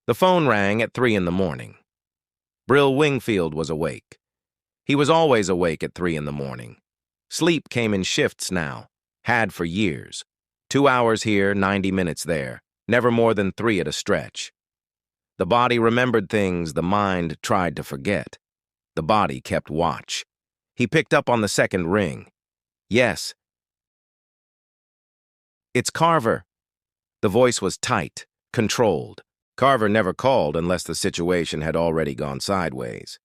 The phone rang at 3 in the morning. Brill Wingfield was awake. He was always awake at 3 in the morning. Sleep came in shifts now, had for years. 2 hours here, 90 minutes there, never more than 3 at a stretch. The body remembered things the mind tried to forget. The body kept watch. He picked up on the second ring. Yes. It's Carver. The voice was tight, controlled. Carver never called unless the situation had already gone sideways.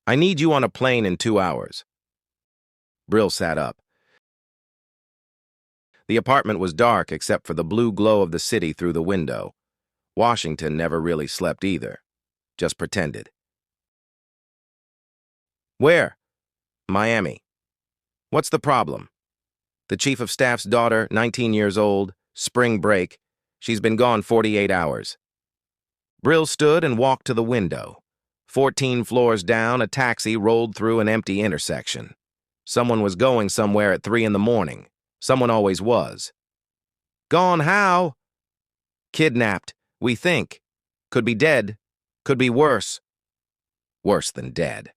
I need you on a plane in 2 hours. Brill sat up. The apartment was dark except for the blue glow of the city through the window. Washington never really slept either. Just pretended. Where? Miami. What's the problem? The chief of staff's daughter, 19 years old, spring break. She's been gone 48 hours. Brill stood and walked to the window. 14 floors down, a taxi rolled through an empty intersection. Someone was going somewhere at 3 in the morning. Someone always was. Gone how? Kidnapped, we think. Could be dead. Could be worse. Worse than dead.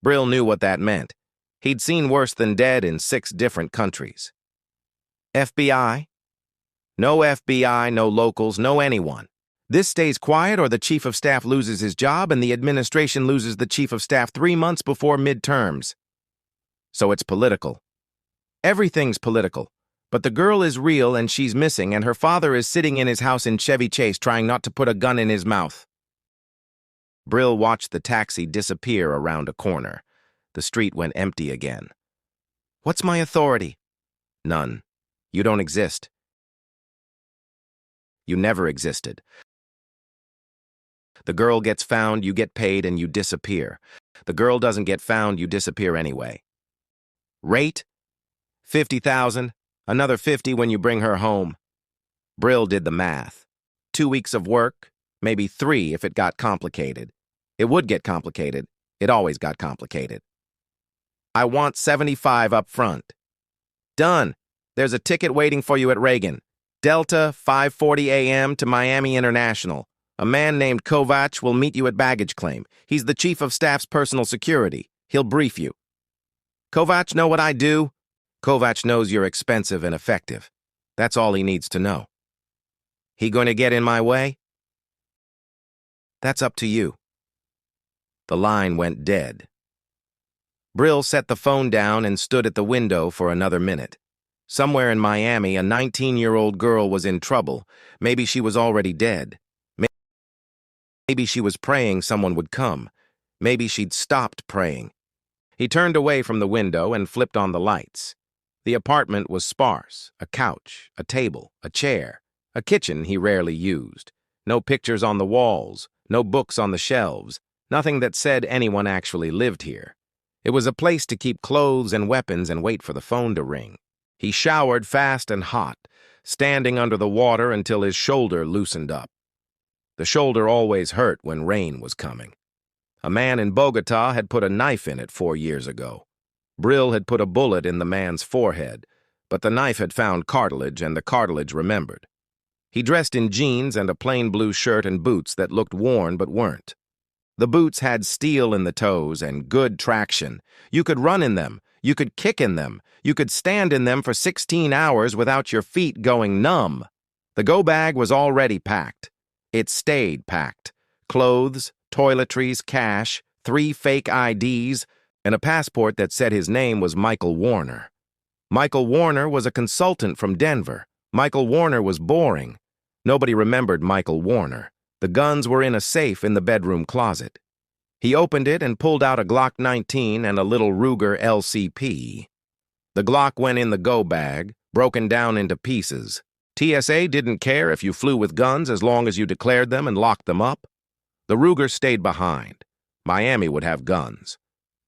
Brill knew what that meant. He'd seen worse than dead in 6 different countries. FBI? No FBI, no locals, no anyone. This stays quiet or the chief of staff loses his job and the administration loses the chief of staff 3 months before midterms. So it's political. Everything's political. But the girl is real and she's missing and her father is sitting in his house in Chevy Chase trying not to put a gun in his mouth. Brill watched the taxi disappear around a corner. The street went empty again. What's my authority? None. You don't exist. You never existed. The girl gets found, you get paid, and you disappear. The girl doesn't get found, you disappear anyway. Rate? 50,000. Another 50 when you bring her home. Brill did the math. 2 weeks of work, maybe 3 if it got complicated. It would get complicated. It always got complicated. I want 75 up front. Done. There's a ticket waiting for you at Reagan. Delta, 5:40 a.m. to Miami International. A man named Kovach will meet you at baggage claim. He's the chief of staff's personal security. He'll brief you. Kovach know what I do? Kovach knows you're expensive and effective. That's all he needs to know. He going to get in my way? That's up to you. The line went dead. Brill set the phone down and stood at the window for another minute. Somewhere in Miami, a 19-year-old girl was in trouble. Maybe she was already dead. Maybe she was praying someone would come. Maybe she'd stopped praying. He turned away from the window and flipped on the lights. The apartment was sparse. A couch, a table, a chair, a kitchen he rarely used. No pictures on the walls, no books on the shelves, nothing that said anyone actually lived here. It was a place to keep clothes and weapons and wait for the phone to ring. He showered fast and hot, standing under the water until his shoulder loosened up. The shoulder always hurt when rain was coming. A man in Bogota had put a knife in it 4 years ago. Brill had put a bullet in the man's forehead, but the knife had found cartilage and the cartilage remembered. He dressed in jeans and a plain blue shirt and boots that looked worn but weren't. The boots had steel in the toes and good traction. You could run in them. You could kick in them. You could stand in them for 16 hours without your feet going numb. The go bag was already packed. It stayed packed. Clothes, toiletries, cash, 3 fake IDs, and a passport that said his name was Michael Warner. Michael Warner was a consultant from Denver. Michael Warner was boring. Nobody remembered Michael Warner. The guns were in a safe in the bedroom closet. He opened it and pulled out a Glock 19 and a little Ruger LCP. The Glock went in the go bag, broken down into pieces. TSA didn't care if you flew with guns as long as you declared them and locked them up. The Ruger stayed behind. Miami would have guns.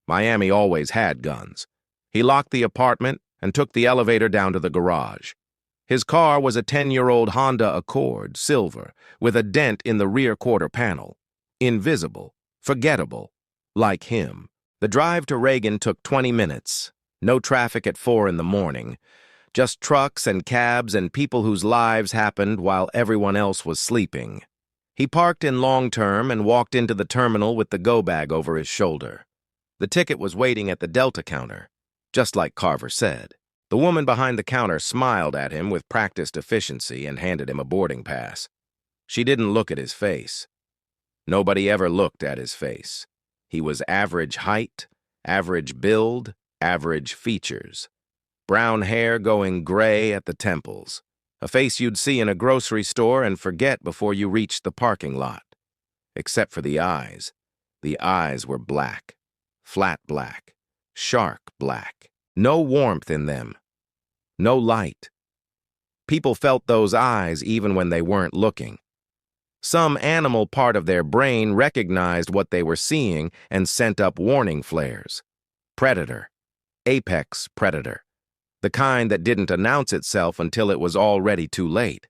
Miami always had guns. He locked the apartment and took the elevator down to the garage. His car was a 10-year-old Honda Accord, silver, with a dent in the rear quarter panel. Invisible, forgettable, like him. The drive to Reagan took 20 minutes. No traffic at 4 in the morning. Just trucks and cabs and people whose lives happened while everyone else was sleeping. He parked in long-term and walked into the terminal with the go-bag over his shoulder. The ticket was waiting at the Delta counter, just like Carver said. The woman behind the counter smiled at him with practiced efficiency and handed him a boarding pass. She didn't look at his face. Nobody ever looked at his face. He was average height, average build, average features. Brown hair going gray at the temples. A face you'd see in a grocery store and forget before you reached the parking lot. Except for the eyes. The eyes were black. Flat black. Shark black. No warmth in them. No light. People felt those eyes even when they weren't looking. Some animal part of their brain recognized what they were seeing and sent up warning flares. Predator. Apex predator. The kind that didn't announce itself until it was already too late.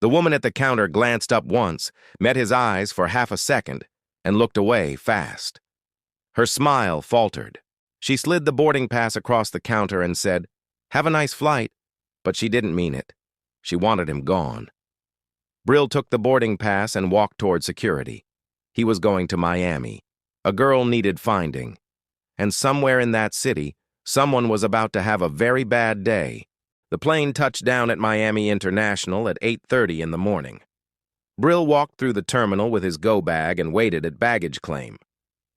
The woman at the counter glanced up once, met his eyes for half a second, and looked away fast. Her smile faltered. She slid the boarding pass across the counter and said, "Have a nice flight," but she didn't mean it. She wanted him gone. Brill took the boarding pass and walked toward security. He was going to Miami. A girl needed finding. And somewhere in that city, someone was about to have a very bad day. The plane touched down at Miami International at 8:30 in the morning. Brill walked through the terminal with his go-bag and waited at baggage claim.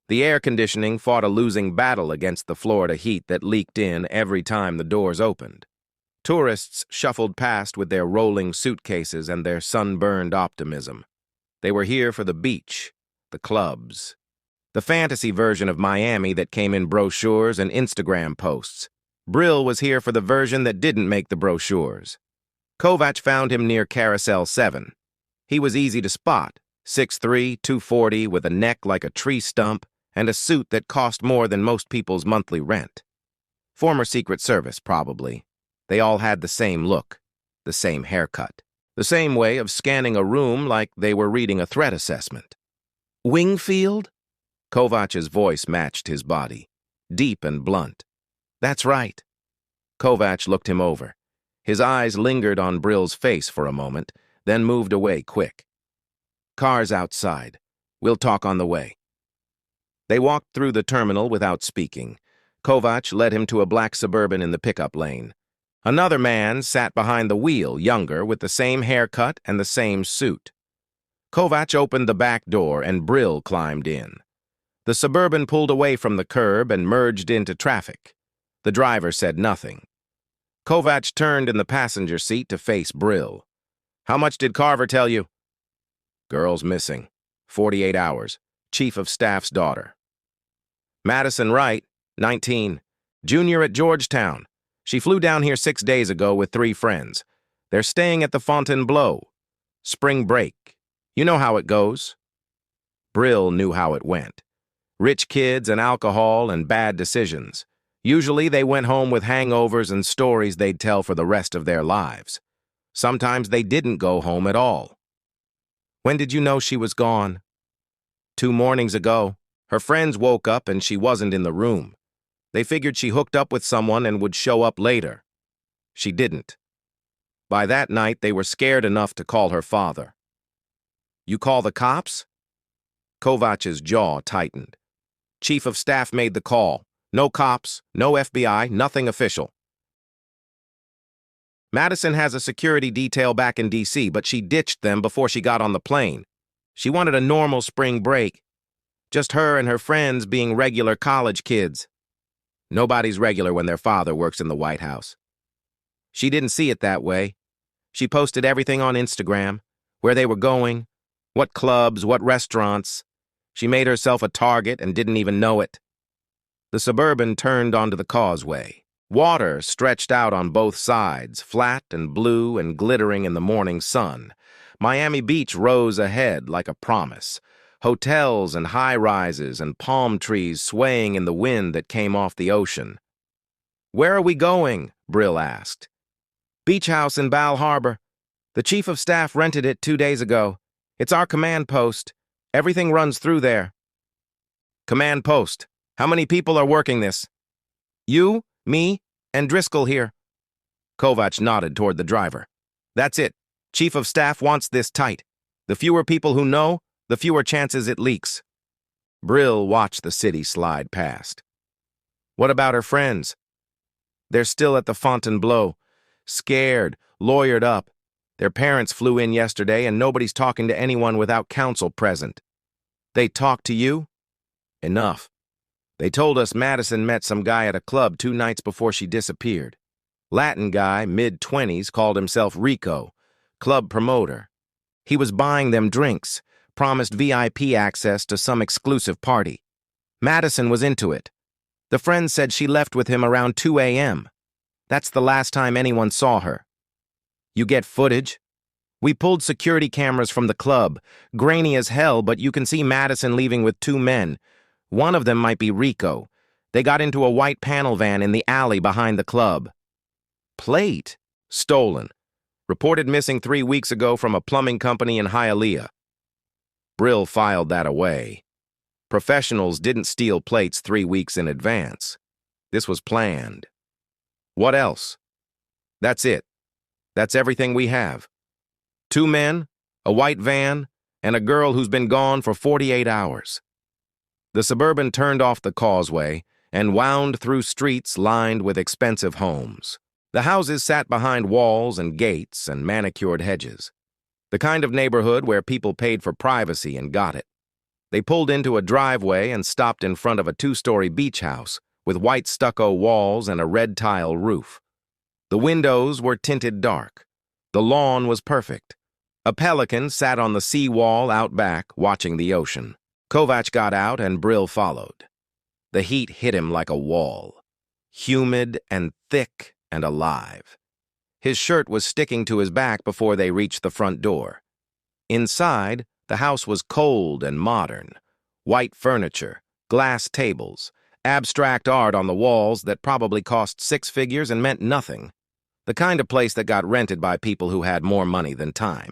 The air conditioning fought a losing battle against the Florida heat that leaked in every time the doors opened. Tourists shuffled past with their rolling suitcases and their sunburned optimism. They were here for the beach, the clubs, the fantasy version of Miami that came in brochures and Instagram posts. Brill was here for the version that didn't make the brochures. Kovac found him near Carousel 7. He was easy to spot, 6'3", 240, with a neck like a tree stump and a suit that cost more than most people's monthly rent. Former Secret Service, probably. They all had the same look, the same haircut, the same way of scanning a room like they were reading a threat assessment. "Wingfield?" Kovac's voice matched his body, deep and blunt. "That's right." Kovac looked him over. His eyes lingered on Brill's face for a moment, then moved away quick. "Car's outside. We'll talk on the way." They walked through the terminal without speaking. Kovac led him to a black Suburban in the pickup lane. Another man sat behind the wheel, younger, with the same haircut and the same suit. Kovac opened the back door and Brill climbed in. The Suburban pulled away from the curb and merged into traffic. The driver said nothing. Kovac turned in the passenger seat to face Brill. "How much did Carver tell you?" "Girl's missing. 48 hours. Chief of Staff's daughter." "Madison Wright, 19. Junior at Georgetown. She flew down here 6 days ago with 3 friends. They're staying at the Fontainebleau. Spring break. You know how it goes." Brill knew how it went. Rich kids and alcohol and bad decisions. Usually they went home with hangovers and stories they'd tell for the rest of their lives. Sometimes they didn't go home at all. "When did you know she was gone?" 2 mornings ago. Her friends woke up and she wasn't in the room. They figured she hooked up with someone and would show up later. She didn't. By that night, they were scared enough to call her father. "You call the cops?" Kovac's jaw tightened. "Chief of Staff made the call. No cops, no FBI, nothing official. Madison has a security detail back in D.C., but she ditched them before she got on the plane. She wanted a normal spring break. Just her and her friends being regular college kids. Nobody's regular when their father works in the White House. She didn't see it that way. She posted everything on Instagram, where they were going, what clubs, what restaurants. She made herself a target and didn't even know it." The Suburban turned onto the causeway. Water stretched out on both sides, flat and blue and glittering in the morning sun. Miami Beach rose ahead like a promise. Hotels and high-rises and palm trees swaying in the wind that came off the ocean. "Where are we going?" Brill asked. "Beach house in Bal Harbor. The Chief of Staff rented it 2 days ago. It's our command post. Everything runs through there." "Command post. How many people are working this?" "You, me, and Driscoll here." Kovac nodded toward the driver. "That's it. Chief of Staff wants this tight. The fewer people who know, the fewer chances it leaks. Brill watched the city slide past. What about her friends? They're still at the Fontainebleau, scared, lawyered up. Their parents flew in yesterday and nobody's talking to anyone without counsel present. They talked to you? Enough. They told us Madison met some guy at a club 2 nights before she disappeared. Latin guy, mid-20s, called himself Rico, club promoter. He was buying them drinks, promised VIP access to some exclusive party. Madison was into it. The friend said she left with him around 2 a.m. That's the last time anyone saw her. You get footage? We pulled security cameras from the club. Grainy as hell, but you can see Madison leaving with 2 men. One of them might be Rico. They got into a white panel van in the alley behind the club. Plate? Stolen. Reported missing 3 weeks ago from a plumbing company in Hialeah. Brill filed that away. Professionals didn't steal plates 3 weeks in advance. This was planned. What else? That's it. That's everything we have. 2 men, a white van, and a girl who's been gone for 48 hours. The Suburban turned off the causeway and wound through streets lined with expensive homes. The houses sat behind walls and gates and manicured hedges. The kind of neighborhood where people paid for privacy and got it. They pulled into a driveway and stopped in front of a 2-story beach house with white stucco walls and a red tile roof. The windows were tinted dark. The lawn was perfect. A pelican sat on the seawall out back, watching the ocean. Kovac got out and Brill followed. The heat hit him like a wall. Humid and thick and alive. His shirt was sticking to his back before they reached the front door. Inside, the house was cold and modern. White furniture, glass tables, abstract art on the walls that probably cost 6 figures and meant nothing. The kind of place that got rented by people who had more money than time.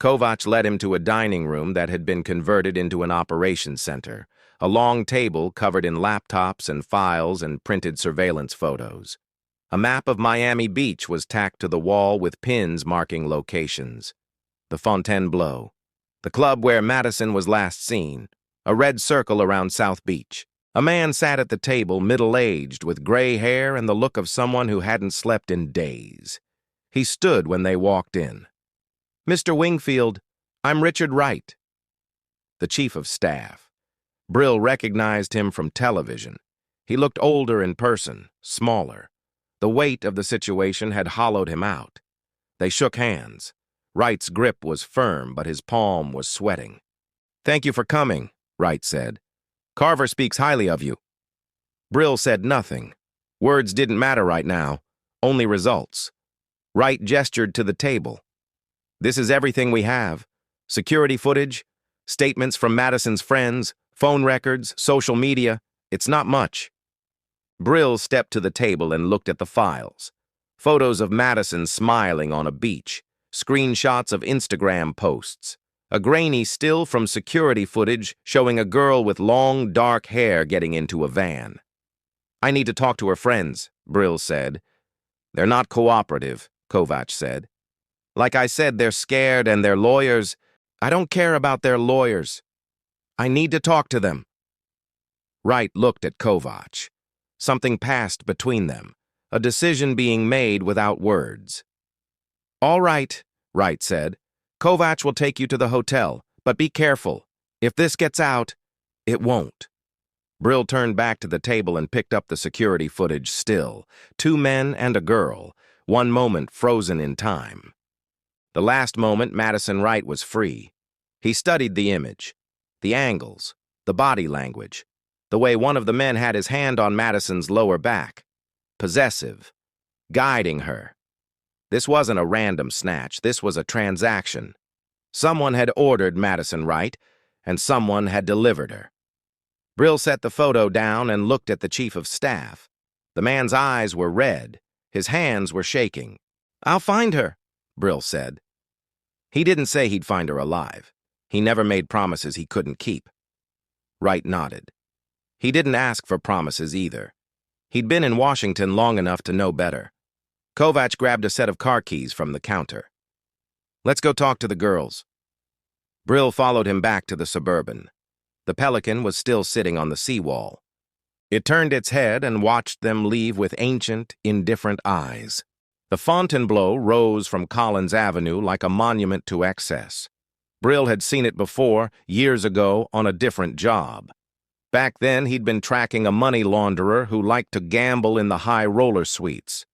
Kovac led him to a dining room that had been converted into an operations center, a long table covered in laptops and files and printed surveillance photos. A map of Miami Beach was tacked to the wall with pins marking locations. The Fontainebleau, the club where Madison was last seen, a red circle around South Beach. A man sat at the table, middle-aged, with gray hair and the look of someone who hadn't slept in days. He stood when they walked in. Mr. Wingfield, I'm Richard Wright. The chief of staff. Brill recognized him from television. He looked older in person, smaller. The weight of the situation had hollowed him out. They shook hands. Wright's grip was firm, but his palm was sweating. Thank you for coming, Wright said. Carver speaks highly of you. Brill said nothing. Words didn't matter right now, only results. Wright gestured to the table. This is everything we have. Security footage, statements from Madison's friends, phone records, social media. It's not much. Brill stepped to the table and looked at the files. Photos of Madison smiling on a beach, screenshots of Instagram posts, a grainy still from security footage showing a girl with long, dark hair getting into a van. I need to talk to her friends, Brill said. They're not cooperative, Kovac said. Like I said, they're scared and their lawyers. I don't care about their lawyers. I need to talk to them. Wright looked at Kovac. Something passed between them, a decision being made without words. All right, Wright said. Kovac will take you to the hotel, but be careful. If this gets out, it won't. Brill turned back to the table and picked up the security footage still. 2 men and a girl, one moment frozen in time. The last moment Madison Wright was free. He studied the image, the angles, the body language, the way one of the men had his hand on Madison's lower back. Possessive, guiding her. This wasn't a random snatch, this was a transaction. Someone had ordered Madison Wright, and someone had delivered her. Brill set the photo down and looked at the chief of staff. The man's eyes were red, his hands were shaking. I'll find her, Brill said. He didn't say he'd find her alive. He never made promises he couldn't keep. Wright nodded. He didn't ask for promises either. He'd been in Washington long enough to know better. Kovac grabbed a set of car keys from the counter. Let's go talk to the girls. Brill followed him back to the Suburban. The Pelican was still sitting on the seawall. It turned its head and watched them leave with ancient, indifferent eyes. The Fontainebleau rose from Collins Avenue like a monument to excess. Brill had seen it before, years ago, on a different job. Back then, he'd been tracking a money launderer who liked to gamble in the high roller suites.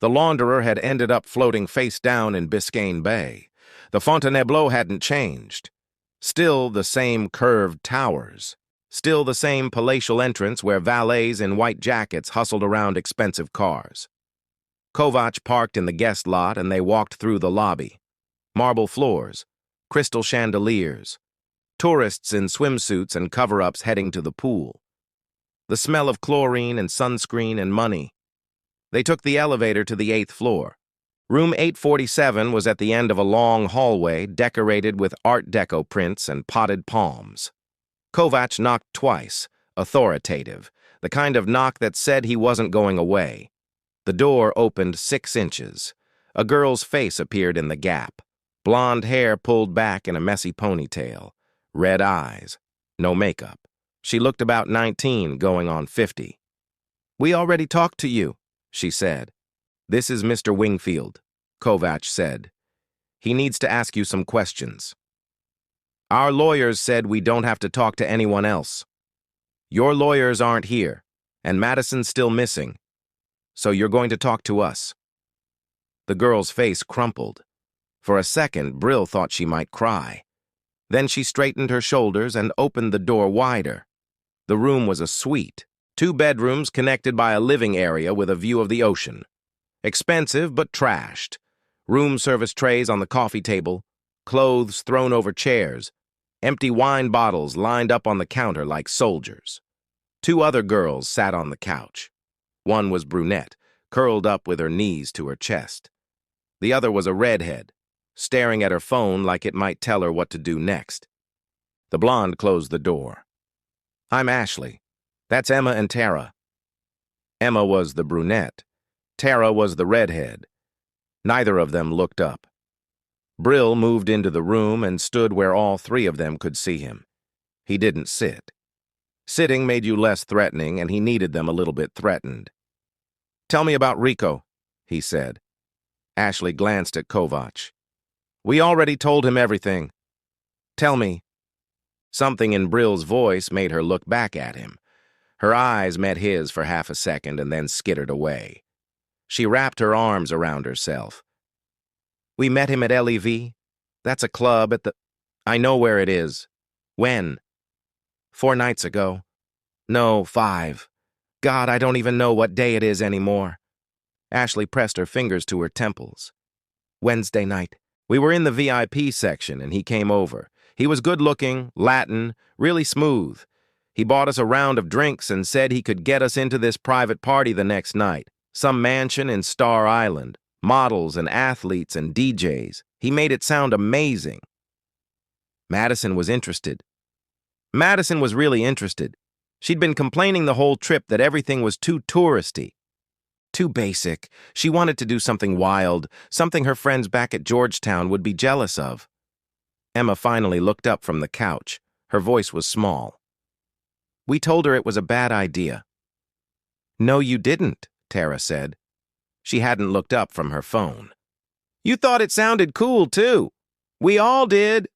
The launderer had ended up floating face down in Biscayne Bay. The Fontainebleau hadn't changed. Still the same curved towers. Still the same palatial entrance where valets in white jackets hustled around expensive cars. Kovach parked in the guest lot and they walked through the lobby. Marble floors, crystal chandeliers, tourists in swimsuits and cover-ups heading to the pool. The smell of chlorine and sunscreen and money. They took the elevator to the 8th floor. Room 847 was at the end of a long hallway decorated with Art Deco prints and potted palms. Kovach knocked twice, authoritative, the kind of knock that said he wasn't going away. The door opened 6 inches. A girl's face appeared in the gap. Blonde hair pulled back in a messy ponytail. Red eyes. No makeup. She looked about 19, going on 50. "We already talked to you," she said. "This is Mr. Wingfield," Kovach said. "He needs to ask you some questions." "Our lawyers said we don't have to talk to anyone else. Your lawyers aren't here, and Madison's still missing, so you're going to talk to us." The girl's face crumpled. For a second, Brill thought she might cry. Then she straightened her shoulders and opened the door wider. The room was a suite, 2 bedrooms connected by a living area with a view of the ocean. Expensive but trashed. Room service trays on the coffee table, clothes thrown over chairs, empty wine bottles lined up on the counter like soldiers. 2 other girls sat on the couch. One was brunette, curled up with her knees to her chest. The other was a redhead, staring at her phone like it might tell her what to do next. The blonde closed the door. "I'm Ashley. That's Emma and Tara." Emma was the brunette. Tara was the redhead. Neither of them looked up. Brill moved into the room and stood where all 3 of them could see him. He didn't sit. Sitting made you less threatening, and he needed them a little bit threatened. "Tell me about Rico," he said. Ashley glanced at Kovach. "We already told him everything. Tell me." Something in Brill's voice made her look back at him. Her eyes met his for half a second and then skittered away. She wrapped her arms around herself. "We met him at LEV. That's a club at the... I know where it is." "When?" 4 nights ago. "No, 5. God, I don't even know what day it is anymore." Ashley pressed her fingers to her temples. "Wednesday night. We were in the VIP section and he came over. He was good-looking, Latin, really smooth. He bought us a round of drinks and said he could get us into this private party the next night. Some mansion in Star Island. Models and athletes and DJs. He made it sound amazing." Madison was interested. Madison was really interested. She'd been complaining the whole trip that everything was too touristy. Too basic. She wanted to do something wild, something her friends back at Georgetown would be jealous of. Emma finally looked up from the couch. Her voice was small. "We told her it was a bad idea." "No, you didn't," Tara said. She hadn't looked up from her phone. "You thought it sounded cool, too. We all did."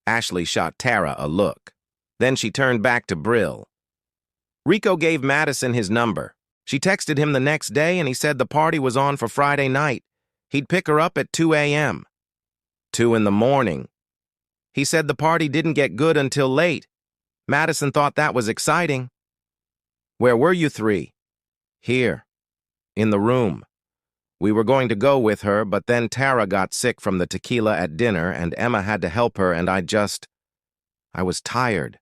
Ashley shot Tara a look. Then she turned back to Brill. "Rico gave Madison his number. She texted him the next day and he said the party was on for Friday night. He'd pick her up at 2 a.m. 2 in the morning. He said the party didn't get good until late. Madison thought that was exciting." "Where were you 3? "Here. In the room. We were going to go with her, but then Tara got sick from the tequila at dinner and Emma had to help her and I was tired.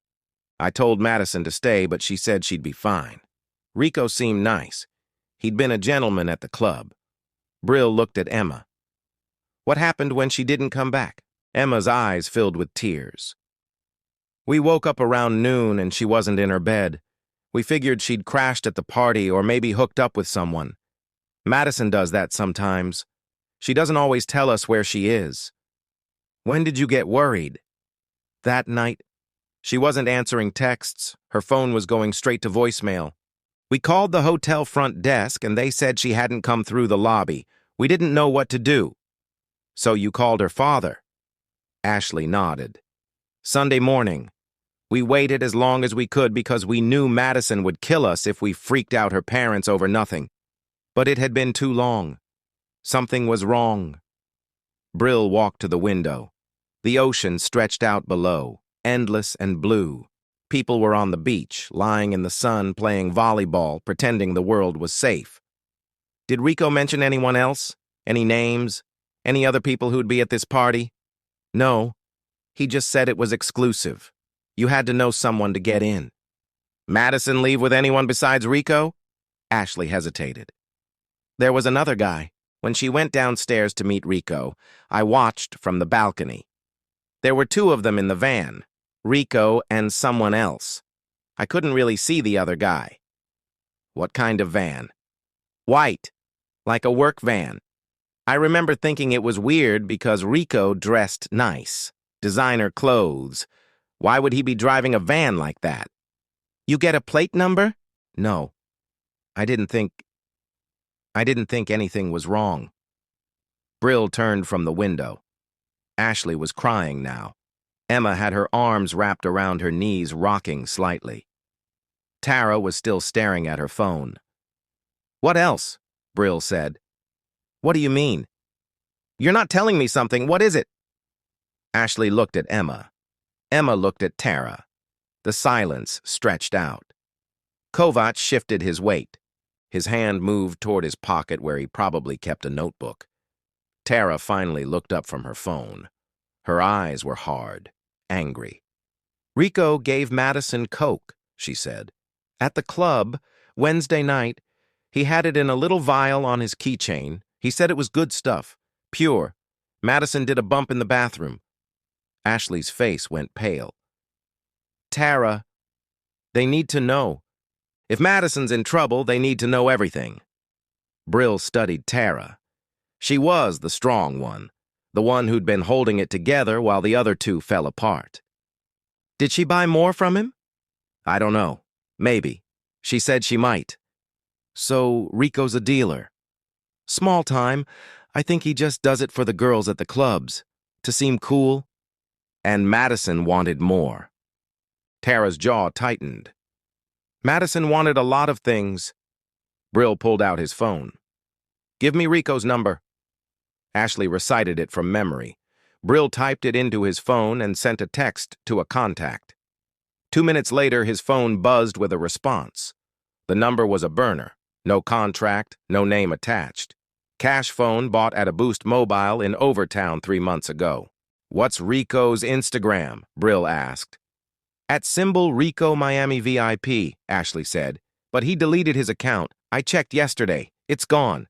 I told Madison to stay, but she said she'd be fine. Rico seemed nice. He'd been a gentleman at the club." Brill looked at Emma. "What happened when she didn't come back?" Emma's eyes filled with tears. "We woke up around noon and she wasn't in her bed. We figured she'd crashed at the party or maybe hooked up with someone. Madison does that sometimes. She doesn't always tell us where she is." "When did you get worried?" That night, she wasn't answering texts. Her phone was going straight to voicemail. We called the hotel front desk and they said she hadn't come through the lobby. We didn't know what to do. So you called her father? Ashley nodded. Sunday morning. We waited as long as we could because we knew Madison would kill us if we freaked out her parents over nothing. But it had been too long. Something was wrong. Brill walked to the window. The ocean stretched out below, endless and blue. People were on the beach, lying in the sun, playing volleyball, pretending the world was safe. Did Rico mention anyone else? Any names? Any other people who'd be at this party? No. He just said it was exclusive. You had to know someone to get in. Madison leave with anyone besides Rico? Ashley hesitated. There was another guy. When she went downstairs to meet Rico, I watched from the balcony. There were two of them in the van, Rico and someone else. I couldn't really see the other guy. What kind of van? White, like a work van. I remember thinking it was weird because Rico dressed nice, designer clothes. Why would he be driving a van like that? You get a plate number? No. I didn't think anything was wrong. Brill turned from the window. Ashley was crying now. Emma had her arms wrapped around her knees, rocking slightly. Tara was still staring at her phone. What else? Brill said. What do you mean? You're not telling me something. What is it? Ashley looked at Emma. Emma looked at Tara. The silence stretched out. Kovac shifted his weight. His hand moved toward his pocket where he probably kept a notebook. Tara finally looked up from her phone. Her eyes were hard, angry. Rico gave Madison Coke, she said. At the club, Wednesday night, he had it in a little vial on his keychain. He said it was good stuff, pure. Madison did a bump in the bathroom. Ashley's face went pale. Tara, they need to know. If Madison's in trouble, they need to know everything. Brill studied Tara. She was the strong one, the one who'd been holding it together while the other two fell apart. Did she buy more from him? I don't know. Maybe. She said she might. So Rico's a dealer. Small time. I think he just does it for the girls at the clubs, to seem cool. And Madison wanted more. Tara's jaw tightened. Madison wanted a lot of things. Brill pulled out his phone. Give me Rico's number. Ashley recited it from memory. Brill typed it into his phone and sent a text to a contact. 2 minutes later, his phone buzzed with a response. The number was a burner. No contract, no name attached. Cash phone bought at a Boost Mobile in Overtown 3 months ago. What's Rico's Instagram? Brill asked. At symbol Rico Miami VIP, Ashley said. But he deleted his account. I checked yesterday. It's gone.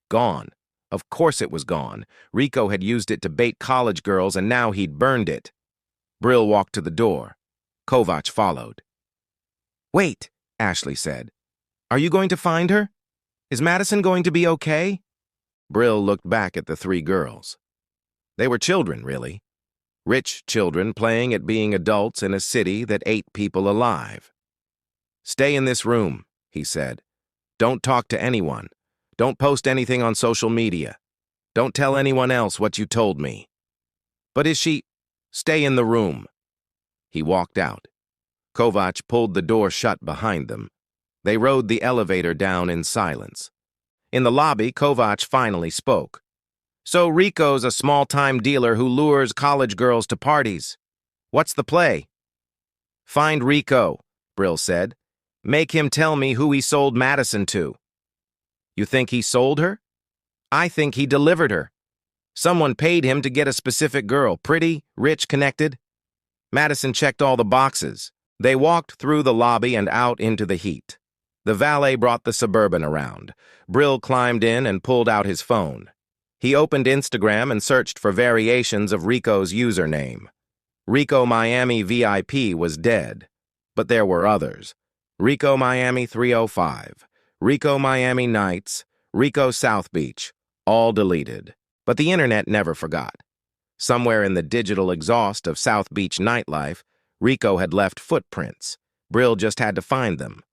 Gone. Of course it was gone. Rico had used it to bait college girls and now he'd burned it. Brill walked to the door. Kovac followed. Wait, Ashley said. Are you going to find her? Is Madison going to be okay? Brill looked back at the 3 girls. They were children, really. Rich children playing at being adults in a city that ate people alive. Stay in this room, he said. Don't talk to anyone. Don't post anything on social media. Don't tell anyone else what you told me. But is she... Stay in the room. He walked out. Kovac pulled the door shut behind them. They rode the elevator down in silence. In the lobby, Kovac finally spoke. So Rico's a small-time dealer who lures college girls to parties. What's the play? Find Rico, Brill said. Make him tell me who he sold Madison to. You think he sold her? I think he delivered her. Someone paid him to get a specific girl, pretty, rich, connected. Madison checked all the boxes. They walked through the lobby and out into the heat. The valet brought the Suburban around. Brill climbed in and pulled out his phone. He opened Instagram and searched for variations of Rico's username. Rico Miami VIP was dead, but there were others. Rico Miami 305, Rico Miami Nights, Rico South Beach, all deleted. But the internet never forgot. Somewhere in the digital exhaust of South Beach nightlife, Rico had left footprints. Brill just had to find them.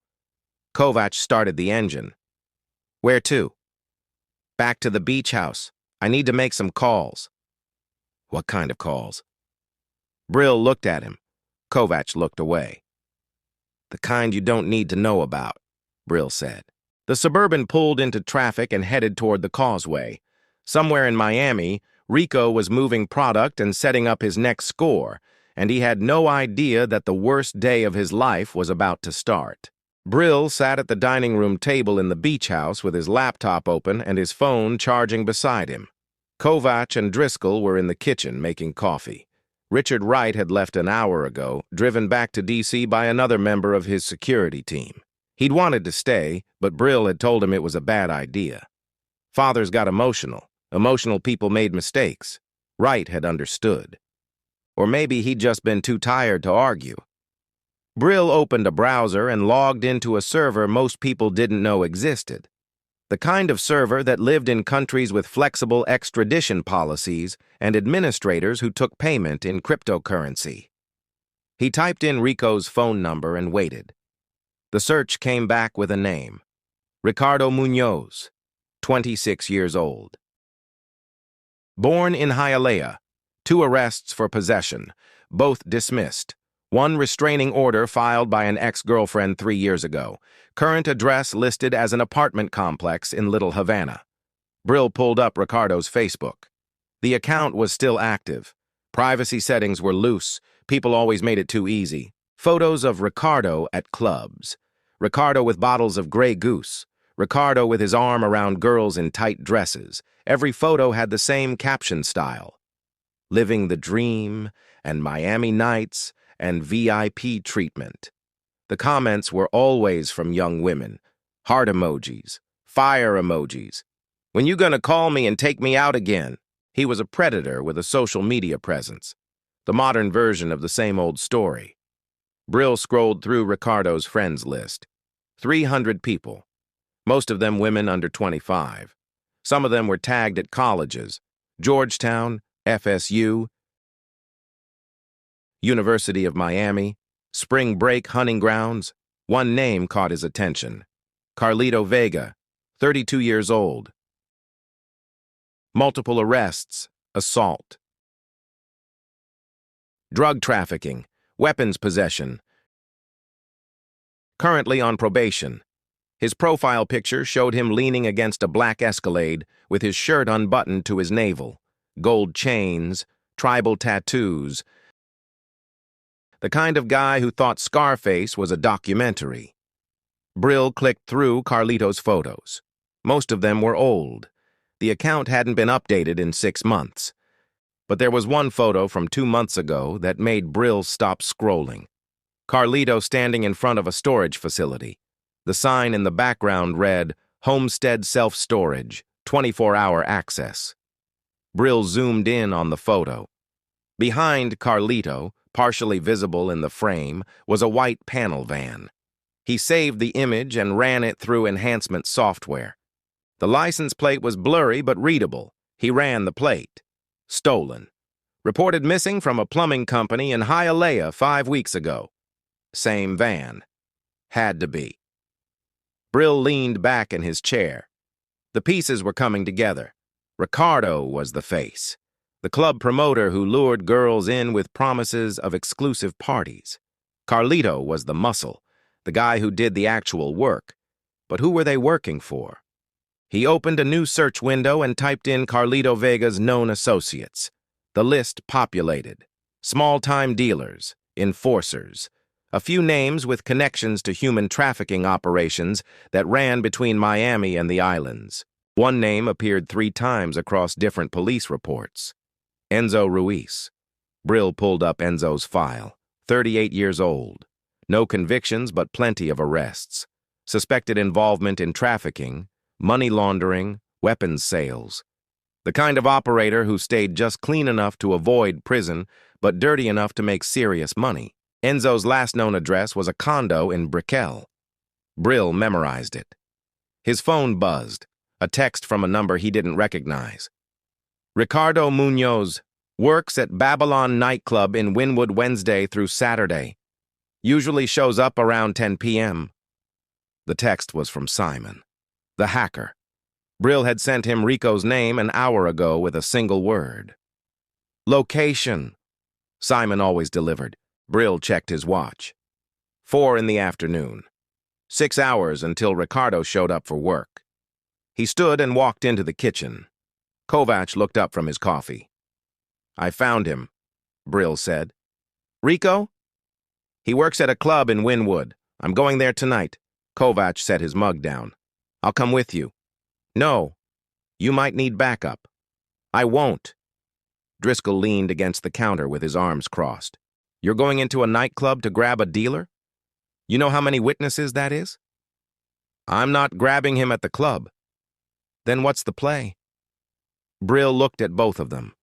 Kovac started the engine. Where to? Back to the beach house. I need to make some calls. What kind of calls? Brill looked at him. Kovac looked away. The kind you don't need to know about, Brill said. The Suburban pulled into traffic and headed toward the causeway. Somewhere in Miami, Rico was moving product and setting up his next score, and he had no idea that the worst day of his life was about to start. Brill sat at the dining room table in the beach house with his laptop open and his phone charging beside him. Kovac and Driscoll were in the kitchen making coffee. Richard Wright had left an hour ago, driven back to D.C. by another member of his security team. He'd wanted to stay, but Brill had told him it was a bad idea. Fathers got emotional. Emotional people made mistakes. Wright had understood. Or maybe he'd just been too tired to argue. Brill opened a browser and logged into a server most people didn't know existed. The kind of server that lived in countries with flexible extradition policies and administrators who took payment in cryptocurrency. He typed in Rico's phone number and waited. The search came back with a name. Ricardo Munoz, 26 years old. Born in Hialeah, 2 arrests for possession, both dismissed. 1 restraining order filed by an ex-girlfriend 3 years ago. Current address listed as an apartment complex in Little Havana. Brill pulled up Ricardo's Facebook. The account was still active. Privacy settings were loose. People always made it too easy. Photos of Ricardo at clubs. Ricardo with bottles of Grey Goose. Ricardo with his arm around girls in tight dresses. Every photo had the same caption style. Living the dream, and Miami nights, and VIP treatment. The comments were always from young women. Heart emojis, fire emojis. When you gonna call me and take me out again? He was a predator with a social media presence. The modern version of the same old story. Brill scrolled through Ricardo's friends list. 300 people. Most of them women under 25. Some of them were tagged at colleges. Georgetown, FSU, University of Miami, spring break hunting grounds. One name caught his attention. Carlito Vega, 32 years old. Multiple arrests, assault. Drug trafficking, weapons possession. Currently on probation. His profile picture showed him leaning against a black Escalade with his shirt unbuttoned to his navel. Gold chains, tribal tattoos. The kind of guy who thought Scarface was a documentary. Brill clicked through Carlito's photos. Most of them were old. The account hadn't been updated in 6 months. But there was one photo from 2 months ago that made Brill stop scrolling. Carlito standing in front of a storage facility. The sign in the background read, Homestead Self-Storage, 24-hour access. Brill zoomed in on the photo. Behind Carlito, partially visible in the frame, was a white panel van. He saved the image and ran it through enhancement software. The license plate was blurry but readable. He ran the plate. Stolen. Reported missing from a plumbing company in Hialeah 5 weeks ago. Same van. Had to be. Brill leaned back in his chair. The pieces were coming together. Ricardo was the face. The club promoter who lured girls in with promises of exclusive parties. Carlito was the muscle, the guy who did the actual work. But who were they working for? He opened a new search window and typed in Carlito Vega's known associates. The list populated. Small-time dealers, enforcers, a few names with connections to human trafficking operations that ran between Miami and the islands. One name appeared 3 times across different police reports. Enzo Ruiz. Brill pulled up Enzo's file. 38 years old. No convictions, but plenty of arrests. Suspected involvement in trafficking, money laundering, weapons sales. The kind of operator who stayed just clean enough to avoid prison, but dirty enough to make serious money. Enzo's last known address was a condo in Brickell. Brill memorized it. His phone buzzed, a text from a number he didn't recognize. Ricardo Munoz, Works at Babylon nightclub in Wynwood Wednesday through Saturday. Usually shows up around 10 p.m. The text was from Simon, the hacker. Brill had sent him Rico's name an hour ago with a single word. Location. Simon always delivered. Brill checked his watch. 4 in the afternoon. 6 hours until Ricardo showed up for work. He stood and walked into the kitchen. Kovac looked up from his coffee. I found him, Brill said. Rico? He works at a club in Wynwood. I'm going there tonight. Kovac set his mug down. I'll come with you. No. You might need backup. I won't. Driscoll leaned against the counter with his arms crossed. You're going into a nightclub to grab a dealer? You know how many witnesses that is? I'm not grabbing him at the club. Then what's the play? Brill looked at both of them.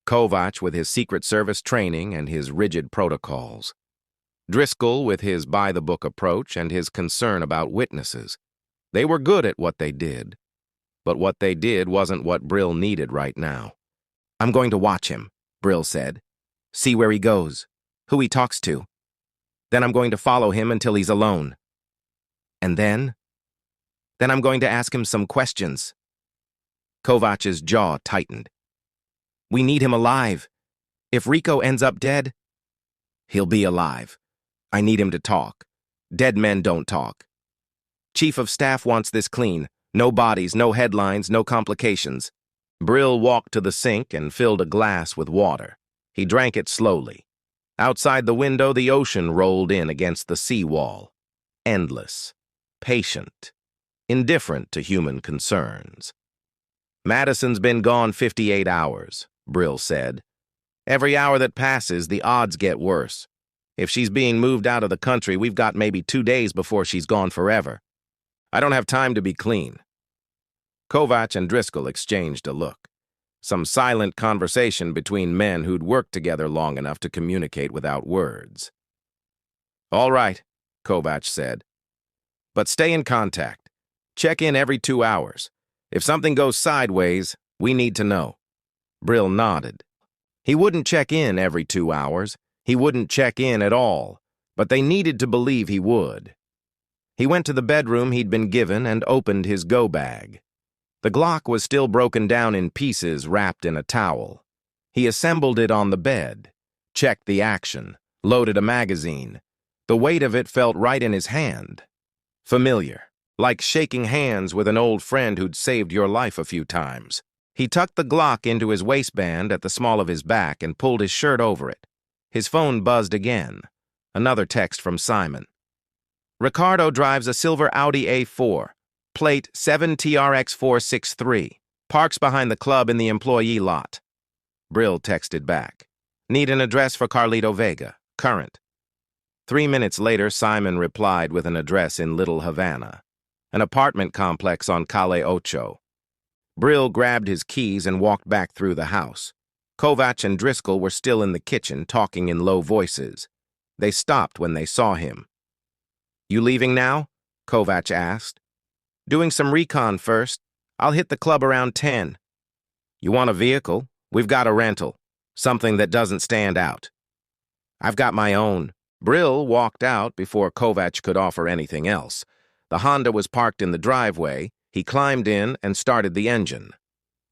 Kovac with his Secret Service training and his rigid protocols. Driscoll with his by-the-book approach and his concern about witnesses. They were good at what they did, but what they did wasn't what Brill needed right now. I'm going to watch him, Brill said. See where he goes, who he talks to. Then I'm going to follow him until he's alone. And then? Then I'm going to ask him some questions. Kovac's jaw tightened. We need him alive. If Rico ends up dead, he'll be alive. I need him to talk. Dead men don't talk. Chief of Staff wants this clean. No bodies, no headlines, no complications. Brill walked to the sink and filled a glass with water. He drank it slowly. Outside the window, the ocean rolled in against the seawall. Endless, patient, indifferent to human concerns. Madison's been gone 58 hours, Brill said. Every hour that passes, the odds get worse. If she's being moved out of the country, we've got maybe 2 days before she's gone forever. I don't have time to be clean. Kovac and Driscoll exchanged a look. Some silent conversation between men who'd worked together long enough to communicate without words. All right, Kovac said. But stay in contact. Check in every 2 hours. If something goes sideways, we need to know. Brill nodded. He wouldn't check in every 2 hours. He wouldn't check in at all, but they needed to believe he would. He went to the bedroom he'd been given and opened his go bag. The Glock was still broken down in pieces wrapped in a towel. He assembled it on the bed, checked the action, loaded a magazine. The weight of it felt right in his hand. Familiar, like shaking hands with an old friend who'd saved your life a few times. He tucked the Glock into his waistband at the small of his back and pulled his shirt over it. His phone buzzed again. Another text from Simon. Ricardo drives a silver Audi A4, plate 7TRX463, parks behind the club in the employee lot. Brill texted back. Need an address for Carlito Vega, current. 3 minutes later, Simon replied with an address in Little Havana, an apartment complex on Calle Ocho. Brill grabbed his keys and walked back through the house. Kovac and Driscoll were still in the kitchen, talking in low voices. They stopped when they saw him. You leaving now? Kovac asked. Doing some recon first. I'll hit the club around 10. You want a vehicle? We've got a rental. Something that doesn't stand out. I've got my own. Brill walked out before Kovac could offer anything else. The Honda was parked in the driveway. He climbed in and started the engine.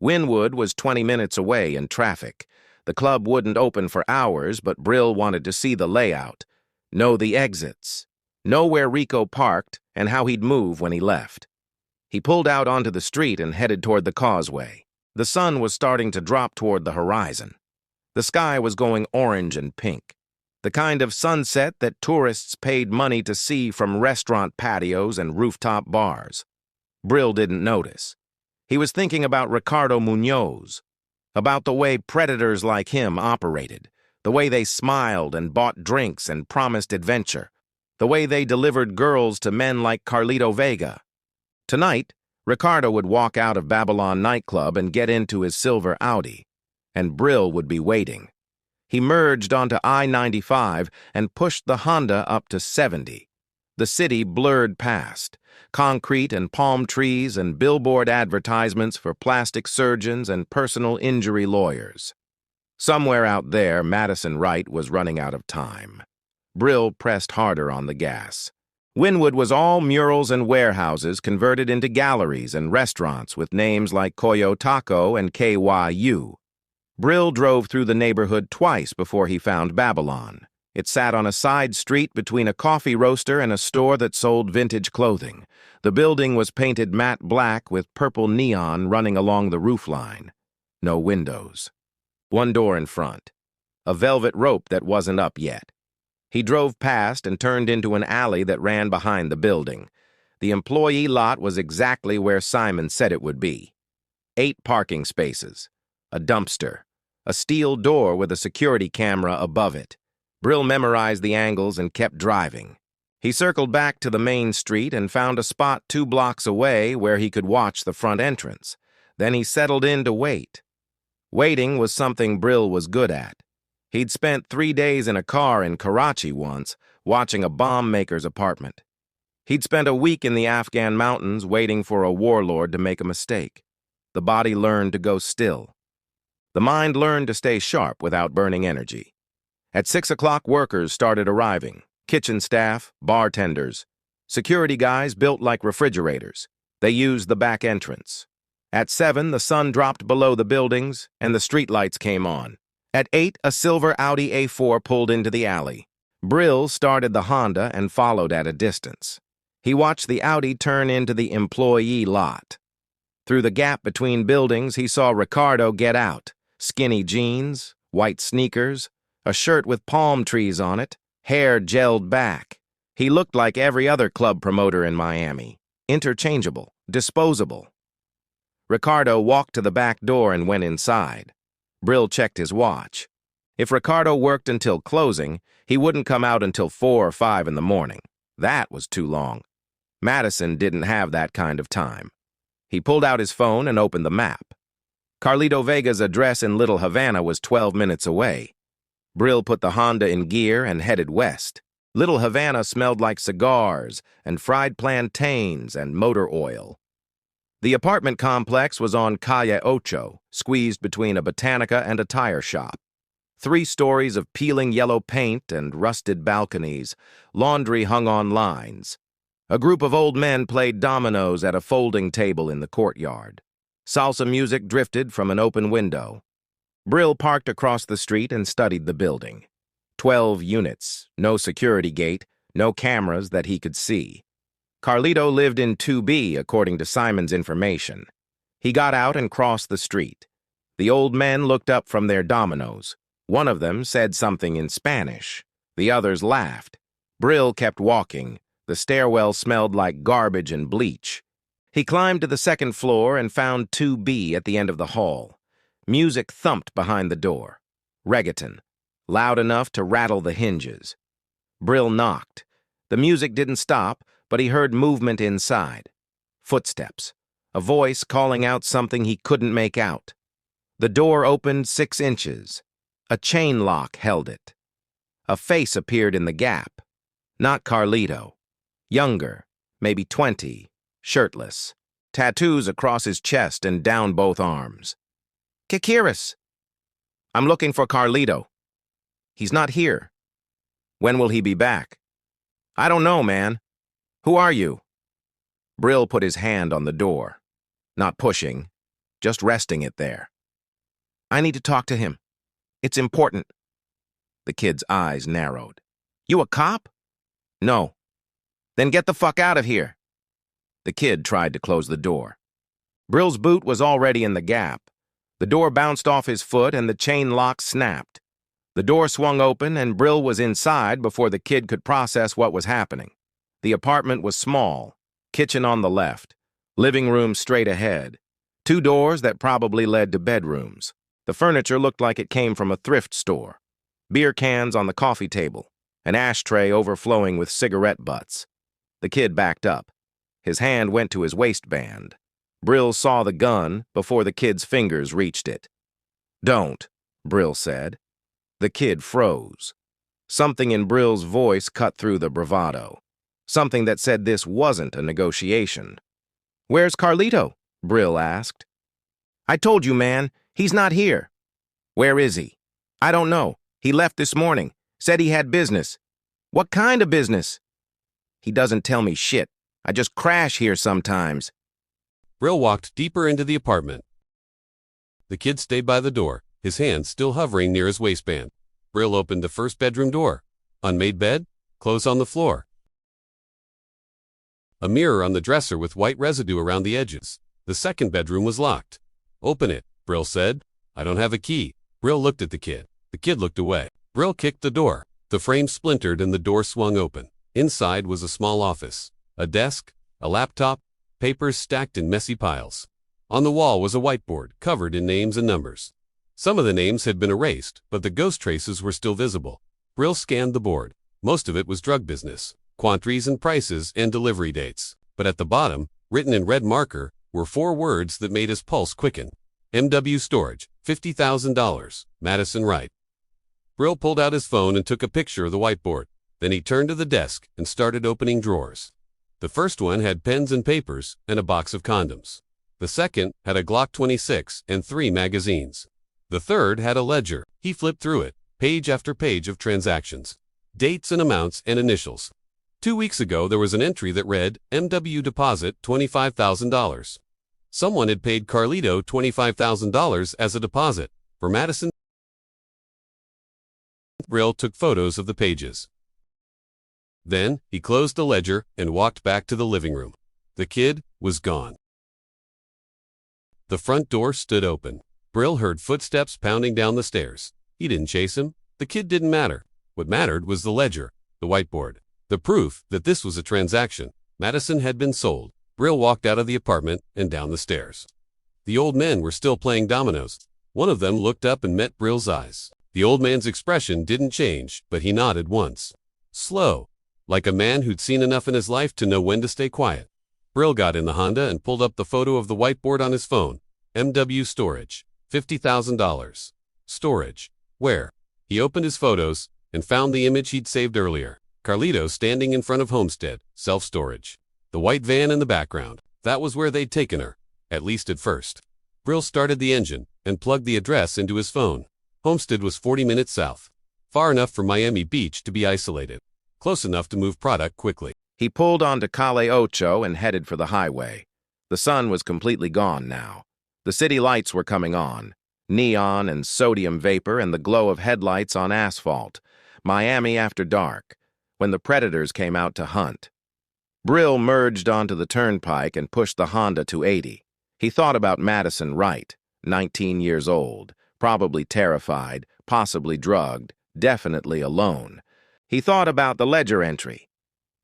Wynwood was 20 minutes away in traffic. The club wouldn't open for hours, but Brill wanted to see the layout, know the exits, know where Rico parked and how he'd move when he left. He pulled out onto the street and headed toward the causeway. The sun was starting to drop toward the horizon. The sky was going orange and pink, the kind of sunset that tourists paid money to see from restaurant patios and rooftop bars. Brill didn't notice. He was thinking about Ricardo Munoz, about the way predators like him operated, the way they smiled and bought drinks and promised adventure, the way they delivered girls to men like Carlito Vega. Tonight, Ricardo would walk out of Babylon nightclub and get into his silver Audi, and Brill would be waiting. He merged onto I-95 and pushed the Honda up to 70. The city blurred past, concrete and palm trees and billboard advertisements for plastic surgeons and personal injury lawyers. Somewhere out there, Madison Wright was running out of time. Brill pressed harder on the gas. Wynwood was all murals and warehouses converted into galleries and restaurants with names like Koyo Taco and KYU. Brill drove through the neighborhood twice before he found Babylon. It sat on a side street between a coffee roaster and a store that sold vintage clothing. The building was painted matte black with purple neon running along the roofline. No windows. One door in front. A velvet rope that wasn't up yet. He drove past and turned into an alley that ran behind the building. The employee lot was exactly where Simon said it would be. 8 parking spaces. A dumpster. A steel door with a security camera above it. Brill memorized the angles and kept driving. He circled back to the main street and found a spot 2 blocks away where he could watch the front entrance. Then he settled in to wait. Waiting was something Brill was good at. He'd spent 3 days in a car in Karachi once, watching a bomb maker's apartment. He'd spent a week in the Afghan mountains waiting for a warlord to make a mistake. The body learned to go still. The mind learned to stay sharp without burning energy. At 6 o'clock, workers started arriving. Kitchen staff, bartenders. Security guys built like refrigerators. They used the back entrance. At 7, the sun dropped below the buildings, and the streetlights came on. At 8, a silver Audi A4 pulled into the alley. Brill started the Honda and followed at a distance. He watched the Audi turn into the employee lot. Through the gap between buildings, he saw Ricardo get out. Skinny jeans, white sneakers, a shirt with palm trees on it, hair gelled back. He looked like every other club promoter in Miami. Interchangeable, disposable. Ricardo walked to the back door and went inside. Brill checked his watch. If Ricardo worked until closing, he wouldn't come out until 4 or 5 in the morning. That was too long. Madison didn't have that kind of time. He pulled out his phone and opened the map. Carlito Vega's address in Little Havana was 12 minutes away. Brill put the Honda in gear and headed west. Little Havana smelled like cigars and fried plantains and motor oil. The apartment complex was on Calle Ocho, squeezed between a botanica and a tire shop. 3 stories of peeling yellow paint and rusted balconies. Laundry hung on lines. A group of old men played dominoes at a folding table in the courtyard. Salsa music drifted from an open window. Brill parked across the street and studied the building. 12 units, no security gate, no cameras that he could see. Carlito lived in 2B, according to Simon's information. He got out and crossed the street. The old men looked up from their dominoes. One of them said something in Spanish. The others laughed. Brill kept walking. The stairwell smelled like garbage and bleach. He climbed to the 2nd floor and found 2B at the end of the hall. Music thumped behind the door. Reggaeton, loud enough to rattle the hinges. Brill knocked. The music didn't stop, but he heard movement inside. Footsteps. A voice calling out something he couldn't make out. The door opened 6 inches. A chain lock held it. A face appeared in the gap. Not Carlito. Younger, maybe 20, shirtless. Tattoos across his chest and down both arms. Kikiris. I'm looking for Carlito. He's not here. When will he be back? I don't know, man. Who are you? Brill put his hand on the door. Not pushing, just resting it there. I need to talk to him. It's important. The kid's eyes narrowed. You a cop? No. Then get the fuck out of here. The kid tried to close the door. Brill's boot was already in the gap. The door bounced off his foot and the chain lock snapped. The door swung open and Brill was inside before the kid could process what was happening. The apartment was small, kitchen on the left, living room straight ahead, 2 doors that probably led to bedrooms. The furniture looked like it came from a thrift store. Beer cans on the coffee table, an ashtray overflowing with cigarette butts. The kid backed up. His hand went to his waistband. Brill saw the gun before the kid's fingers reached it. Don't, Brill said. The kid froze. Something in Brill's voice cut through the bravado. Something that said this wasn't a negotiation. Where's Carlito? Brill asked. I told you, man. He's not here. Where is he? I don't know. He left this morning. Said he had business. What kind of business? He doesn't tell me shit. I just crash here sometimes. Brill walked deeper into the apartment. The kid stayed by the door, his hand still hovering near his waistband. Brill opened the first bedroom door. Unmade bed, clothes on the floor. A mirror on the dresser with white residue around the edges. The second bedroom was locked. Open it, Brill said. I don't have a key. Brill looked at the kid. The kid looked away. Brill kicked the door. The frame splintered and the door swung open. Inside was a small office. A desk, a laptop, papers stacked in messy piles. On the wall was a whiteboard covered in names and numbers. Some of the names had been erased, but the ghost traces were still visible. Brill scanned the board. Most of it was drug business, quantities and prices and delivery dates. But at the bottom, written in red marker, were 4 words that made his pulse quicken. MW Storage, $50,000, Madison Wright. Brill pulled out his phone and took a picture of the whiteboard. Then he turned to the desk and started opening drawers. The first one had pens and papers and a box of condoms. The second had a Glock 26 and 3 magazines. The third had a ledger. He flipped through it, page after page of transactions. Dates and amounts and initials. 2 weeks ago there was an entry that read, MW deposit $25,000. Someone had paid Carlito $25,000 as a deposit. For Madison. Brill took photos of the pages. Then, he closed the ledger and walked back to the living room. The kid was gone. The front door stood open. Brill heard footsteps pounding down the stairs. He didn't chase him. The kid didn't matter. What mattered was the ledger, the whiteboard, the proof that this was a transaction. Madison had been sold. Brill walked out of the apartment and down the stairs. The old men were still playing dominoes. One of them looked up and met Brill's eyes. The old man's expression didn't change, but he nodded once. Slow, like a man who'd seen enough in his life to know when to stay quiet. Brill got in the Honda and pulled up the photo of the whiteboard on his phone. MW Storage, $50,000. Storage. Where? He opened his photos and found the image he'd saved earlier. Carlito standing in front of Homestead, self-storage. The white van in the background. That was where they'd taken her, at least at first. Brill started the engine and plugged the address into his phone. Homestead was 40 minutes south. Far enough from Miami Beach to be isolated. Close enough to move product quickly. He pulled onto Calle Ocho and headed for the highway. The sun was completely gone now. The city lights were coming on. Neon and sodium vapor and the glow of headlights on asphalt. Miami after dark, when the predators came out to hunt. Brill merged onto the turnpike and pushed the Honda to 80. He thought about Madison Wright, 19 years old, probably terrified, possibly drugged, definitely alone. He thought about the ledger entry.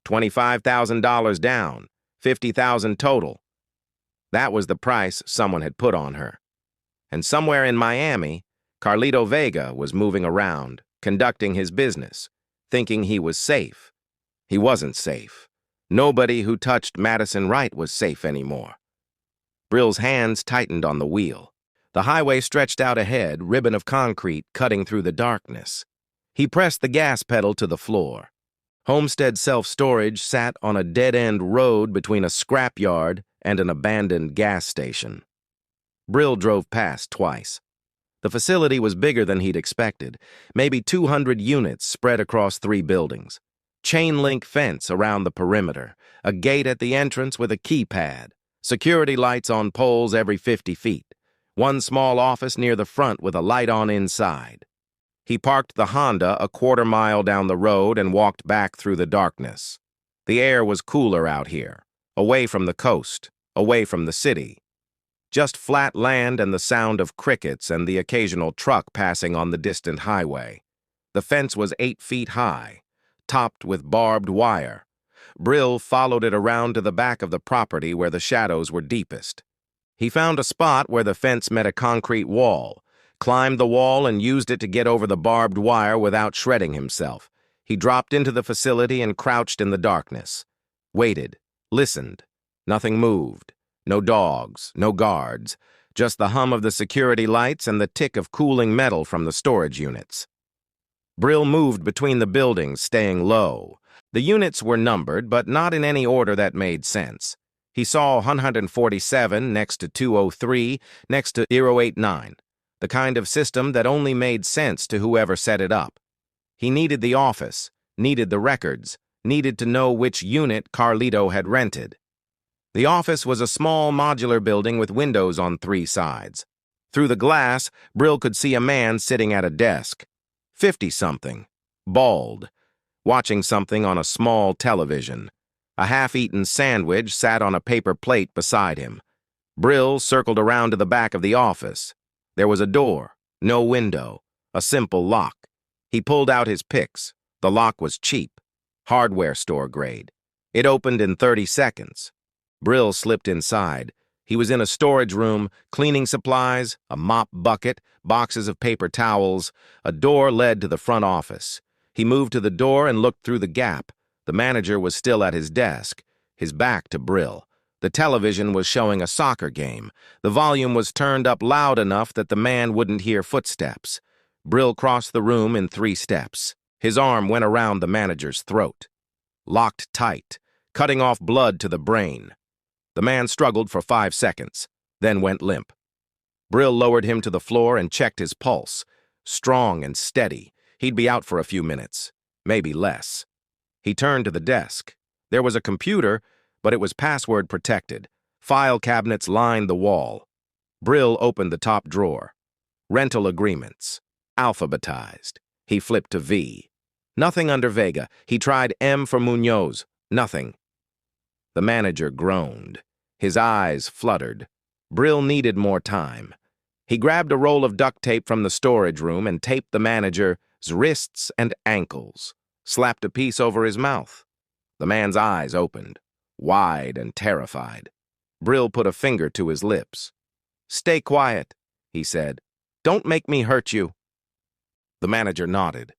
$25,000 down, $50,000 total. That was the price someone had put on her. And somewhere in Miami, Carlito Vega was moving around, conducting his business, thinking he was safe. He wasn't safe. Nobody who touched Madison Wright was safe anymore. Brill's hands tightened on the wheel. The highway stretched out ahead, ribbon of concrete cutting through the darkness. He pressed the gas pedal to the floor. Homestead Self-Storage sat on a dead-end road between a scrapyard and an abandoned gas station. Brill drove past twice. The facility was bigger than he'd expected, maybe 200 units spread across 3 buildings. Chain-link fence around the perimeter, a gate at the entrance with a keypad, security lights on poles every 50 feet, one small office near the front with a light on inside. He parked the Honda a quarter-mile down the road and walked back through the darkness. The air was cooler out here, away from the coast, away from the city. Just flat land and the sound of crickets and the occasional truck passing on the distant highway. The fence was 8 feet high, topped with barbed wire. Brill followed it around to the back of the property where the shadows were deepest. He found a spot where the fence met a concrete wall, climbed the wall and used it to get over the barbed wire without shredding himself. He dropped into the facility and crouched in the darkness. Waited, listened. Nothing moved. No dogs, no guards, just the hum of the security lights and the tick of cooling metal from the storage units. Brill moved between the buildings, staying low. The units were numbered, but not in any order that made sense. He saw 147 next to 203, next to 089. the kind of system that only made sense to whoever set it up. He needed the office, needed the records, needed to know which unit Carlito had rented. The office was a small modular building with windows on 3 sides. Through the glass, Brill could see a man sitting at a desk, 50-something, bald, watching something on a small television. A half-eaten sandwich sat on a paper plate beside him. Brill circled around to the back of the office. There was a door, no window, a simple lock. He pulled out his picks. The lock was cheap, hardware store grade. It opened in 30 seconds. Brill slipped inside. He was in a storage room, cleaning supplies, a mop bucket, boxes of paper towels. A door led to the front office. He moved to the door and looked through the gap. The manager was still at his desk, his back to Brill. The television was showing a soccer game. The volume was turned up loud enough that the man wouldn't hear footsteps. Brill crossed the room in 3 steps. His arm went around the manager's throat. Locked tight, cutting off blood to the brain. The man struggled for 5 seconds, then went limp. Brill lowered him to the floor and checked his pulse. Strong and steady. He'd be out for a few minutes, maybe less. He turned to the desk. There was a computer, but it was password protected. File cabinets lined the wall. Brill opened the top drawer. Rental agreements. Alphabetized. He flipped to V. Nothing under Vega. He tried M for Munoz. Nothing. The manager groaned. His eyes fluttered. Brill needed more time. He grabbed a roll of duct tape from the storage room and taped the manager's wrists and ankles. Slapped a piece over his mouth. The man's eyes opened, wide and terrified. Brill put a finger to his lips. "Stay quiet," he said. "Don't make me hurt you." The manager nodded.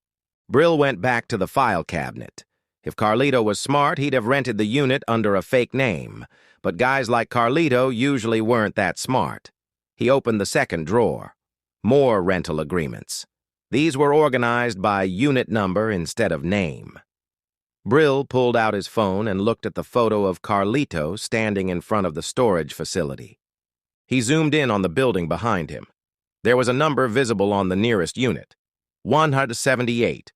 Brill went back to the file cabinet. If Carlito was smart, he'd have rented the unit under a fake name. But guys like Carlito usually weren't that smart. He opened the second drawer. More rental agreements. These were organized by unit number instead of name. Brill pulled out his phone and looked at the photo of Carlito standing in front of the storage facility. He zoomed in on the building behind him. There was a number visible on the nearest unit, 178.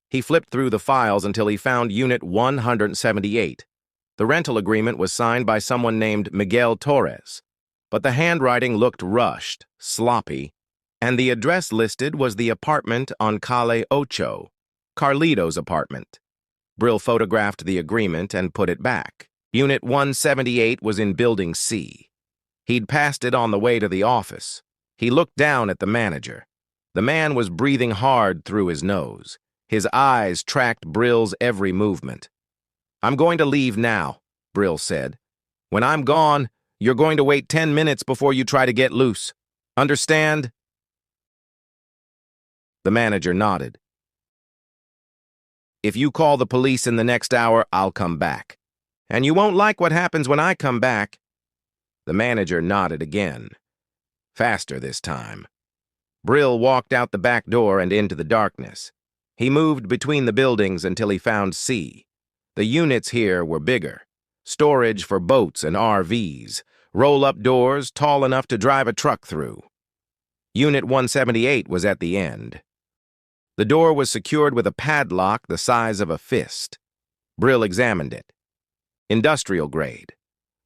He flipped through the files until he found Unit 178. The rental agreement was signed by someone named Miguel Torres, but the handwriting looked rushed, sloppy, and the address listed was the apartment on Calle Ocho, Carlito's apartment. Brill photographed the agreement and put it back. Unit 178 was in Building C. He'd passed it on the way to the office. He looked down at the manager. The man was breathing hard through his nose. His eyes tracked Brill's every movement. "I'm going to leave now," Brill said. "When I'm gone, you're going to wait 10 minutes before you try to get loose. Understand?" The manager nodded. "If you call the police in the next hour, I'll come back. And you won't like what happens when I come back." The manager nodded again. Faster this time. Brill walked out the back door and into the darkness. He moved between the buildings until he found C. The units here were bigger. Storage for boats and RVs. Roll-up doors tall enough to drive a truck through. Unit 178 was at the end. The door was secured with a padlock the size of a fist. Brill examined it. Industrial grade.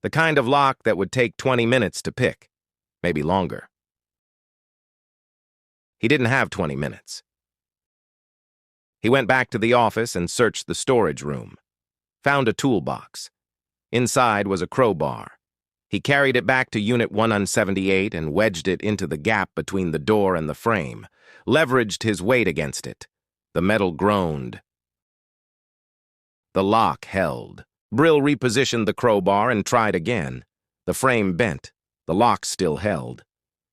The kind of lock that would take 20 minutes to pick. Maybe longer. He didn't have 20 minutes. He went back to the office and searched the storage room. Found a toolbox. Inside was a crowbar. He carried it back to Unit 178 and wedged it into the gap between the door and the frame, leveraged his weight against it. The metal groaned. The lock held. Brill repositioned the crowbar and tried again. The frame bent. The lock still held.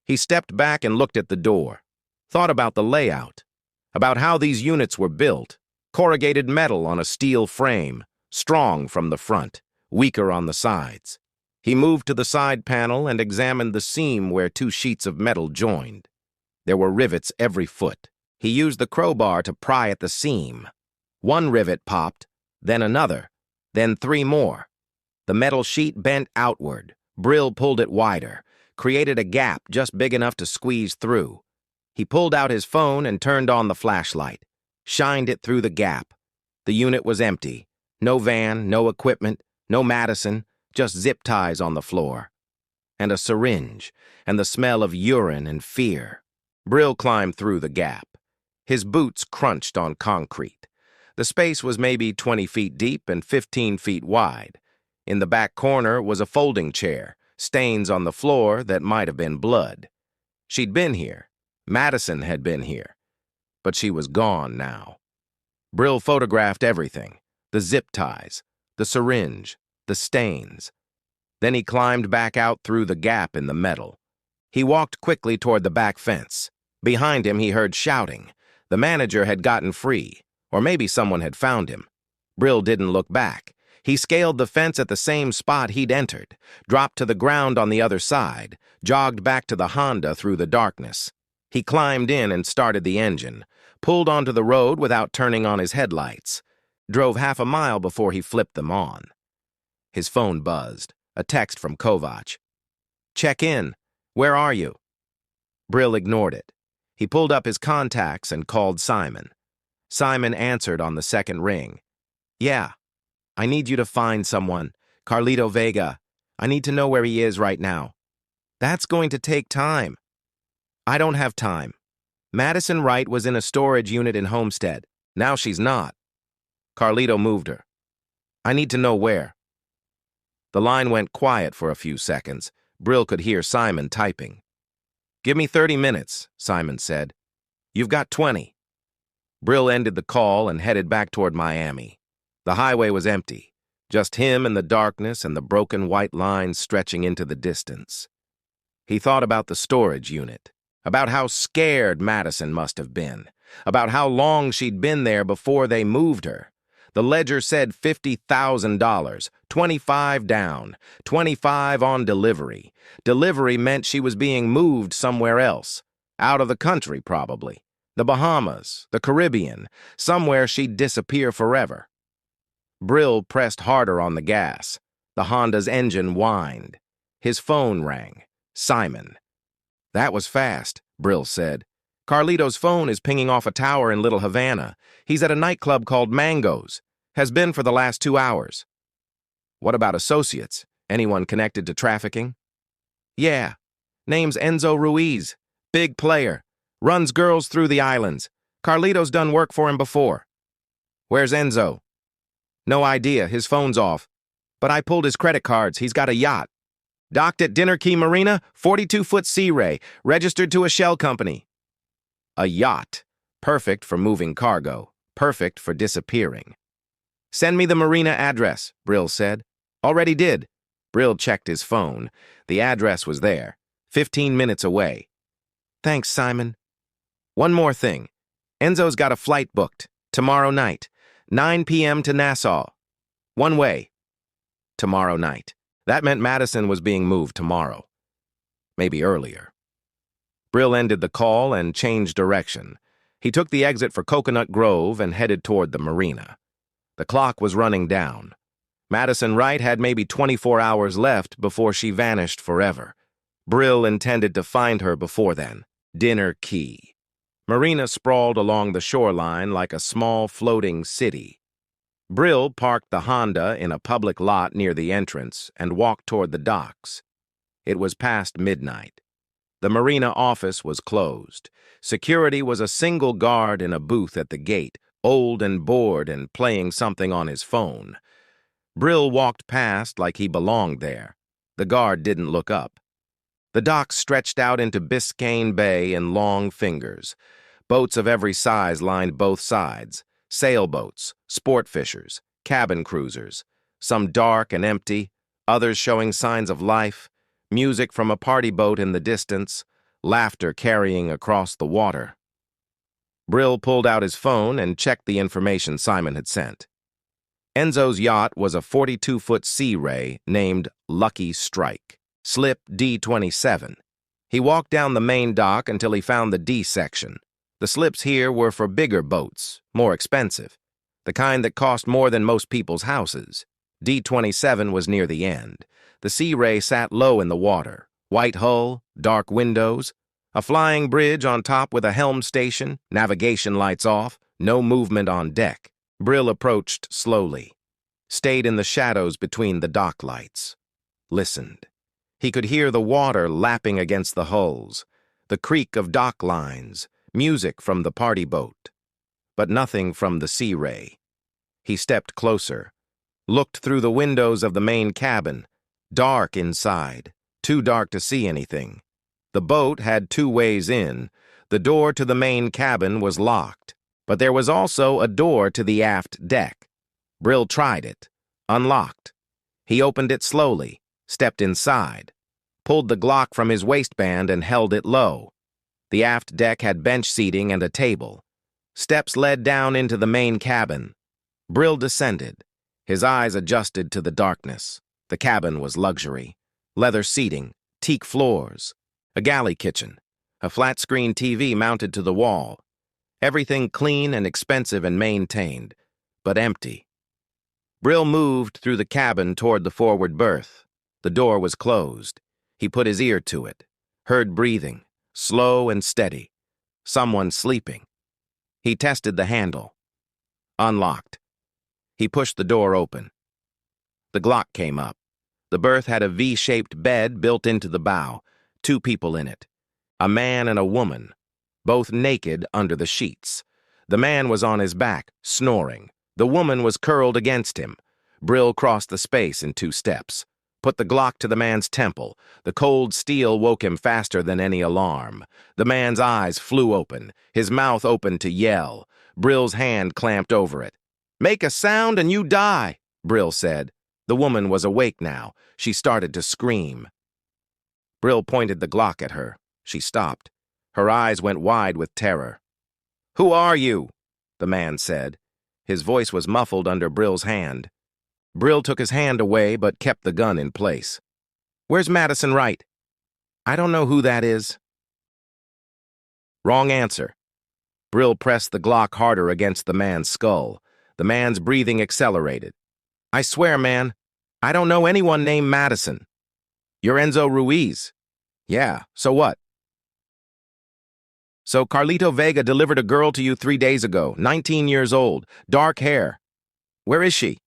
He stepped back and looked at the door. Thought about the layout. About how these units were built. Corrugated metal on a steel frame. Strong from the front. Weaker on the sides. He moved to the side panel and examined the seam where 2 sheets of metal joined. There were rivets every foot. He used the crowbar to pry at the seam. 1 rivet popped, then another, then 3 more. The metal sheet bent outward. Brill pulled it wider, created a gap just big enough to squeeze through. He pulled out his phone and turned on the flashlight, shined it through the gap. The unit was empty. No van, no equipment, no Madison, just zip ties on the floor. And a syringe, and the smell of urine and fear. Brill climbed through the gap. His boots crunched on concrete. The space was maybe 20 feet deep and 15 feet wide. In the back corner was a folding chair, stains on the floor that might have been blood. She'd been here. Madison had been here. But she was gone now. Brill photographed everything, the zip ties, the syringe, the stains. Then he climbed back out through the gap in the metal. He walked quickly toward the back fence. Behind him he heard shouting. The manager had gotten free, or maybe someone had found him. Brill didn't look back. He scaled the fence at the same spot he'd entered, dropped to the ground on the other side, jogged back to the Honda through the darkness. He climbed in and started the engine, pulled onto the road without turning on his headlights, drove half a mile before he flipped them on. His phone buzzed, a text from Kovac. "Check in. Where are you?" Brill ignored it. He pulled up his contacts and called Simon. Simon answered on the second ring. "Yeah. I need you to find someone. Carlito Vega. I need to know where he is right now." "That's going to take time." "I don't have time. Madison Wright was in a storage unit in Homestead. Now she's not. Carlito moved her. I need to know where." The line went quiet for a few seconds. Brill could hear Simon typing. "Give me 30 minutes, Simon said. "You've got 20. Brill ended the call and headed back toward Miami. The highway was empty, just him in the darkness and the broken white lines stretching into the distance. He thought about the storage unit, about how scared Madison must have been, about how long she'd been there before they moved her. The ledger said $50,000, 25 down, 25 on delivery. Delivery meant she was being moved somewhere else, out of the country probably, the Bahamas, the Caribbean, somewhere she'd disappear forever. Brill pressed harder on the gas. The Honda's engine whined. His phone rang. Simon. "That was fast," Brill said. "Carlito's phone is pinging off a tower in Little Havana. He's at a nightclub called Mango's. Has been for the last 2 hours." "What about associates? Anyone connected to trafficking?" "Yeah. Name's Enzo Ruiz. Big player. Runs girls through the islands. Carlito's done work for him before." "Where's Enzo?" "No idea. His phone's off. But I pulled his credit cards. He's got a yacht. Docked at Dinner Key Marina, 42-foot Sea Ray, registered to a shell company." A yacht. Perfect for moving cargo. Perfect for disappearing. "Send me the marina address," Brill said. "Already did." Brill checked his phone. The address was there, 15 minutes away. "Thanks, Simon." "One more thing. Enzo's got a flight booked, tomorrow night, 9 p.m. to Nassau. One way. Tomorrow night. That meant Madison was being moved tomorrow. Maybe earlier." Brill ended the call and changed direction. He took the exit for Coconut Grove and headed toward the marina. The clock was running down. Madison Wright had maybe 24 hours left before she vanished forever. Brill intended to find her before then. Dinner Key. Marina sprawled along the shoreline like a small floating city. Brill parked the Honda in a public lot near the entrance and walked toward the docks. It was past midnight. The marina office was closed. Security was a single guard in a booth at the gate, old and bored and playing something on his phone. Brill walked past like he belonged there. The guard didn't look up. The docks stretched out into Biscayne Bay in long fingers. Boats of every size lined both sides. Sailboats, sport fishers, cabin cruisers, some dark and empty, others showing signs of life, music from a party boat in the distance, laughter carrying across the water. Brill pulled out his phone and checked the information Simon had sent. Enzo's yacht was a 42-foot Sea Ray named Lucky Strike, slip D27. He walked down the main dock until he found the D section. The slips here were for bigger boats, more expensive, the kind that cost more than most people's houses. D27 was near the end. The Sea Ray sat low in the water, white hull, dark windows, A flying bridge on top with a helm station, navigation lights off, no movement on deck. Brill approached slowly, stayed in the shadows between the dock lights, listened. He could hear the water lapping against the hulls, the creak of dock lines, music from the party boat, but nothing from the Sea Ray. He stepped closer, looked through the windows of the main cabin, dark inside, too dark to see anything. The boat had two ways in. The door to the main cabin was locked, but there was also a door to the aft deck. Brill tried it, unlocked. He opened it slowly, stepped inside, pulled the Glock from his waistband and held it low. The aft deck had bench seating and a table. Steps led down into the main cabin. Brill descended. His eyes adjusted to the darkness. The cabin was luxury. Leather seating, teak floors, a galley kitchen, a flat-screen TV mounted to the wall. Everything clean and expensive and maintained, but empty. Brill moved through the cabin toward the forward berth. The door was closed. He put his ear to it, heard breathing, slow and steady. Someone sleeping. He tested the handle. Unlocked. He pushed the door open. The Glock came up. The berth had a V-shaped bed built into the bow, 2 people in it. A man and a woman, both naked under the sheets. The man was on his back, snoring. The woman was curled against him. Brill crossed the space in 2 steps, put the Glock to the man's temple. The cold steel woke him faster than any alarm. The man's eyes flew open, his mouth opened to yell. Brill's hand clamped over it. "Make a sound and you die," Brill said. The woman was awake now. She started to scream. Brill pointed the Glock at her. She stopped. Her eyes went wide with terror. "Who are you?" the man said. His voice was muffled under Brill's hand. Brill took his hand away but kept the gun in place. "Where's Madison Wright?" "I don't know who that is." Wrong answer. Brill pressed the Glock harder against the man's skull. The man's breathing accelerated. "I swear, man, I don't know anyone named Madison." "You're Enzo Ruiz." "Yeah, so what?" "So Carlito Vega delivered a girl to you 3 days ago, 19 years old, dark hair. Where is she?"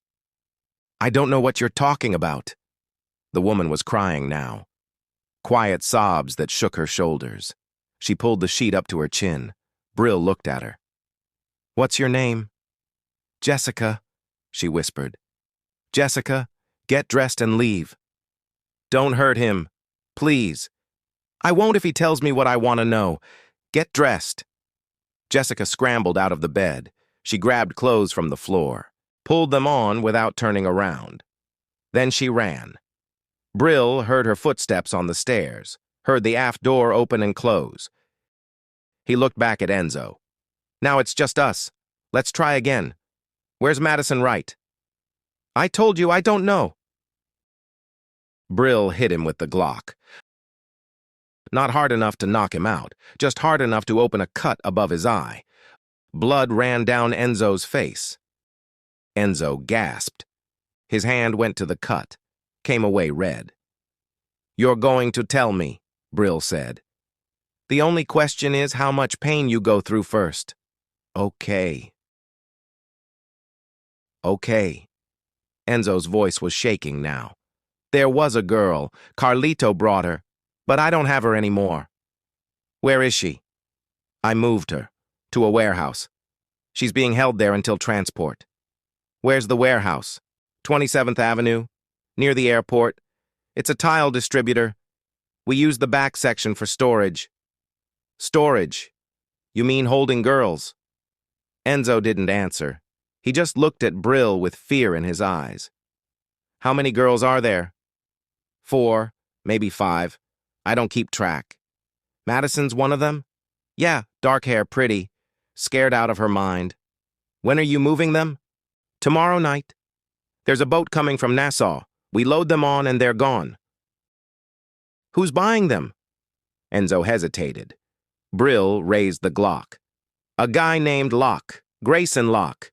"I don't know what you're talking about." The woman was crying now. Quiet sobs that shook her shoulders. She pulled the sheet up to her chin. Brill looked at her. "What's your name?" "Jessica," she whispered. "Jessica, get dressed and leave." "Don't hurt him. Please." "I won't if he tells me what I want to know. Get dressed." Jessica scrambled out of the bed. She grabbed clothes from the floor, pulled them on without turning around. Then she ran. Brill heard her footsteps on the stairs, heard the aft door open and close. He looked back at Enzo. "Now it's just us. Let's try again. Where's Madison Wright?" "I told you I don't know." Brill hit him with the Glock. Not hard enough to knock him out, just hard enough to open a cut above his eye. Blood ran down Enzo's face. Enzo gasped. His hand went to the cut, came away red. "You're going to tell me," Brill said. "The only question is how much pain you go through first." "Okay." "Okay." Enzo's voice was shaking now. "There was a girl. Carlito brought her, but I don't have her anymore." "Where is she?" "I moved her to a warehouse. She's being held there until transport." "Where's the warehouse?" 27th Avenue, near the airport. It's a tile distributor. We use the back section for storage." "Storage? You mean holding girls?" Enzo didn't answer. He just looked at Brill with fear in his eyes. "How many girls are there?" 4, maybe 5. I don't keep track." "Madison's one of them?" "Yeah, dark hair, pretty. Scared out of her mind." "When are you moving them?" "Tomorrow night. There's a boat coming from Nassau. We load them on and they're gone." "Who's buying them?" Enzo hesitated. Brill raised the Glock. "A guy named Locke, Grayson Locke.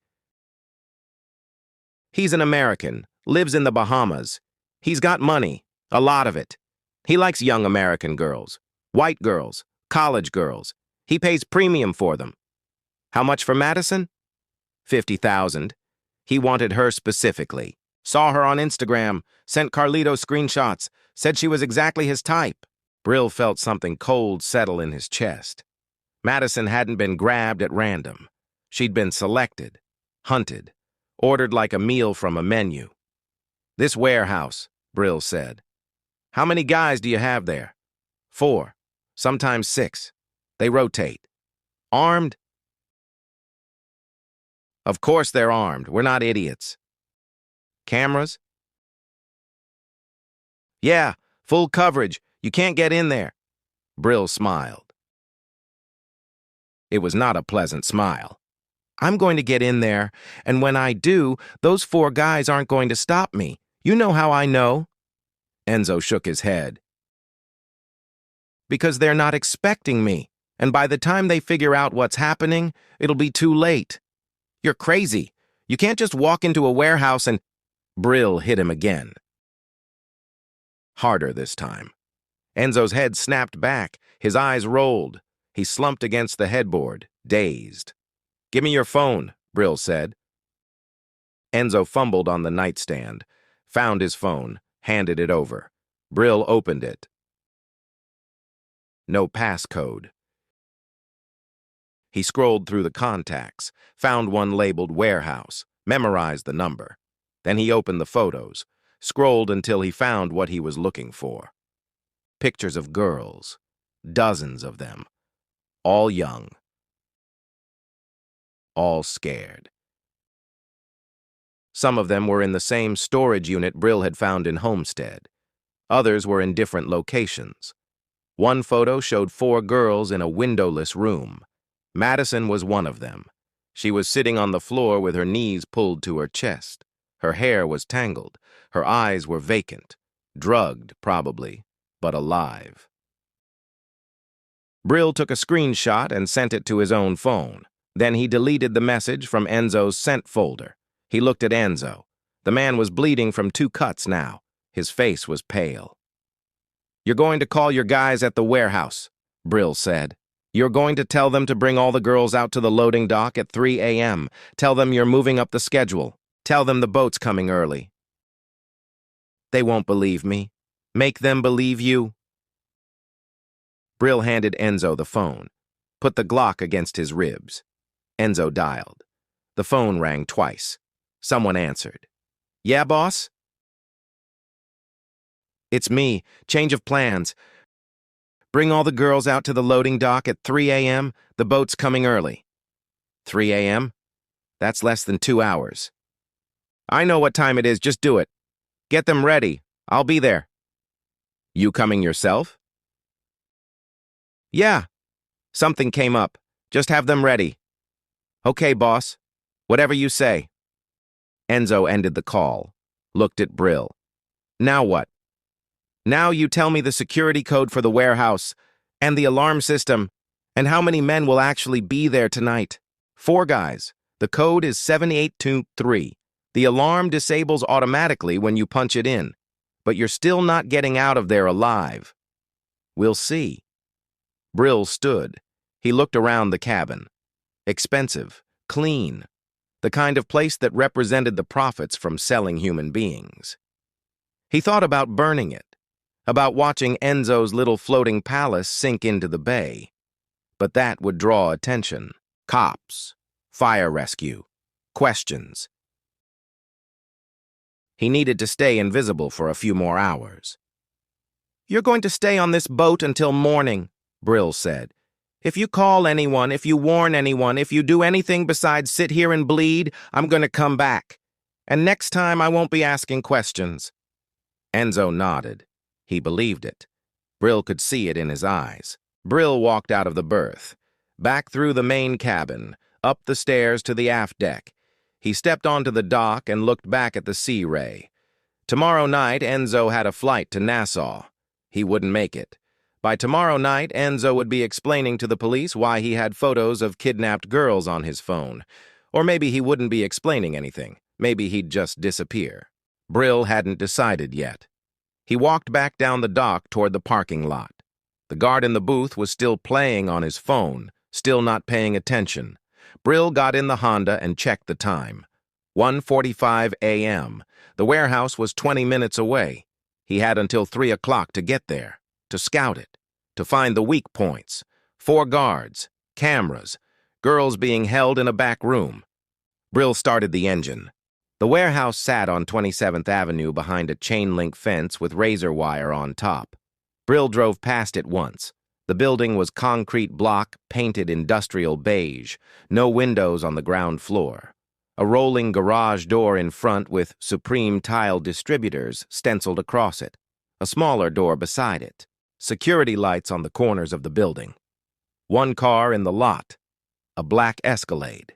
He's an American, lives in the Bahamas. He's got money, a lot of it. He likes young American girls, white girls, College girls. He pays premium for them. How much for Madison? 50,000. He wanted her specifically. Saw her on Instagram, sent Carlito screenshots, said she was exactly his type. Brill felt something cold settle in his chest. Madison hadn't been grabbed at random. She'd been selected, hunted, ordered like a meal from a menu. This warehouse, Brill said. How many guys do you have there? 4, sometimes 6. They rotate. Armed? Of course they're armed. We're not idiots. Cameras? Yeah, full coverage. You can't get in there. Brill smiled. It was not a pleasant smile. I'm going to get in there, and when I do, those 4 guys aren't going to stop me. You know how I know? Enzo shook his head. Because they're not expecting me, and by the time they figure out what's happening, it'll be too late. You're crazy. You can't just walk into a warehouse and... Brill hit him again. Harder this time. Enzo's head snapped back. His eyes rolled. He slumped against the headboard, dazed. Give me your phone, Brill said. Enzo fumbled on the nightstand, found his phone, handed it over. Brill opened it. No passcode. He scrolled through the contacts, found one labeled warehouse, memorized the number. Then he opened the photos, scrolled until he found what he was looking for. Pictures of girls, dozens of them, all young, all scared. Some of them were in the same storage unit Brill had found in Homestead. Others were in different locations. One photo showed 4 girls in a windowless room. Madison was one of them. She was sitting on the floor with her knees pulled to her chest. Her hair was tangled. Her eyes were vacant. Drugged, probably, but alive. Brill took a screenshot and sent it to his own phone. Then he deleted the message from Enzo's sent folder. He looked at Enzo. The man was bleeding from 2 cuts now. His face was pale. You're going to call your guys at the warehouse, Brill said. You're going to tell them to bring all the girls out to the loading dock at 3 a.m. Tell them you're moving up the schedule. Tell them the boat's coming early. They won't believe me. Make them believe you. Brill handed Enzo the phone, put the Glock against his ribs. Enzo dialed. The phone rang twice. Someone answered. Yeah, boss? It's me. Change of plans. Bring all the girls out to the loading dock at 3 a.m. The boat's coming early. 3 a.m.? That's less than 2 hours. I know what time it is. Just do it. Get them ready. I'll be there. You coming yourself? Yeah. Something came up. Just have them ready. Okay, boss. Whatever you say. Enzo ended the call, looked at Brill. Now what? Now you tell me the security code for the warehouse, and the alarm system, and how many men will actually be there tonight. 4 guys. The code is 7823. The alarm disables automatically when you punch it in, but you're still not getting out of there alive. We'll see. Brill stood. He looked around the cabin. Expensive, clean, the kind of place that represented the profits from selling human beings. He thought about burning it, about watching Enzo's little floating palace sink into the bay. But that would draw attention. Cops, fire rescue, questions. He needed to stay invisible for a few more hours. You're going to stay on this boat until morning, Brill said. If you call anyone, if you warn anyone, if you do anything besides sit here and bleed, I'm going to come back. And next time I won't be asking questions. Enzo nodded. He believed it. Brill could see it in his eyes. Brill walked out of the berth, back through the main cabin, up the stairs to the aft deck. He stepped onto the dock and looked back at the sea ray. Tomorrow night, Enzo had a flight to Nassau. He wouldn't make it. By tomorrow night, Enzo would be explaining to the police why he had photos of kidnapped girls on his phone. Or maybe he wouldn't be explaining anything. Maybe he'd just disappear. Brill hadn't decided yet. He walked back down the dock toward the parking lot. The guard in the booth was still playing on his phone, still not paying attention. Brill got in the Honda and checked the time. 1:45 a.m. The warehouse was 20 minutes away. He had until 3 o'clock to get there, to scout it, to find the weak points. 4 guards, cameras, girls being held in a back room. Brill started the engine. The warehouse sat on 27th Avenue behind a chain-link fence with razor wire on top. Brill drove past it once. The building was concrete block, painted industrial beige, no windows on the ground floor. A rolling garage door in front with Supreme Tile Distributors stenciled across it. A smaller door beside it. Security lights on the corners of the building. 1 car in the lot. A black Escalade.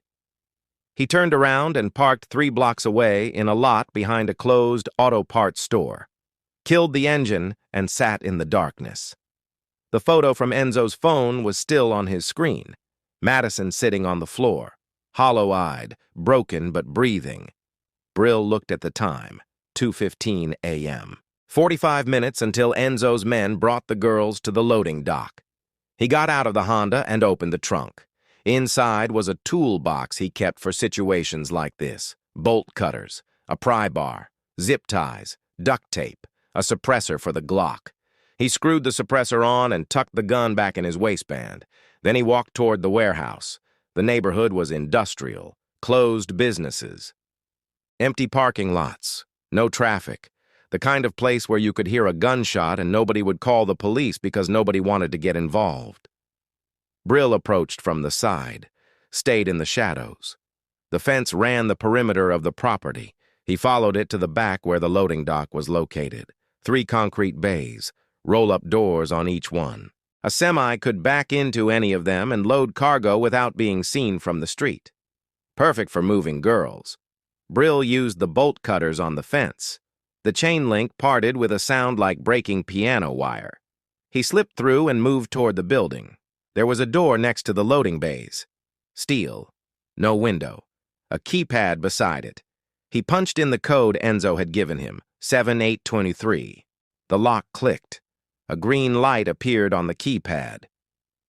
He turned around and parked 3 blocks away in a lot behind a closed auto parts store. Killed the engine and sat in the darkness. The photo from Enzo's phone was still on his screen. Madison sitting on the floor, hollow-eyed, broken but breathing. Brill looked at the time, 2:15 a.m. 45 minutes until Enzo's men brought the girls to the loading dock. He got out of the Honda and opened the trunk. Inside was a toolbox he kept for situations like this. Bolt cutters, a pry bar, zip ties, duct tape, a suppressor for the Glock. He screwed the suppressor on and tucked the gun back in his waistband. Then he walked toward the warehouse. The neighborhood was industrial, closed businesses. Empty parking lots, no traffic. The kind of place where you could hear a gunshot and nobody would call the police because nobody wanted to get involved. Brill approached from the side, stayed in the shadows. The fence ran the perimeter of the property. He followed it to the back where the loading dock was located. 3 concrete bays, roll-up doors on each one. A semi could back into any of them and load cargo without being seen from the street. Perfect for moving girls. Brill used the bolt cutters on the fence. The chain link parted with a sound like breaking piano wire. He slipped through and moved toward the building. There was a door next to the loading bays. Steel. No window. A keypad beside it. He punched in the code Enzo had given him, 7823. The lock clicked. A green light appeared on the keypad.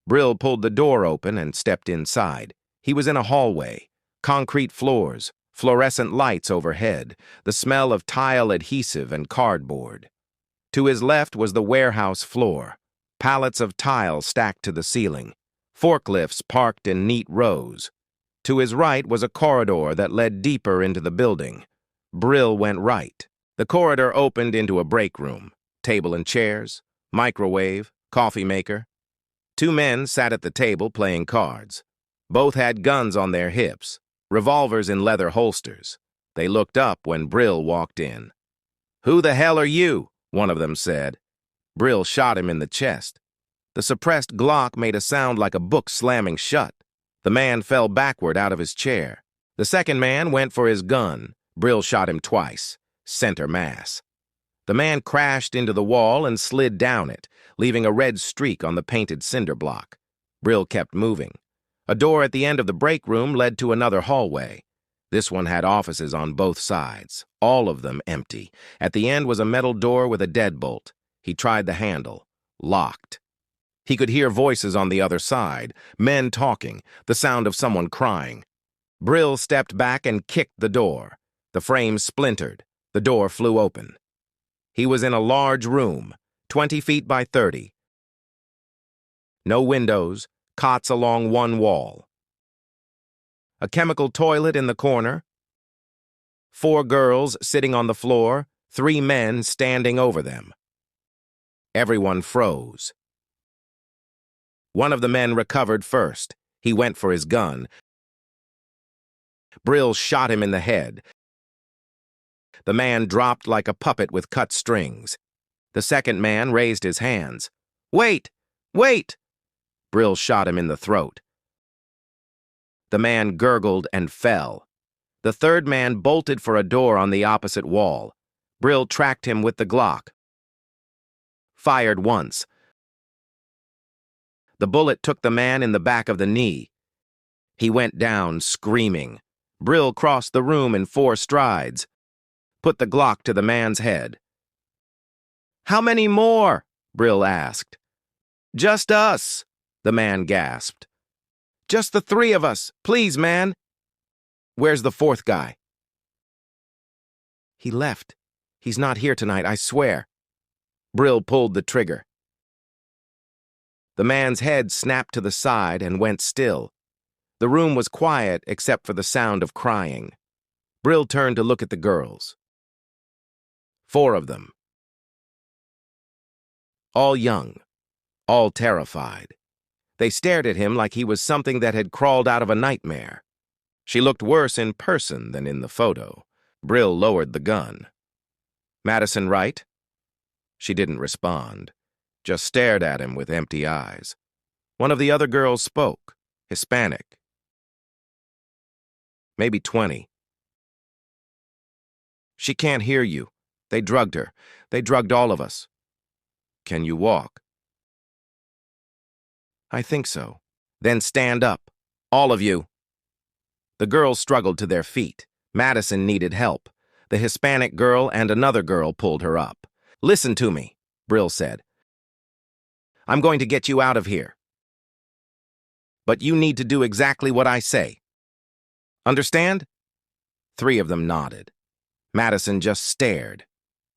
Brill pulled the door open and stepped inside. He was in a hallway. Concrete floors, fluorescent lights overhead, the smell of tile adhesive and cardboard. To his left was the warehouse floor. Pallets of tile stacked to the ceiling. Forklifts parked in neat rows. To his right was a corridor that led deeper into the building. Brill went right. The corridor opened into a break room. Table and chairs, microwave, coffee maker. 2 men sat at the table playing cards. Both had guns on their hips, revolvers in leather holsters. They looked up when Brill walked in. "Who the hell are you?" one of them said. Brill shot him in the chest. The suppressed Glock made a sound like a book slamming shut. The man fell backward out of his chair. The second man went for his gun. Brill shot him twice, center mass. The man crashed into the wall and slid down it, leaving a red streak on the painted cinder block. Brill kept moving. A door at the end of the break room led to another hallway. This one had offices on both sides, all of them empty. At the end was a metal door with a deadbolt. He tried the handle. Locked. He could hear voices on the other side, men talking, the sound of someone crying. Brill stepped back and kicked the door. The frame splintered. The door flew open. He was in a large room, 20 feet by 30. No windows, cots along one wall. A chemical toilet in the corner. 4 girls sitting on the floor, 3 men standing over them. Everyone froze. One of the men recovered first. He went for his gun. Brill shot him in the head. The man dropped like a puppet with cut strings. The second man raised his hands. "Wait! Wait!" Brill shot him in the throat. The man gurgled and fell. The third man bolted for a door on the opposite wall. Brill tracked him with the Glock. Fired once. The bullet took the man in the back of the knee. He went down, screaming. Brill crossed the room in 4 strides. Put the Glock to the man's head. "How many more?" Brill asked. Just us, the man gasped. Just the three of us. Please, man. Where's the fourth guy? He left. He's not here tonight, I swear. Brill pulled the trigger. The man's head snapped to the side and went still. The room was quiet except for the sound of crying. Brill turned to look at the girls. 4 of them. All young, all terrified. They stared at him like he was something that had crawled out of a nightmare. She looked worse in person than in the photo. Brill lowered the gun. Madison right? She didn't respond, just stared at him with empty eyes. One of the other girls spoke, Hispanic. Maybe 20. She can't hear you. They drugged her. They drugged all of us. Can you walk? I think so. Then stand up. All of you. The girls struggled to their feet. Madison needed help. The Hispanic girl and another girl pulled her up. Listen to me, Brill said. I'm going to get you out of here. But you need to do exactly what I say. Understand? 3 of them nodded. Madison just stared.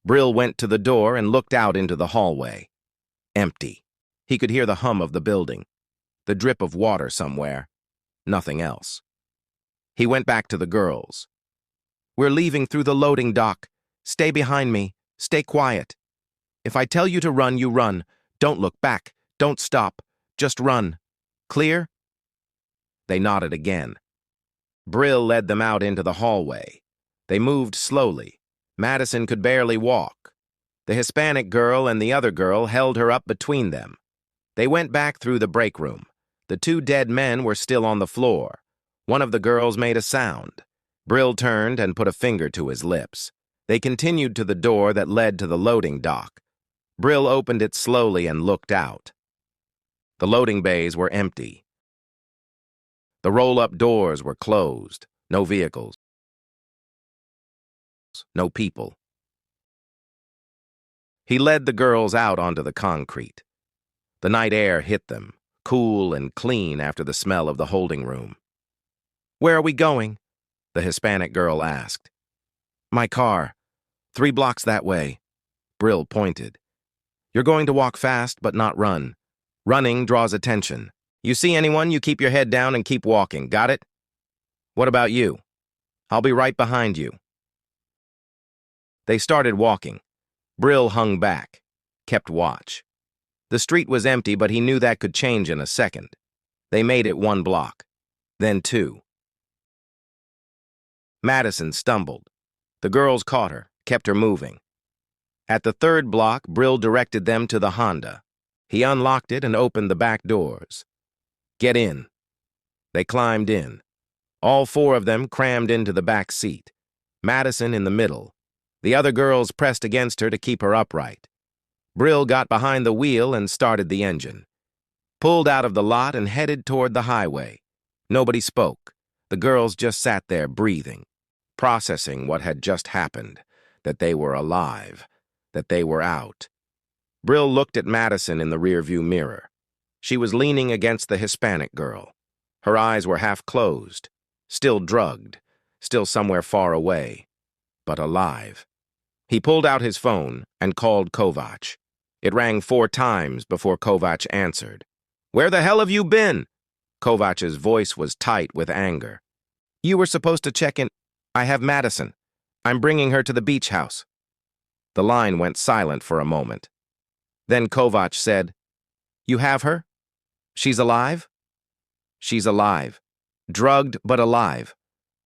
Brill went to the door and looked out into the hallway. Empty. He could hear the hum of the building, the drip of water somewhere. Nothing else. He went back to the girls. We're leaving through the loading dock. Stay behind me. Stay quiet. If I tell you to run, you run. Don't look back. Don't stop. Just run. Clear? They nodded again. Brill led them out into the hallway. They moved slowly. Madison could barely walk. The Hispanic girl and the other girl held her up between them. They went back through the break room. The 2 dead men were still on the floor. One of the girls made a sound. Brill turned and put a finger to his lips. They continued to the door that led to the loading dock. Brill opened it slowly and looked out. The loading bays were empty. The roll-up doors were closed. No vehicles. No people. He led the girls out onto the concrete. The night air hit them, cool and clean after the smell of the holding room. Where are we going? The Hispanic girl asked. My car. 3 blocks that way. Brill pointed. You're going to walk fast, but not run. Running draws attention. You see anyone, you keep your head down and keep walking. Got it? What about you? I'll be right behind you. They started walking. Brill hung back, kept watch. The street was empty, but he knew that could change in a second. They made it 1 block, then 2. Madison stumbled. The girls caught her, kept her moving. At the 3rd block, Brill directed them to the Honda. He unlocked it and opened the back doors. Get in. They climbed in. All 4 of them crammed into the back seat. Madison in the middle. The other girls pressed against her to keep her upright. Brill got behind the wheel and started the engine. Pulled out of the lot and headed toward the highway. Nobody spoke. The girls just sat there breathing, processing what had just happened, that they were alive, that they were out. Brill looked at Madison in the rearview mirror. She was leaning against the Hispanic girl. Her eyes were half closed, still drugged, still somewhere far away, but alive. He pulled out his phone and called Kovac. It rang 4 times before Kovac answered. Where the hell have you been? Kovac's voice was tight with anger. You were supposed to check in. I have Madison. I'm bringing her to the beach house. The line went silent for a moment. Then Kovac said, You have her? She's alive? She's alive. Drugged, but alive.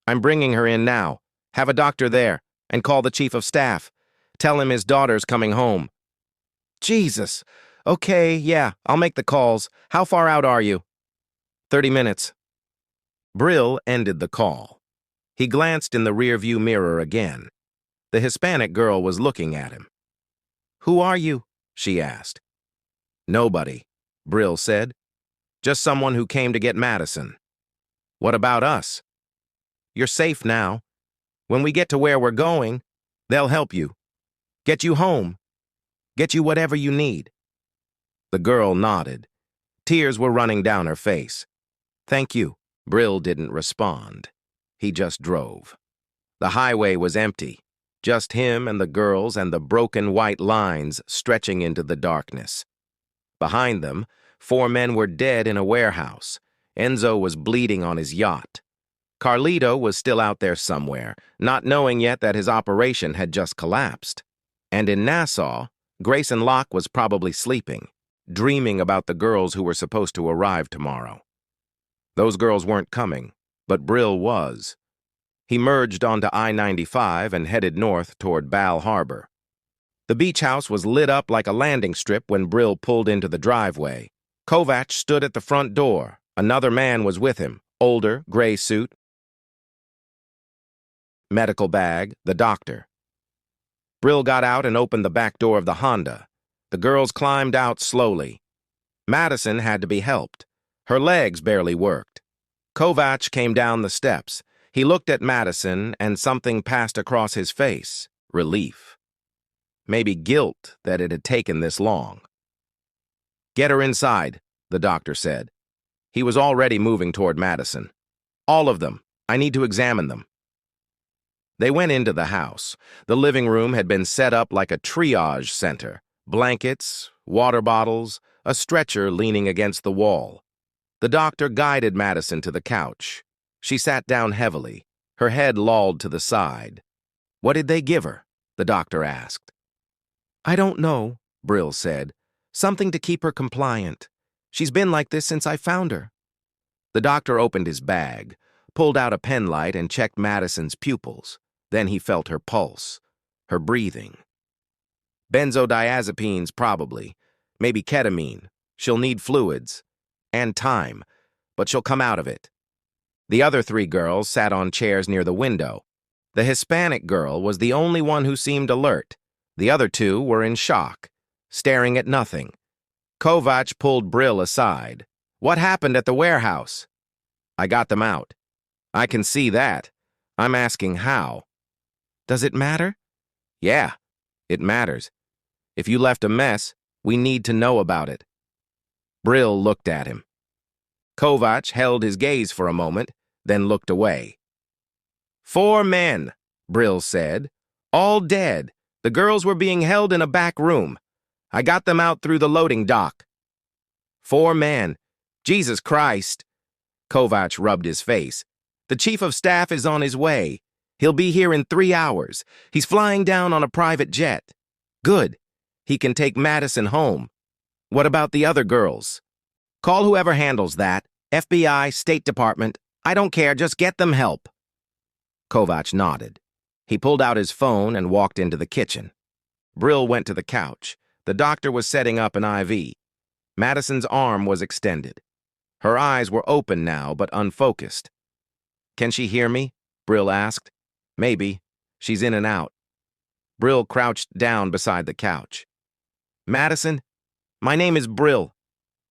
I'm bringing her in now. Have a doctor there, and call the chief of staff. Tell him his daughter's coming home. Jesus. Okay, yeah, I'll make the calls. How far out are you? 30 minutes. Brill ended the call. He glanced in the rearview mirror again. The Hispanic girl was looking at him. Who are you? She asked. Nobody, Brill said. Just someone who came to get Madison. What about us? You're safe now. When we get to where we're going, they'll help you. Get you home. Get you whatever you need. The girl nodded. Tears were running down her face. "Thank you." Brill didn't respond. He just drove. The highway was empty. Just him and the girls and the broken white lines stretching into the darkness. Behind them, 4 men were dead in a warehouse. Enzo was bleeding on his yacht. Carlito was still out there somewhere, not knowing yet that his operation had just collapsed. And in Nassau, Grayson Locke was probably sleeping, dreaming about the girls who were supposed to arrive tomorrow. Those girls weren't coming, but Brill was. He merged onto I-95 and headed north toward Bal Harbor. The beach house was lit up like a landing strip when Brill pulled into the driveway. Kovac stood at the front door. Another man was with him, older, gray suit, medical bag, the doctor. Brill got out and opened the back door of the Honda. The girls climbed out slowly. Madison had to be helped. Her legs barely worked. Kovac came down the steps. He looked at Madison, and something passed across his face. Relief. Maybe guilt that it had taken this long. "Get her inside," the doctor said. He was already moving toward Madison. "All of them. I need to examine them." They went into the house. The living room had been set up like a triage center. Blankets, water bottles, a stretcher leaning against the wall. The doctor guided Madison to the couch. She sat down heavily, her head lolled to the side. "What did they give her?" the doctor asked. "I don't know," Brill said. "Something to keep her compliant. She's been like this since I found her." The doctor opened his bag, pulled out a pen light and checked Madison's pupils. Then he felt her pulse, her breathing. "Benzodiazepines, probably. Maybe ketamine. She'll need fluids. And time. But she'll come out of it." The other 3 girls sat on chairs near the window. The Hispanic girl was the only one who seemed alert. The other 2 were in shock, staring at nothing. Kovac pulled Brill aside. "What happened at the warehouse?" "I got them out." "I can see that. I'm asking how." "Does it matter?" "Yeah, it matters. If you left a mess, we need to know about it." Brill looked at him. Kovac held his gaze for a moment, then looked away. 4 men, Brill said. "All dead. The girls were being held in a back room. I got them out through the loading dock." 4 men. Jesus Christ. Kovac rubbed his face. "The chief of staff is on his way. He'll be here in 3 hours. He's flying down on a private jet." "Good. He can take Madison home." "What about the other girls?" "Call whoever handles that. FBI, State Department. I don't care, just get them help." Kovac nodded. He pulled out his phone and walked into the kitchen. Brill went to the couch. The doctor was setting up an IV. Madison's arm was extended. Her eyes were open now, but unfocused. "Can she hear me?" Brill asked. "Maybe. She's in and out." Brill crouched down beside the couch. "Madison, my name is Brill.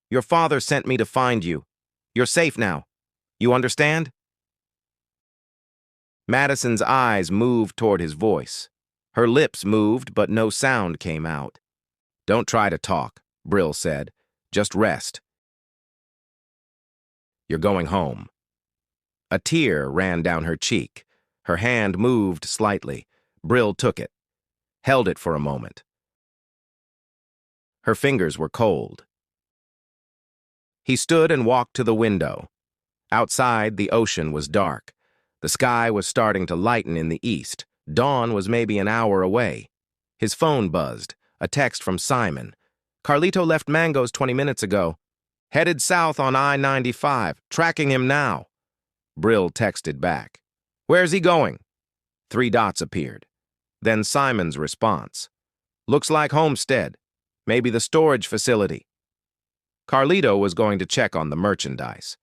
Your father sent me to find you. You're safe now. You understand?" Madison's eyes moved toward his voice. Her lips moved, but no sound came out. "Don't try to talk," Brill said. "Just rest. You're going home." A tear ran down her cheek. Her hand moved slightly. Brill took it, held it for a moment. Her fingers were cold. He stood and walked to the window. Outside, the ocean was dark. The sky was starting to lighten in the east. Dawn was maybe an hour away. His phone buzzed. A text from Simon. "Carlito left Mango's 20 minutes ago. Headed south on I-95. Tracking him now." Brill texted back. "Where's he going?" 3 dots appeared. Then Simon's response. "Looks like Homestead. Maybe the storage facility." Carlito was going to check on the merchandise.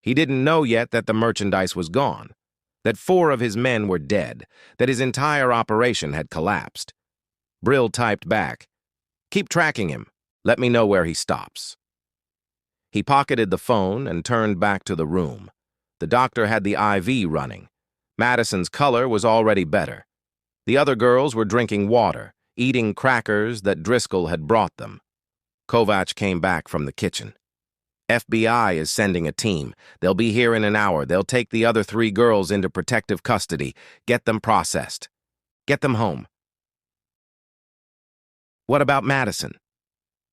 He didn't know yet that the merchandise was gone, that 4 of his men were dead, that his entire operation had collapsed. Brill typed back, "Keep tracking him. Let me know where he stops." He pocketed the phone and turned back to the room. The doctor had the IV running. Madison's color was already better. The other girls were drinking water, eating crackers that Driscoll had brought them. Kovac came back from the kitchen. FBI is sending a team. They'll be here in an hour. They'll take the other 3 girls into protective custody. Get them processed. Get them home. What about Madison?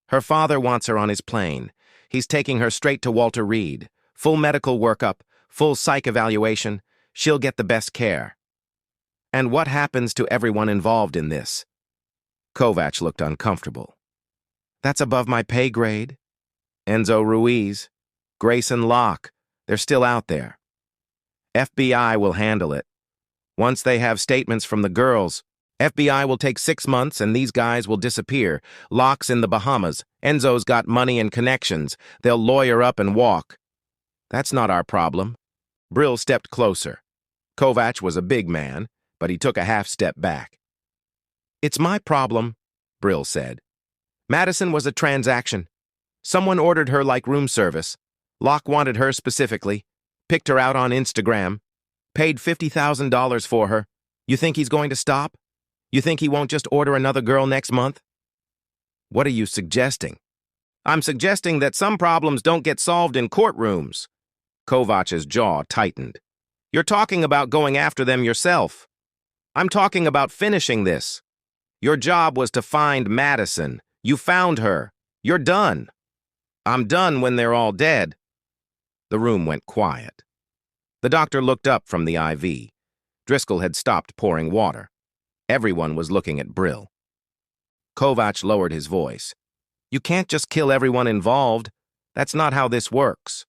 Her father wants her on his plane. He's taking her straight to Walter Reed. Full medical workup, full psych evaluation. She'll get the best care. And what happens to everyone involved in this? Kovac looked uncomfortable. That's above my pay grade. Enzo Ruiz, Grayson Locke, they're still out there. FBI will handle it. Once they have statements from the girls, FBI will take 6 months and these guys will disappear. Locke's in the Bahamas. Enzo's got money and connections. They'll lawyer up and walk. That's not our problem. Brill stepped closer. Kovac was a big man, but he took a half step back. It's my problem, Brill said. Madison was a transaction. Someone ordered her like room service. Locke wanted her specifically, picked her out on Instagram, paid $50,000 for her. You think he's going to stop? You think he won't just order another girl next month? What are you suggesting? I'm suggesting that some problems don't get solved in courtrooms. Kovac's jaw tightened. You're talking about going after them yourself. I'm talking about finishing this. Your job was to find Madison. You found her. You're done. I'm done when they're all dead. The room went quiet. The doctor looked up from the IV. Driscoll had stopped pouring water. Everyone was looking at Brill. Kovac lowered his voice. You can't just kill everyone involved. That's not how this works.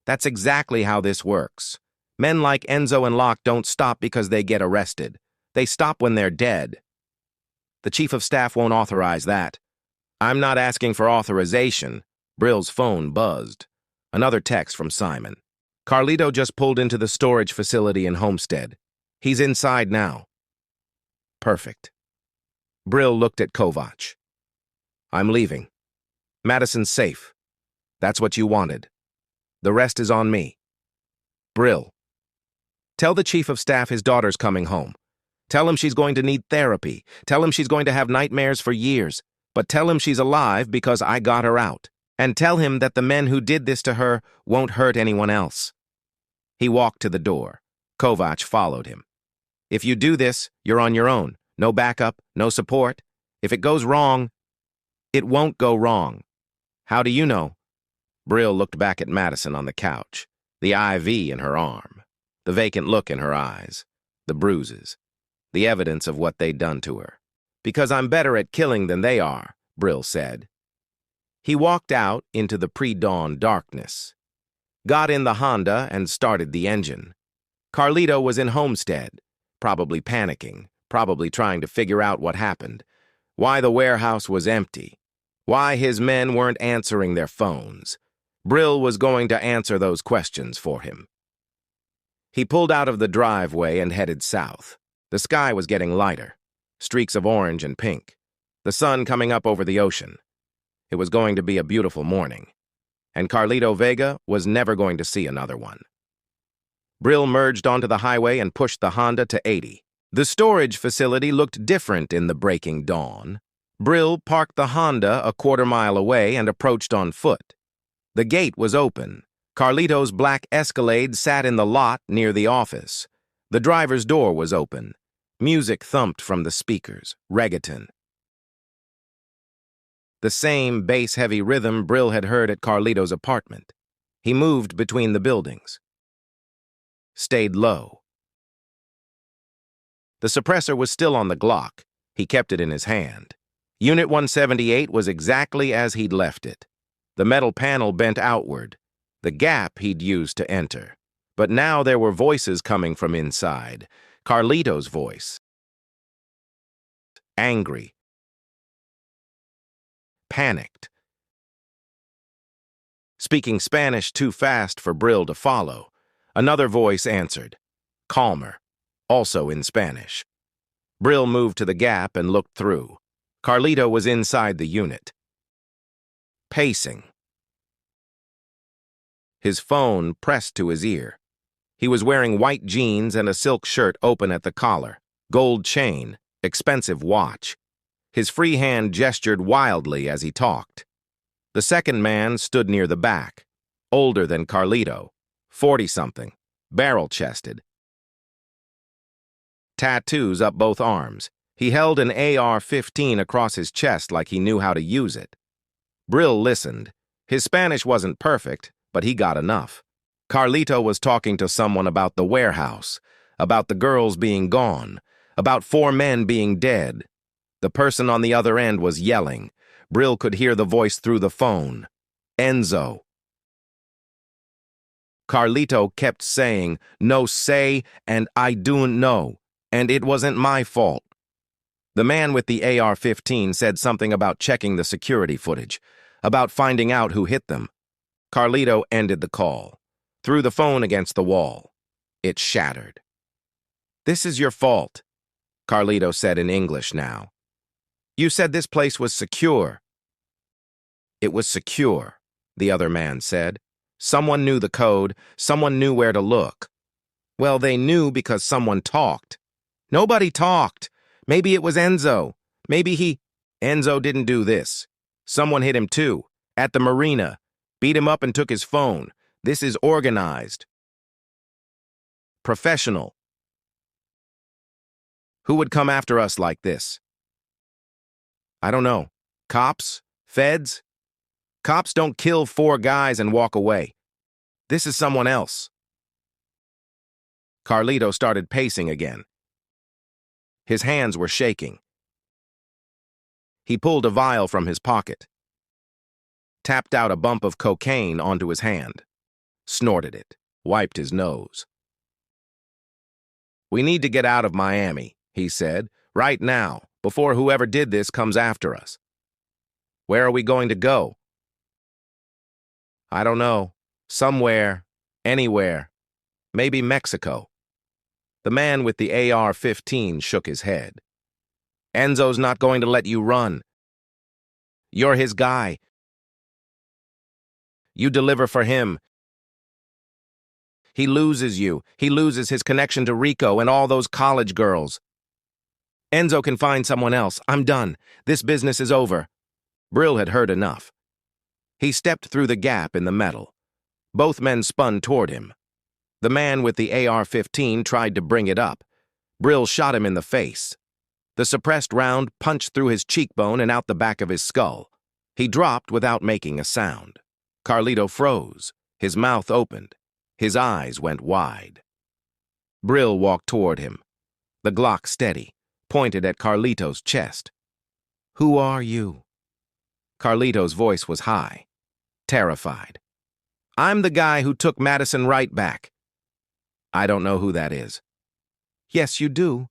That's exactly how this works. Men like Enzo and Locke don't stop because they get arrested. They stop when they're dead. The chief of staff won't authorize that. I'm not asking for authorization. Brill's phone buzzed. Another text from Simon. Carlito just pulled into the storage facility in Homestead. He's inside now. Perfect. Brill looked at Kovac. I'm leaving. Madison's safe. That's what you wanted. The rest is on me. Brill. Tell the chief of staff his daughter's coming home. Tell him she's going to need therapy. Tell him she's going to have nightmares for years. But tell him she's alive because I got her out. And tell him that the men who did this to her won't hurt anyone else. He walked to the door. Kovac followed him. If you do this, you're on your own. No backup, no support. If it goes wrong, it won't go wrong. How do you know? Brill looked back at Madison on the couch, the IV in her arm, the vacant look in her eyes, the bruises, the evidence of what they'd done to her. Because I'm better at killing than they are, Brill said. He walked out into the pre-dawn darkness, got in the Honda and started the engine. Carlito was in Homestead, probably panicking, probably trying to figure out what happened, why the warehouse was empty, why his men weren't answering their phones. Brill was going to answer those questions for him. He pulled out of the driveway and headed south. The sky was getting lighter, streaks of orange and pink, the sun coming up over the ocean. It was going to be a beautiful morning, and Carlito Vega was never going to see another one. Brill merged onto the highway and pushed the Honda to 80. The storage facility looked different in the breaking dawn. Brill parked the Honda a quarter-mile away and approached on foot. The gate was open. Carlito's black Escalade sat in the lot near the office. The driver's door was open. Music thumped from the speakers, reggaeton. The same bass-heavy rhythm Brill had heard at Carlito's apartment. He moved between the buildings. Stayed low. The suppressor was still on the Glock. He kept it in his hand. Unit 178 was exactly as he'd left it. The metal panel bent outward, the gap he'd used to enter. But now there were voices coming from inside. Carlito's voice. Angry. Panicked. Speaking Spanish too fast for Brill to follow, another voice answered, calmer, also in Spanish. Brill moved to the gap and looked through. Carlito was inside the unit, pacing. His phone pressed to his ear. He was wearing white jeans and a silk shirt open at the collar, gold chain, expensive watch. His free hand gestured wildly as he talked. The second man stood near the back, older than Carlito, 40-something, barrel-chested. Tattoos up both arms. He held an AR-15 across his chest like he knew how to use it. Brill listened. His Spanish wasn't perfect, but he got enough. Carlito was talking to someone about the warehouse, about the girls being gone, about 4 men being dead. The person on the other end was yelling. Brill could hear the voice through the phone. Enzo. Carlito kept saying, "No say, and I don't know, and it wasn't my fault." The man with the AR-15 said something about checking the security footage, about finding out who hit them. Carlito ended the call, threw the phone against the wall. It shattered. "This is your fault," Carlito said in English now. "You said this place was secure." "It was secure," the other man said. "Someone knew the code, someone knew where to look." "Well, they knew because someone talked." "Nobody talked. Maybe it was Enzo. Maybe he—" "Enzo didn't do this. Someone hit him too, at the marina. Beat him up and took his phone. This is organized. Professional. Who would come after us like this?" "I don't know. Cops? Feds? Cops don't kill 4 guys and walk away. This is someone else." Carlito started pacing again. His hands were shaking. He pulled a vial from his pocket, tapped out a bump of cocaine onto his hand, snorted it, wiped his nose. "We need to get out of Miami," he said, "right now, before whoever did this comes after us." "Where are we going to go?" "I don't know. Somewhere. Anywhere. Maybe Mexico." The man with the AR-15 shook his head. "Enzo's not going to let you run. You're his guy. You deliver for him. He loses you. He loses his connection to Rico and all those college girls. Enzo can find someone else. I'm done. This business is over." Brill had heard enough. He stepped through the gap in the metal. Both men spun toward him. The man with the AR-15 tried to bring it up. Brill shot him in the face. The suppressed round punched through his cheekbone and out the back of his skull. He dropped without making a sound. Carlito froze. His mouth opened. His eyes went wide. Brill walked toward him. The Glock steady, pointed at Carlito's chest. "Who are you?" Carlito's voice was high, terrified. "I'm the guy who took Madison right back." "I don't know who that is." "Yes, you do.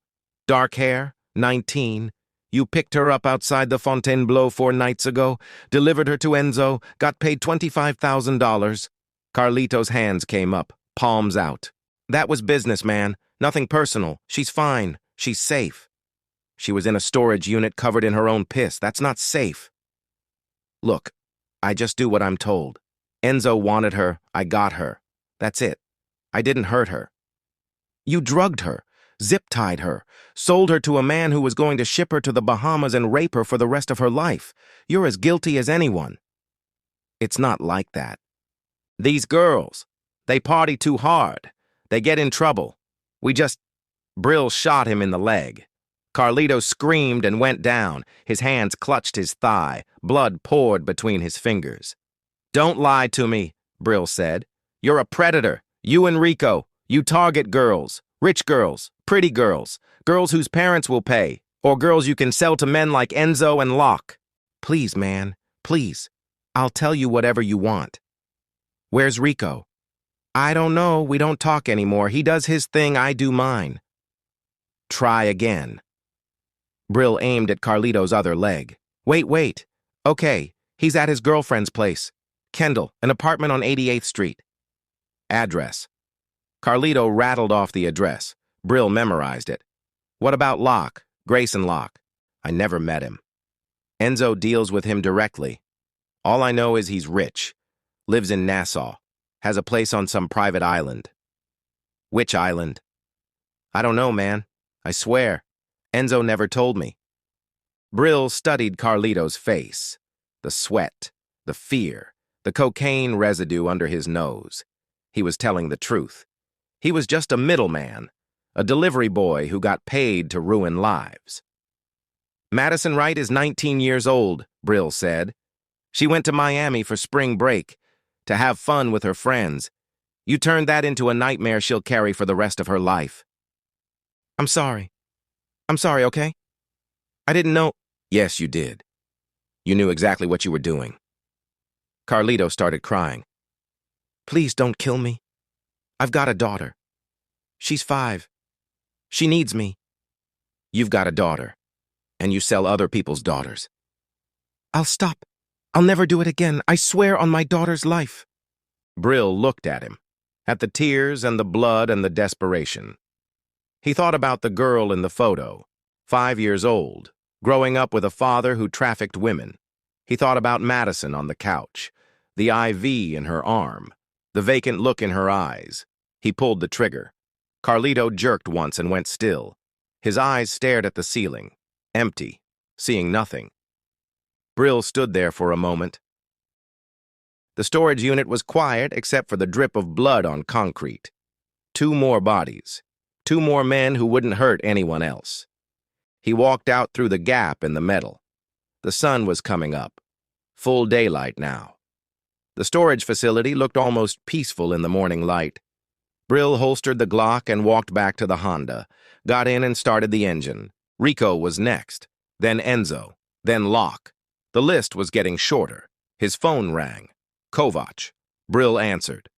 Dark hair, 19. You picked her up outside the Fontainebleau 4 nights ago, delivered her to Enzo, got paid $25,000. Carlito's hands came up, palms out. "That was business, man. Nothing personal. She's fine. She's safe. She was in a storage unit covered in her own piss. That's not safe. Look, I just do what I'm told. Enzo wanted her. I got her. That's it. I didn't hurt her. You drugged her, zip-tied her, sold her to a man who was going to ship her to the Bahamas and rape her for the rest of her life. You're as guilty as anyone." "It's not like that. These girls, they party too hard. They get in trouble. We just—" Brill shot him in the leg. Carlito screamed and went down. His hands clutched his thigh. Blood poured between his fingers. "Don't lie to me," Brill said. "You're a predator. You and Rico. You target girls. Rich girls. Pretty girls. Girls whose parents will pay. Or girls you can sell to men like Enzo and Locke. Please, man. Please. I'll tell you whatever you want." "Where's Rico?" "I don't know. We don't talk anymore. He does his thing. I do mine." "Try again." Brill aimed at Carlito's other leg. Wait. Okay, he's at his girlfriend's place. Kendall, an apartment on 88th Street. Address. Carlito rattled off the address. Brill memorized it. "What about Locke? Grayson Locke?" "I never met him." "Enzo deals with him directly. All I know is he's rich. Lives in Nassau. Has a place on some private island." "Which island?" "I don't know, man. I swear. Enzo never told me." Brill studied Carlito's face. The sweat, the fear, the cocaine residue under his nose. He was telling the truth. He was just a middleman, a delivery boy who got paid to ruin lives. Madison Wright is 19 years old, Brill said. She went to Miami for spring break, to have fun with her friends. You turned that into a nightmare she'll carry for the rest of her life. I'm sorry. I'm sorry, okay? I didn't know. Yes, you did. You knew exactly what you were doing. Carlito started crying. Please don't kill me. I've got a daughter. She's 5. She needs me. You've got a daughter, and you sell other people's daughters. I'll stop. I'll never do it again. I swear on my daughter's life. Brill looked at him, at the tears and the blood and the desperation. He thought about the girl in the photo, 5 years old, growing up with a father who trafficked women. He thought about Madison on the couch, the IV in her arm, the vacant look in her eyes. He pulled the trigger. Carlito jerked once and went still. His eyes stared at the ceiling, empty, seeing nothing. Brill stood there for a moment. The storage unit was quiet except for the drip of blood on concrete. 2 more bodies. 2 more men who wouldn't hurt anyone else. He walked out through the gap in the metal. The sun was coming up. Full daylight now. The storage facility looked almost peaceful in the morning light. Brill holstered the Glock and walked back to the Honda, got in and started the engine. Rico was next, then Enzo, then Locke. The list was getting shorter. His phone rang. Kovac. Brill answered.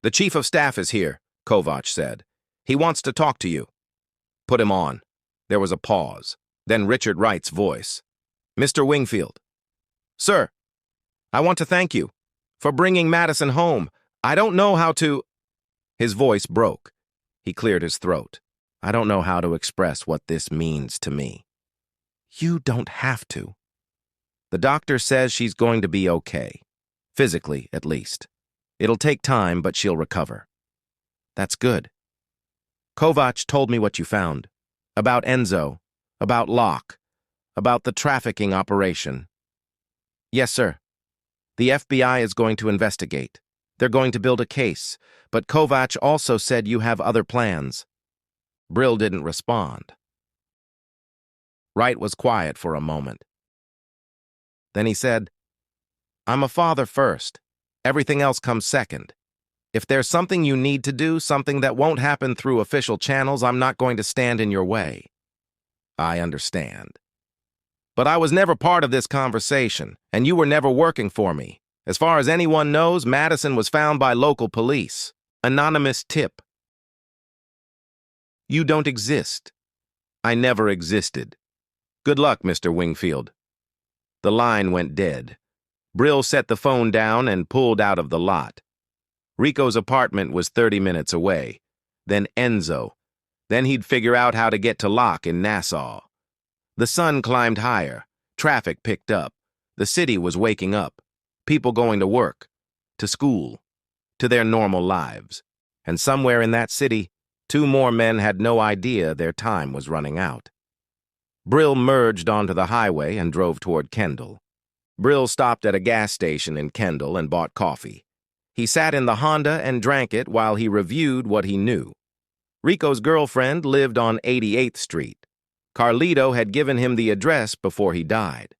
The chief of staff is here, Kovac said. He wants to talk to you. Put him on. There was a pause. Then Richard Wright's voice. Mr. Wingfield. Sir, I want to thank you for bringing Madison home. I don't know how to... His voice broke. He cleared his throat. I don't know how to express what this means to me. You don't have to. The doctor says she's going to be okay. Physically, at least. It'll take time, but she'll recover. That's good. Kovac told me what you found. About Enzo. About Locke. About the trafficking operation. Yes, sir. The FBI is going to investigate. They're going to build a case, but Kovac also said you have other plans. Brill didn't respond. Wright was quiet for a moment. Then he said, I'm a father first. Everything else comes second. If there's something you need to do, something that won't happen through official channels, I'm not going to stand in your way. I understand. But I was never part of this conversation, and you were never working for me. As far as anyone knows, Madison was found by local police. Anonymous tip. You don't exist. I never existed. Good luck, Mr. Wingfield. The line went dead. Brill set the phone down and pulled out of the lot. Rico's apartment was 30 minutes away. Then Enzo. Then he'd figure out how to get to Locke in Nassau. The sun climbed higher. Traffic picked up. The city was waking up. People going to work, to school, to their normal lives. And somewhere in that city, 2 more men had no idea their time was running out. Brill merged onto the highway and drove toward Kendall. Brill stopped at a gas station in Kendall and bought coffee. He sat in the Honda and drank it while he reviewed what he knew. Rico's girlfriend lived on 88th Street. Carlito had given him the address before he died.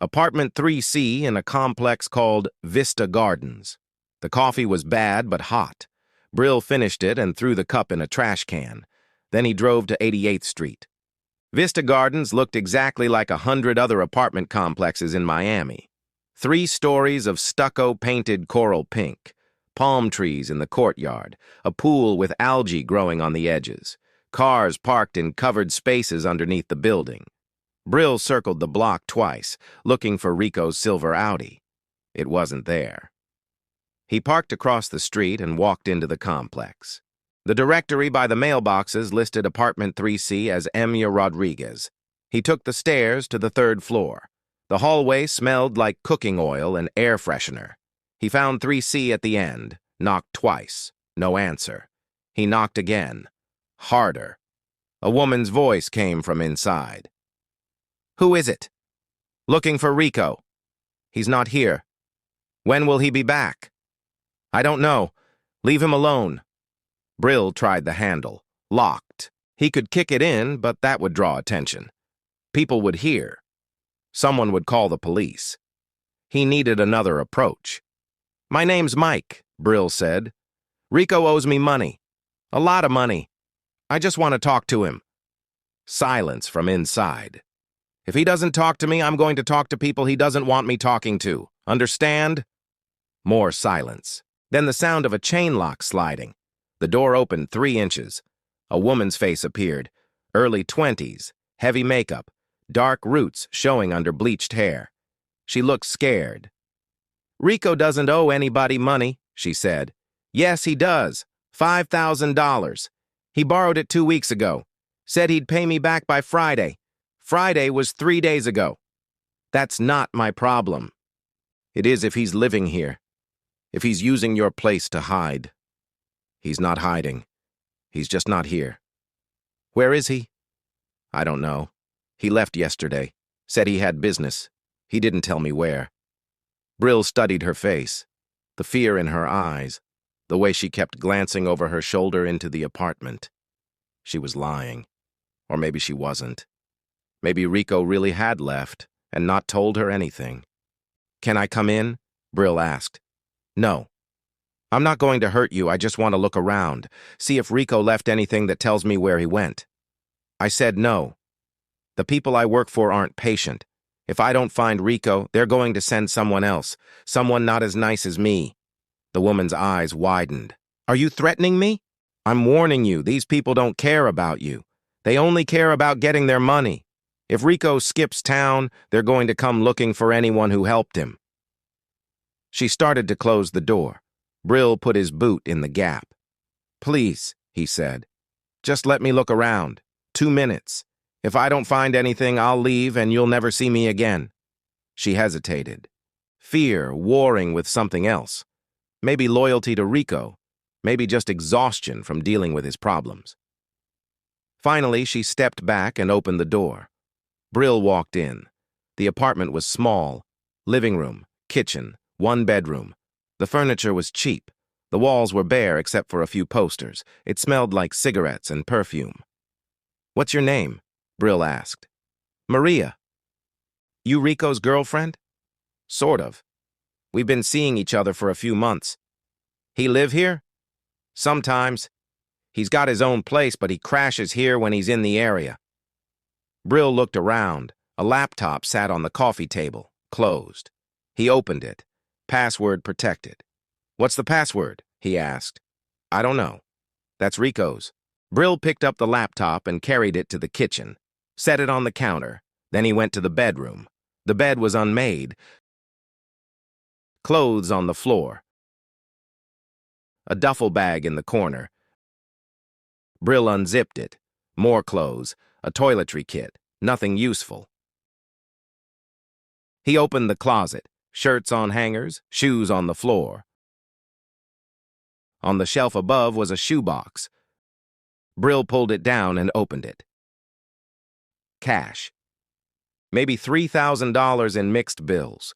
Apartment 3C in a complex called Vista Gardens. The coffee was bad but hot. Brill finished it and threw the cup in a trash can. Then he drove to 88th Street. Vista Gardens looked exactly like 100 other apartment complexes in Miami. 3 stories of stucco-painted coral pink, palm trees in the courtyard, a pool with algae growing on the edges, cars parked in covered spaces underneath the building. Brill circled the block twice, looking for Rico's silver Audi. It wasn't there. He parked across the street and walked into the complex. The directory by the mailboxes listed Apartment 3C as Emya Rodriguez. He took the stairs to the 3rd floor. The hallway smelled like cooking oil and air freshener. He found 3C at the end, knocked twice. No answer. He knocked again. Harder. A woman's voice came from inside. Who is it? Looking for Rico. He's not here. When will he be back? I don't know. Leave him alone. Brill tried the handle. Locked. He could kick it in, but that would draw attention. People would hear. Someone would call the police. He needed another approach. My name's Mike, Brill said. Rico owes me money. A lot of money. I just want to talk to him. Silence from inside. If he doesn't talk to me, I'm going to talk to people he doesn't want me talking to. Understand? More silence. Then the sound of a chain lock sliding. The door opened 3 inches. A woman's face appeared. Early 20s, heavy makeup, dark roots showing under bleached hair. She looked scared. Rico doesn't owe anybody money, she said. Yes, he does. $5,000. He borrowed it 2 weeks ago. Said he'd pay me back by Friday. Friday was 3 days ago. That's not my problem. It is if he's living here. If he's using your place to hide. He's not hiding. He's just not here. Where is he? I don't know. He left yesterday. Said he had business. He didn't tell me where. Brill studied her face, the fear in her eyes, the way she kept glancing over her shoulder into the apartment. She was lying. Or maybe she wasn't. Maybe Rico really had left and not told her anything. Can I come in? Brill asked. No. I'm not going to hurt you. I just want to look around, see if Rico left anything that tells me where he went. I said no. The people I work for aren't patient. If I don't find Rico, they're going to send someone else, someone not as nice as me. The woman's eyes widened. Are you threatening me? I'm warning you, these people don't care about you. They only care about getting their money. If Rico skips town, they're going to come looking for anyone who helped him. She started to close the door. Brill put his boot in the gap. Please, he said. Just let me look around. 2 minutes. If I don't find anything, I'll leave and you'll never see me again. She hesitated. Fear warring with something else. Maybe loyalty to Rico. Maybe just exhaustion from dealing with his problems. Finally, she stepped back and opened the door. Brill walked in. The apartment was small. Living room, kitchen, 1 bedroom. The furniture was cheap. The walls were bare except for a few posters. It smelled like cigarettes and perfume. What's your name? Brill asked. Maria. You Rico's girlfriend? Sort of. We've been seeing each other for a few months. He live here? Sometimes. He's got his own place, but he crashes here when he's in the area. Brill looked around. A laptop sat on the coffee table, closed. He opened it. Password protected. What's the password? He asked. I don't know. That's Rico's. Brill picked up the laptop and carried it to the kitchen, set it on the counter. Then he went to the bedroom. The bed was unmade. Clothes on the floor. A duffel bag in the corner. Brill unzipped it. More clothes, a toiletry kit, nothing useful. He opened the closet. Shirts on hangers, shoes on the floor. On the shelf above was a shoebox. Brill pulled it down and opened it. Cash. Maybe $3,000 in mixed bills,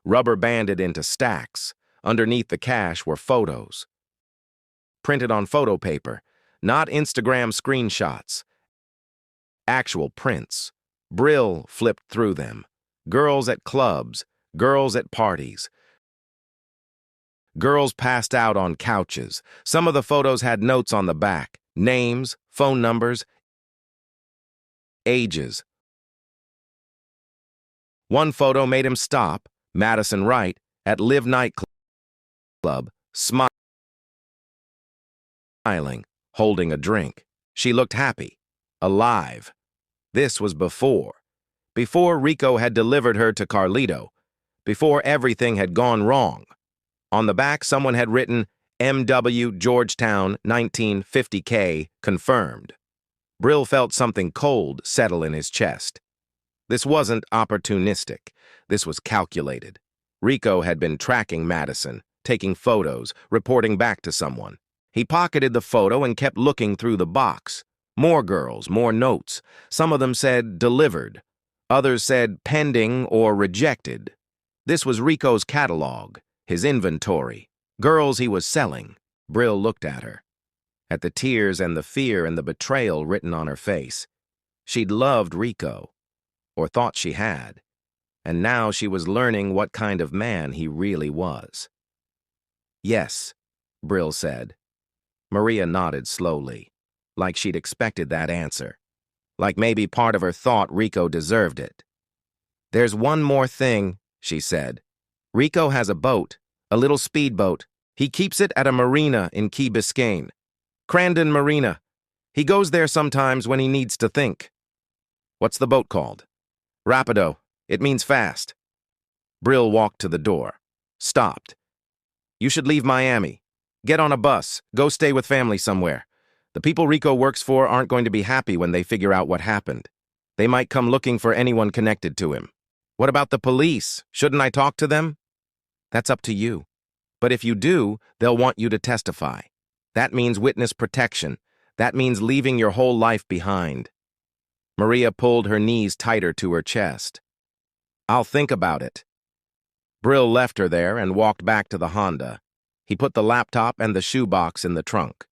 rubber banded into stacks. Underneath the cash were photos. Printed on photo paper, not Instagram screenshots. Actual prints. Brill flipped through them. Girls at clubs. Girls at parties. Girls passed out on couches. Some of the photos had notes on the back. Names, phone numbers, ages. One photo made him stop, Madison Wright, at Live nightclub, smiling, holding a drink. She looked happy, alive. This was before Rico had delivered her to Carlito. Before everything had gone wrong. On the back, someone had written, M.W. Georgetown, 1950K, confirmed. Brill felt something cold settle in his chest. This wasn't opportunistic. This was calculated. Rico had been tracking Madison, taking photos, reporting back to someone. He pocketed the photo and kept looking through the box. More girls, more notes. Some of them said delivered. Others said pending or rejected. This was Rico's catalog. His inventory. Girls he was selling. Brill looked at her. At the tears and the fear and the betrayal written on her face. She'd loved Rico, or thought she had, and now she was learning what kind of man he really was. Yes, Brill said. Maria nodded slowly, like she'd expected that answer, like maybe part of her thought Rico deserved it. There's one more thing, she said. Rico has a boat, a little speedboat. He keeps it at a marina in Key Biscayne. Crandon Marina. He goes there sometimes when he needs to think. What's the boat called? Rapido. It means fast. Brill walked to the door. Stopped. You should leave Miami. Get on a bus. Go stay with family somewhere. The people Rico works for aren't going to be happy when they figure out what happened. They might come looking for anyone connected to him. What about the police? Shouldn't I talk to them? That's up to you. But if you do, they'll want you to testify. That means witness protection. That means leaving your whole life behind. Maria pulled her knees tighter to her chest. I'll think about it. Brill left her there and walked back to the Honda. He put the laptop and the shoebox in the trunk.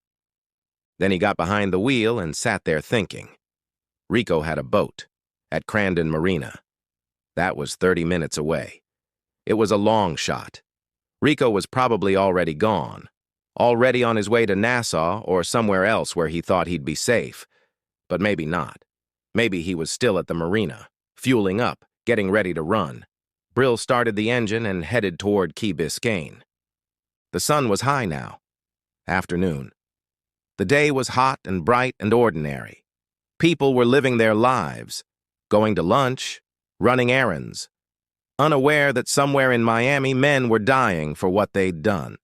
Then he got behind the wheel and sat there thinking. Rico had a boat at Crandon Marina. That was 30 minutes away. It was a long shot. Rico was probably already gone, already on his way to Nassau or somewhere else where he thought he'd be safe. But maybe not. Maybe he was still at the marina, fueling up, getting ready to run. Brill started the engine and headed toward Key Biscayne. The sun was high now. Afternoon. The day was hot and bright and ordinary. People were living their lives, going to lunch, running errands, unaware that somewhere in Miami men were dying for what they'd done.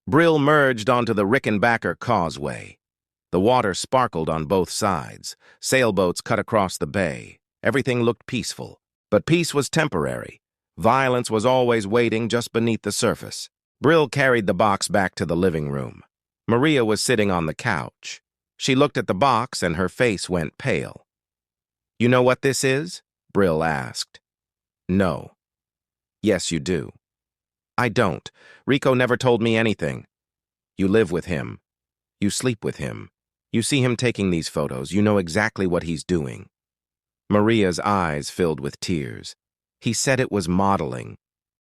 Brill merged onto the Rickenbacker Causeway. The water sparkled on both sides. Sailboats cut across the bay. Everything looked peaceful. But peace was temporary. Violence was always waiting just beneath the surface. Brill carried the box back to the living room. Maria was sitting on the couch. She looked at the box and her face went pale. You know what this is? Brill asked. No. Yes, you do. I don't. Rico never told me anything. You live with him. You sleep with him. You see him taking these photos. You know exactly what he's doing. Maria's eyes filled with tears. He said it was modeling.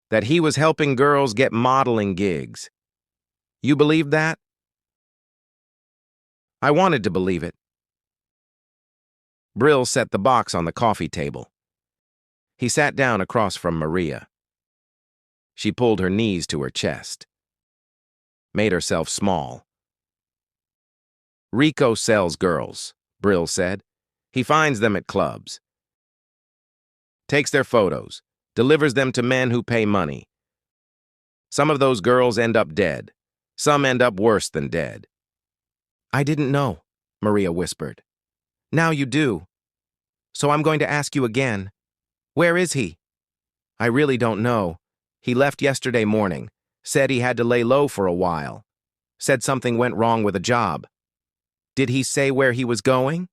That he was helping girls get modeling gigs. You believed that? I wanted to believe it. Brill set the box on the coffee table. He sat down across from Maria. She pulled her knees to her chest, made herself small. Rico sells girls, Brill said. He finds them at clubs, takes their photos, delivers them to men who pay money. Some of those girls end up dead. Some end up worse than dead. I didn't know, Maria whispered. Now you do. So I'm going to ask you again. Where is he? I really don't know. He left yesterday morning. Said he had to lay low for a while. Said something went wrong with a job. Did he say where he was going?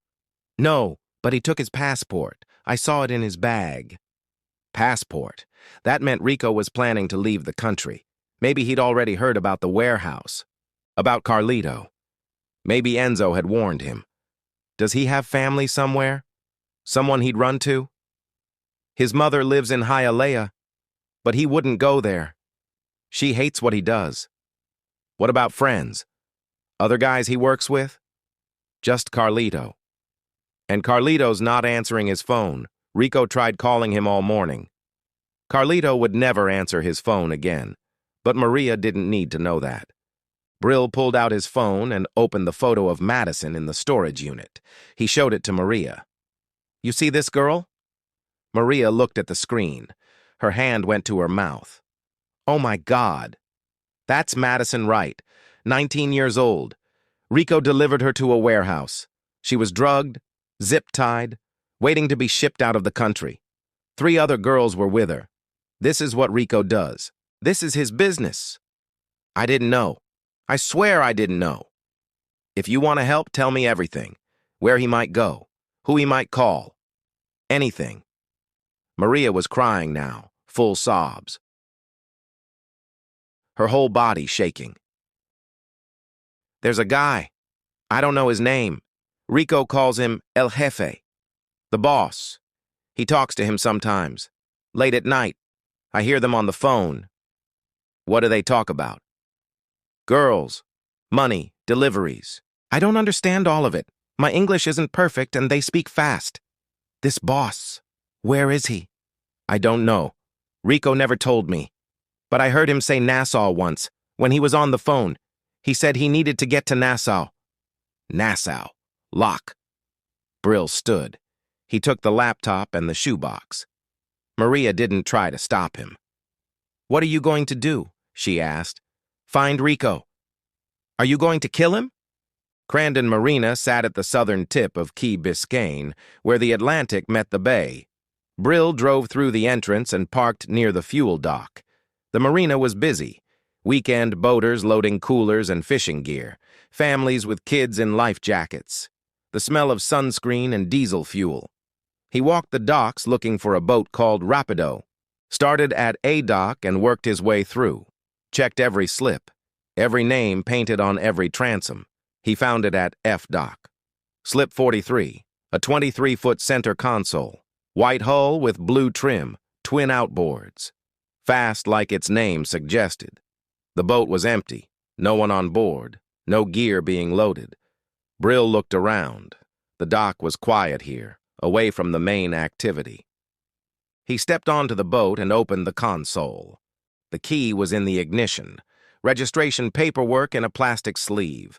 No, but he took his passport. I saw it in his bag. Passport. That meant Rico was planning to leave the country. Maybe he'd already heard about the warehouse. About Carlito. Maybe Enzo had warned him. Does he have family somewhere? Someone he'd run to? His mother lives in Hialeah, but he wouldn't go there. She hates what he does. What about friends? Other guys he works with? Just Carlito. And Carlito's not answering his phone. Rico tried calling him all morning. Carlito would never answer his phone again, but Maria didn't need to know that. Brill pulled out his phone and opened the photo of Madison in the storage unit. He showed it to Maria. You see this girl? Maria looked at the screen. Her hand went to her mouth. Oh my God. That's Madison Wright, 19 years old. Rico delivered her to a warehouse. She was drugged, zip-tied, waiting to be shipped out of the country. 3 other girls were with her. This is what Rico does. This is his business. I didn't know. I swear I didn't know. If you want to help, tell me everything. Where he might go, who he might call. Anything. Maria was crying now, full sobs. her whole body shaking. "There's a guy. I don't know his name. Rico calls him El Jefe, the boss. He talks to him sometimes. Late at night. I hear them on the phone." "What do they talk about?" "Girls, money, deliveries. I don't understand all of it. My English isn't perfect and they speak fast." "This boss, where is he?" "I don't know. Rico never told me. But I heard him say Nassau once, when he was on the phone. He said he needed to get to Nassau." "Nassau. Lock." Brill stood. He took the laptop and the shoebox. Maria didn't try to stop him. "What are you going to do?" she asked. "Find Rico. Are you going to kill him?" Crandon Marina sat at the southern tip of Key Biscayne, where the Atlantic met the bay. Brill drove through the entrance and parked near the fuel dock. The marina was busy. Weekend boaters loading coolers and fishing gear. Families with kids in life jackets. The smell of sunscreen and diesel fuel. He walked the docks looking for a boat called Rapido. Started at A dock and worked his way through. Checked every slip. Every name painted on every transom. He found it at F dock. Slip 43, a 23-foot center console. White hull with blue trim, twin outboards. Fast like its name suggested. The boat was empty, no one on board, no gear being loaded. Brill looked around. The dock was quiet here, away from the main activity. He stepped onto the boat and opened the console. The key was in the ignition. Registration paperwork in a plastic sleeve.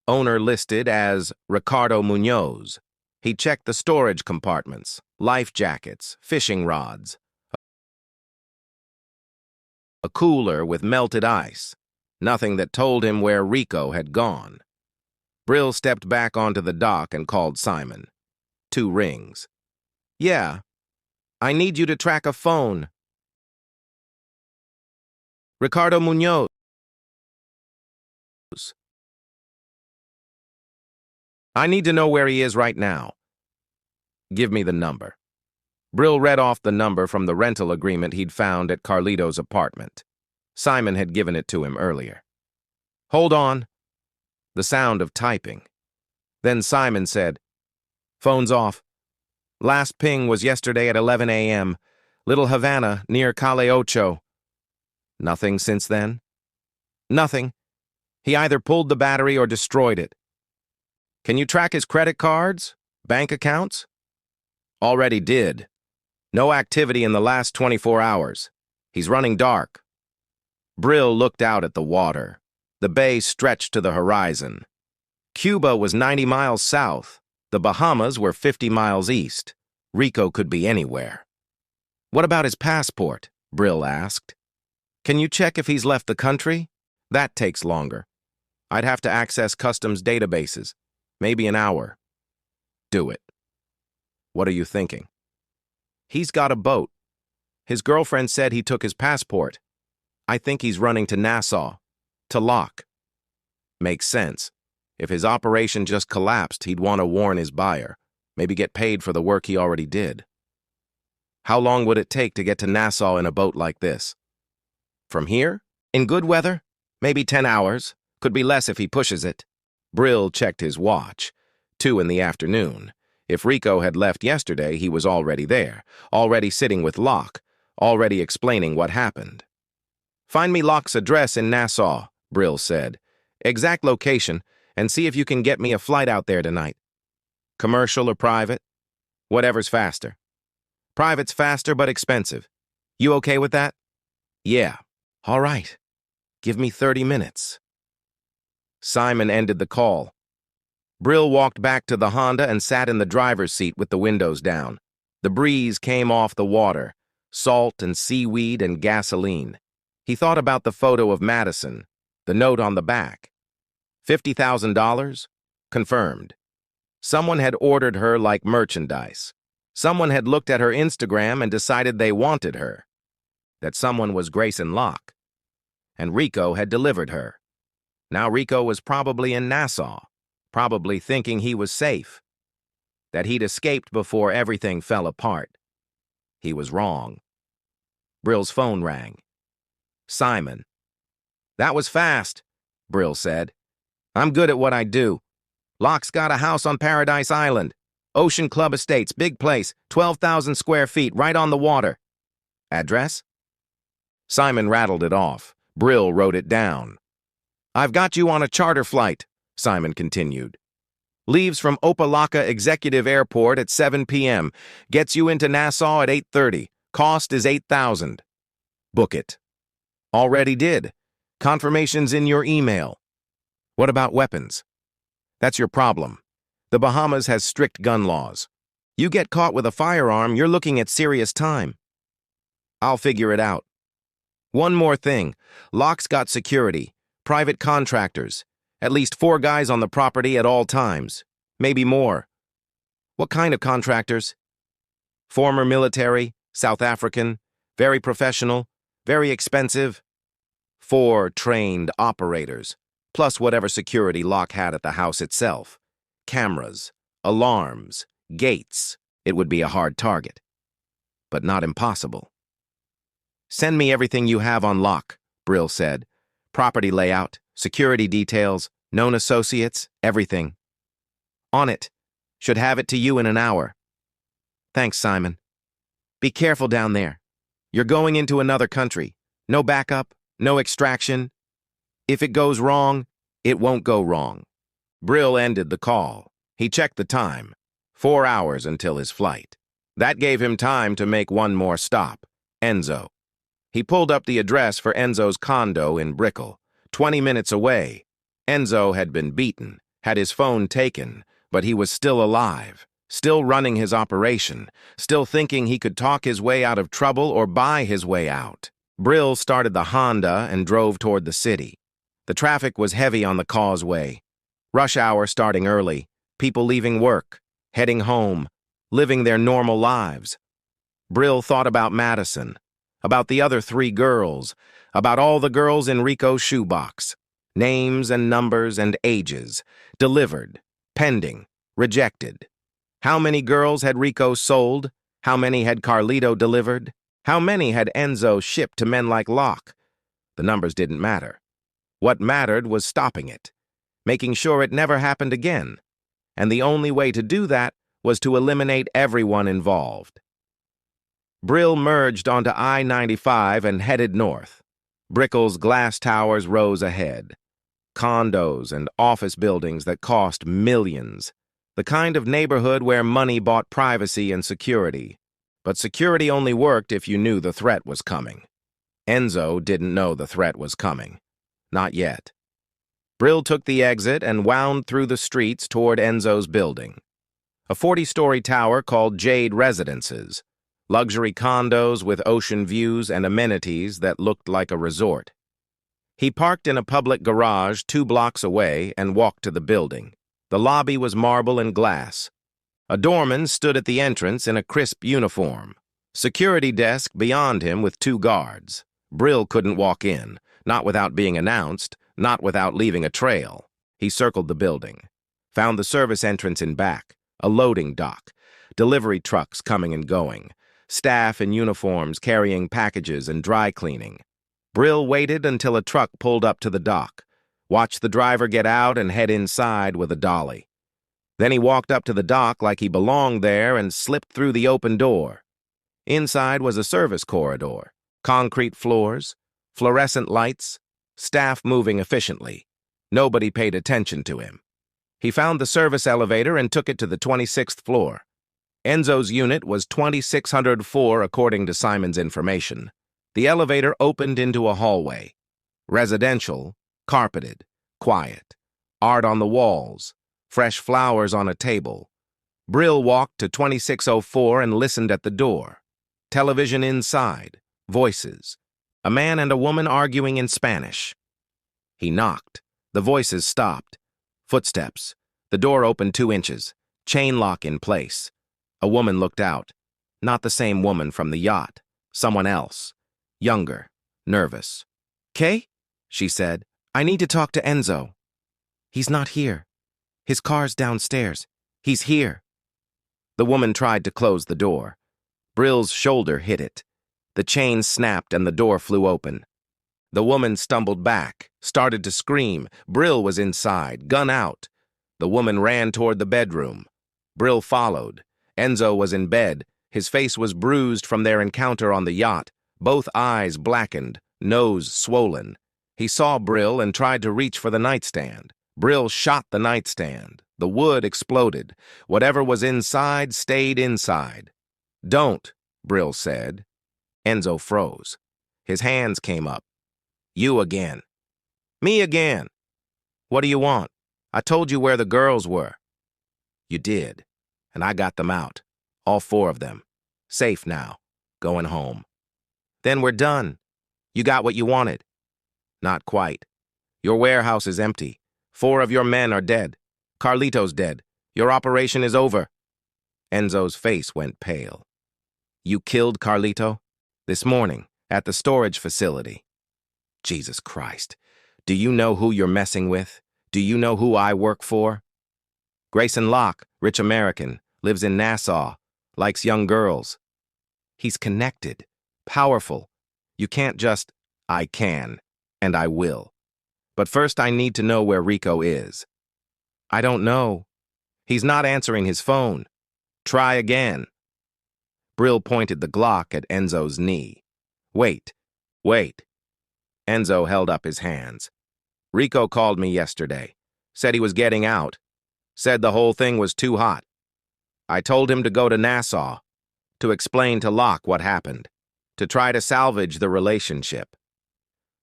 Owner listed as Ricardo Munoz. He checked the storage compartments, life jackets, fishing rods. A cooler with melted ice. Nothing that told him where Rico had gone. Brill stepped back onto the dock and called Simon. 2 rings. "Yeah. I need you to track a phone. Ricardo Munoz." "I need to know where he is right now." "Give me the number." Brill read off the number from the rental agreement he'd found at Carlito's apartment. Simon had given it to him earlier. "Hold on." The sound of typing. Then Simon said, "Phone's off. Last ping was yesterday at 11 a.m. Little Havana, near Calle Ocho." "Nothing since then?" "Nothing. He either pulled the battery or destroyed it." "Can you track his credit cards? Bank accounts?" "Already did. No activity in the last 24 hours. He's running dark." Brill looked out at the water. The bay stretched to the horizon. Cuba was 90 miles south. The Bahamas were 50 miles east. Rico could be anywhere. "What about his passport?" Brill asked. "Can you check if he's left the country? That takes longer. I'd have to access customs databases. Maybe an hour." "Do it." "What are you thinking?" "He's got a boat. His girlfriend said he took his passport. I think he's running to Nassau. To lock." "Makes sense. If his operation just collapsed, he'd want to warn his buyer. Maybe get paid for the work he already did." "How long would it take to get to Nassau in a boat like this?" "From here? In good weather? Maybe 10 hours. Could be less if he pushes it." Brill checked his watch. 2 in the afternoon. If Rico had left yesterday, he was already there, already sitting with Locke, already explaining what happened. "Find me Locke's address in Nassau," Brill said. "Exact location, and see if you can get me a flight out there tonight. Commercial or private? Whatever's faster." "Private's faster but expensive. You okay with that?" "Yeah." "All right. Give me 30 minutes." Simon ended the call. Brill walked back to the Honda and sat in the driver's seat with the windows down. The breeze came off the water, salt and seaweed and gasoline. He thought about the photo of Madison, the note on the back. $50,000? Confirmed. Someone had ordered her like merchandise. Someone had looked at her Instagram and decided they wanted her. That someone was Grayson Locke. And Rico had delivered her. Now Rico was probably in Nassau, probably thinking he was safe, that he'd escaped before everything fell apart. He was wrong. Brill's phone rang. Simon. That was fast, Brill said. I'm good at what I do. Locke's got a house on Paradise Island. Ocean Club Estates, big place, 12,000 square feet, right on the water. Address? Simon rattled it off. Brill wrote it down. I've got you on a charter flight, Simon continued. Leaves from Opelika Executive Airport at 7 p.m. Gets you into Nassau at 8:30. Cost is $8,000. Book it. Already did. Confirmation's in your email. What about weapons? That's your problem. The Bahamas has strict gun laws. You get caught with a firearm, you're looking at serious time. I'll figure it out. One more thing. Locke's got security, private contractors, at least 4 guys on the property at all times, maybe more. What kind of contractors? Former military, South African, very professional, very expensive. 4 trained operators, plus whatever security Locke had at the house itself. Cameras, alarms, gates. It would be a hard target, but not impossible. Send me everything you have on Locke, Brill said. Property layout, security details, known associates, everything. On it. Should have it to you in an hour. Thanks, Simon. Be careful down there. You're going into another country. No backup, no extraction. If it goes wrong, it won't go wrong. Brill ended the call. He checked the time. 4 hours until his flight. That gave him time to make one more stop. Enzo. He pulled up the address for Enzo's condo in Brickell, 20 minutes away. Enzo had been beaten, had his phone taken, but he was still alive, still running his operation, still thinking he could talk his way out of trouble or buy his way out. Brill started the Honda and drove toward the city. The traffic was heavy on the causeway. Rush hour starting early, people leaving work, heading home, living their normal lives. Brill thought about Madison, about the other 3 girls, about all the girls in Rico's shoebox. Names and numbers and ages, delivered, pending, rejected. How many girls had Rico sold? How many had Carlito delivered? How many had Enzo shipped to men like Locke? The numbers didn't matter. What mattered was stopping it, making sure it never happened again. And the only way to do that was to eliminate everyone involved. Brill merged onto I-95 and headed north. Brickell's glass towers rose ahead. Condos and office buildings that cost millions. The kind of neighborhood where money bought privacy and security. But security only worked if you knew the threat was coming. Enzo didn't know the threat was coming. Not yet. Brill took the exit and wound through the streets toward Enzo's building. A 40-story tower called Jade Residences. Luxury condos with ocean views and amenities that looked like a resort. He parked in a public garage 2 blocks away and walked to the building. The lobby was marble and glass. A doorman stood at the entrance in a crisp uniform. Security desk beyond him with 2 guards. Brill couldn't walk in, not without being announced, not without leaving a trail. He circled the building. Found the service entrance in back, a loading dock, delivery trucks coming and going. Staff in uniforms carrying packages and dry cleaning. Brill waited until a truck pulled up to the dock, watched the driver get out and head inside with a dolly. Then he walked up to the dock like he belonged there and slipped through the open door. Inside was a service corridor, concrete floors, fluorescent lights, staff moving efficiently. Nobody paid attention to him. He found the service elevator and took it to the 26th floor. Enzo's unit was 2604 according to Simon's information. The elevator opened into a hallway. Residential, carpeted, quiet. Art on the walls, fresh flowers on a table. Brill walked to 2604 and listened at the door. Television inside, voices. A man and a woman arguing in Spanish. He knocked. The voices stopped. Footsteps. The door opened 2 inches. Chain lock in place. A woman looked out. Not the same woman from the yacht. Someone else. Younger. Nervous. "Kay?" she said. "I need to talk to Enzo." "He's not here. His car's downstairs. He's here." The woman tried to close the door. Brill's shoulder hit it. The chain snapped and the door flew open. The woman stumbled back, started to scream. Brill was inside, gun out. The woman ran toward the bedroom. Brill followed. Enzo was in bed. His face was bruised from their encounter on the yacht, both eyes blackened, nose swollen. He saw Brill and tried to reach for the nightstand. Brill shot the nightstand. The wood exploded. Whatever was inside stayed inside. "Don't," Brill said. Enzo froze. His hands came up. "You again." "Me again." "What do you want? I told you where the girls were." "You did, and I got them out. All 4 of them. Safe now. Going home." "Then we're done. You got what you wanted." "Not quite. Your warehouse is empty. 4 of your men are dead. Carlito's dead. Your operation is over." Enzo's face went pale. "You killed Carlito?" "This morning, at the storage facility." "Jesus Christ. Do you know who you're messing with? Do you know who I work for?" "Grayson Locke, rich American, lives in Nassau, likes young girls." "He's connected, powerful. You can't just—" "I can, and I will. But first I need to know where Rico is." "I don't know. He's not answering his phone. Try again." Brill pointed the Glock at Enzo's knee. "Wait, wait." Enzo held up his hands. "Rico called me yesterday. Said he was getting out. Said the whole thing was too hot. I told him to go to Nassau, to explain to Locke what happened, to try to salvage the relationship."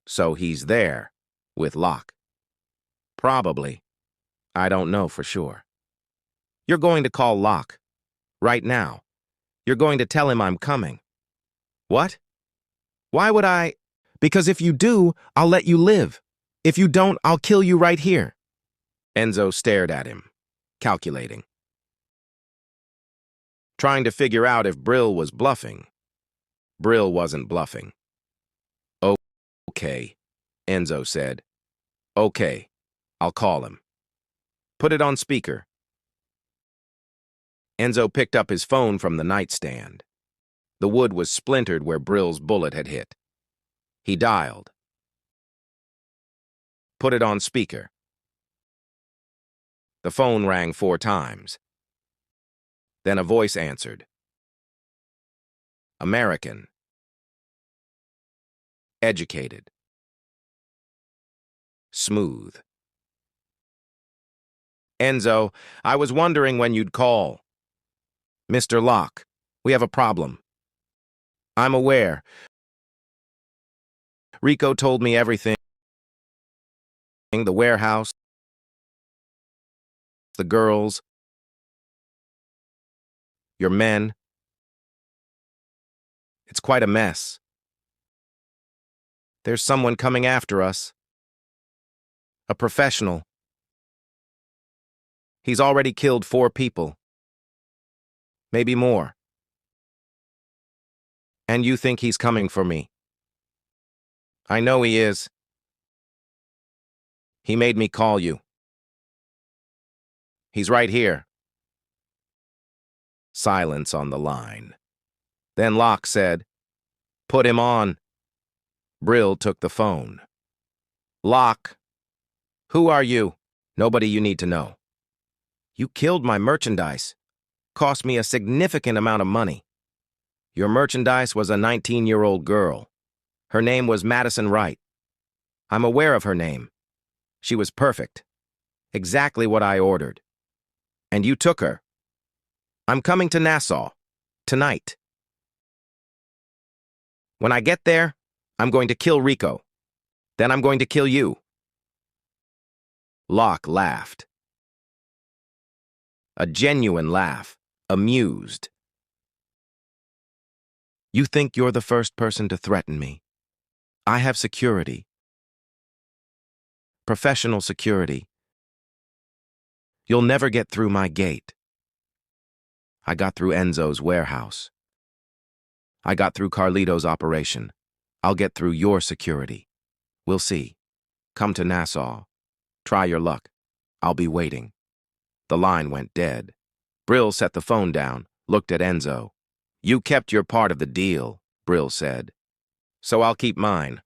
"So he's there, with Locke." "Probably. I don't know for sure." "You're going to call Locke. Right now. You're going to tell him I'm coming." "What? Why would I?" "Because if you do, I'll let you live. If you don't, I'll kill you right here." Enzo stared at him, calculating, trying to figure out if Brill was bluffing. Brill wasn't bluffing. "Okay," Enzo said. "Okay, I'll call him. Put it on speaker." Enzo picked up his phone from the nightstand. The wood was splintered where Brill's bullet had hit. He dialed. "Put it on speaker." The phone rang 4 times. Then a voice answered. American. Educated. Smooth. "Enzo, I was wondering when you'd call." "Mr. Locke, we have a problem." "I'm aware. Rico told me everything. The warehouse, the girls, your men. It's quite a mess. There's someone coming after us. A professional. He's already killed 4 people. Maybe more. And you think he's coming for me?" "I know he is. He made me call you. He's right here." Silence on the line. Then Locke said, "Put him on." Brill took the phone. "Locke, who are you?" "Nobody you need to know." "You killed my merchandise. Cost me a significant amount of money." "Your merchandise was a 19-year-old girl. Her name was Madison Wright. I'm aware of her name. She was perfect. Exactly what I ordered. And you took her. I'm coming to Nassau. Tonight. When I get there, I'm going to kill Rico. Then I'm going to kill you." Locke laughed. A genuine laugh, amused. "You think you're the first person to threaten me? I have security. Professional security. You'll never get through my gate. I got through Enzo's warehouse. I got through Carlito's operation. I'll get through your security. We'll see. Come to Nassau. Try your luck. I'll be waiting." The line went dead. Brill set the phone down, looked at Enzo. "You kept your part of the deal," Brill said. "So I'll keep mine.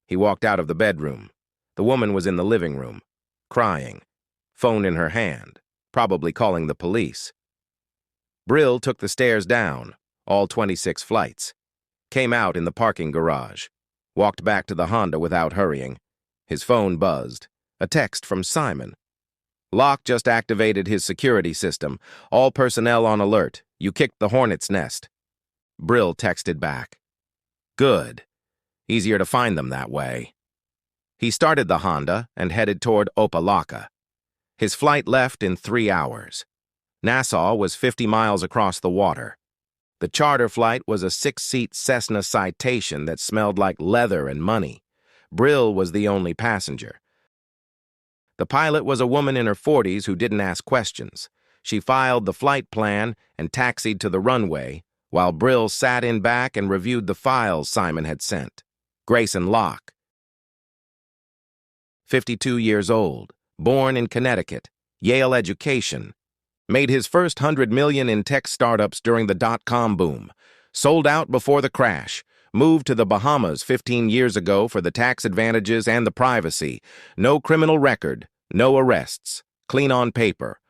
He walked out of the bedroom. The woman was in the living room, crying, phone in her hand, probably calling the police. Brill took the stairs down, all 26 flights, came out in the parking garage, walked back to the Honda without hurrying. His phone buzzed. A text from Simon. Locke just activated his security system. All personnel on alert. You kicked the hornet's nest. Brill texted back. Good. Easier to find them that way. He started the Honda and headed toward Opelika. His flight left in 3 hours. Nassau was 50 miles across the water. The charter flight was a 6-seat Cessna Citation that smelled like leather and money. Brill was the only passenger. The pilot was a woman in her 40s who didn't ask questions. She filed the flight plan and taxied to the runway, while Brill sat in back and reviewed the files Simon had sent. Grayson Locke, 52 years old, born in Connecticut, Yale education, made his first $100 million in tech startups during the dot-com boom, sold out before the crash, moved to the Bahamas 15 years ago for the tax advantages and the privacy. No criminal record, no arrests, clean on paper.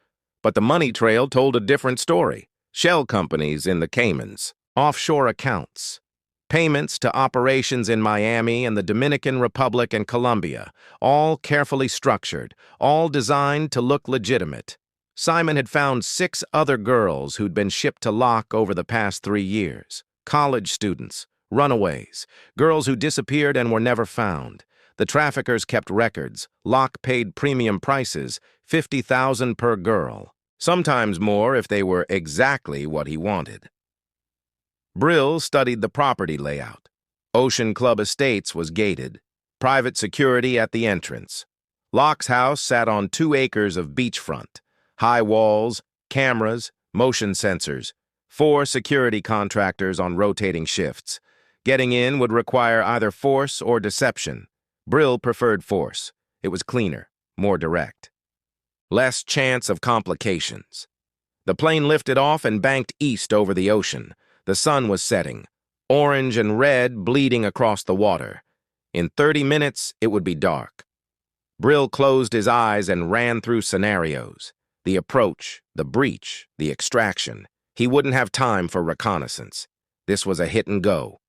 But the money trail told a different story. Shell companies in the Caymans, offshore accounts, payments to operations in Miami and the Dominican Republic and Colombia, all carefully structured, all designed to look legitimate. Simon had found 6 other girls who'd been shipped to Locke over the past 3 years. College students, runaways, girls who disappeared and were never found. The traffickers kept records. Locke paid premium prices, $50,000 per girl, sometimes more if they were exactly what he wanted. Brill studied the property layout. Ocean Club Estates was gated, private security at the entrance. Locke's house sat on 2 acres of beachfront, high walls, cameras, motion sensors, 4 security contractors on rotating shifts. Getting in would require either force or deception. Brill preferred force. It was cleaner, more direct. Less chance of complications. The plane lifted off and banked east over the ocean. The sun was setting, orange and red bleeding across the water. In 30 minutes, it would be dark. Brill closed his eyes and ran through scenarios. The approach, the breach, the extraction. He wouldn't have time for reconnaissance. This was a hit and go.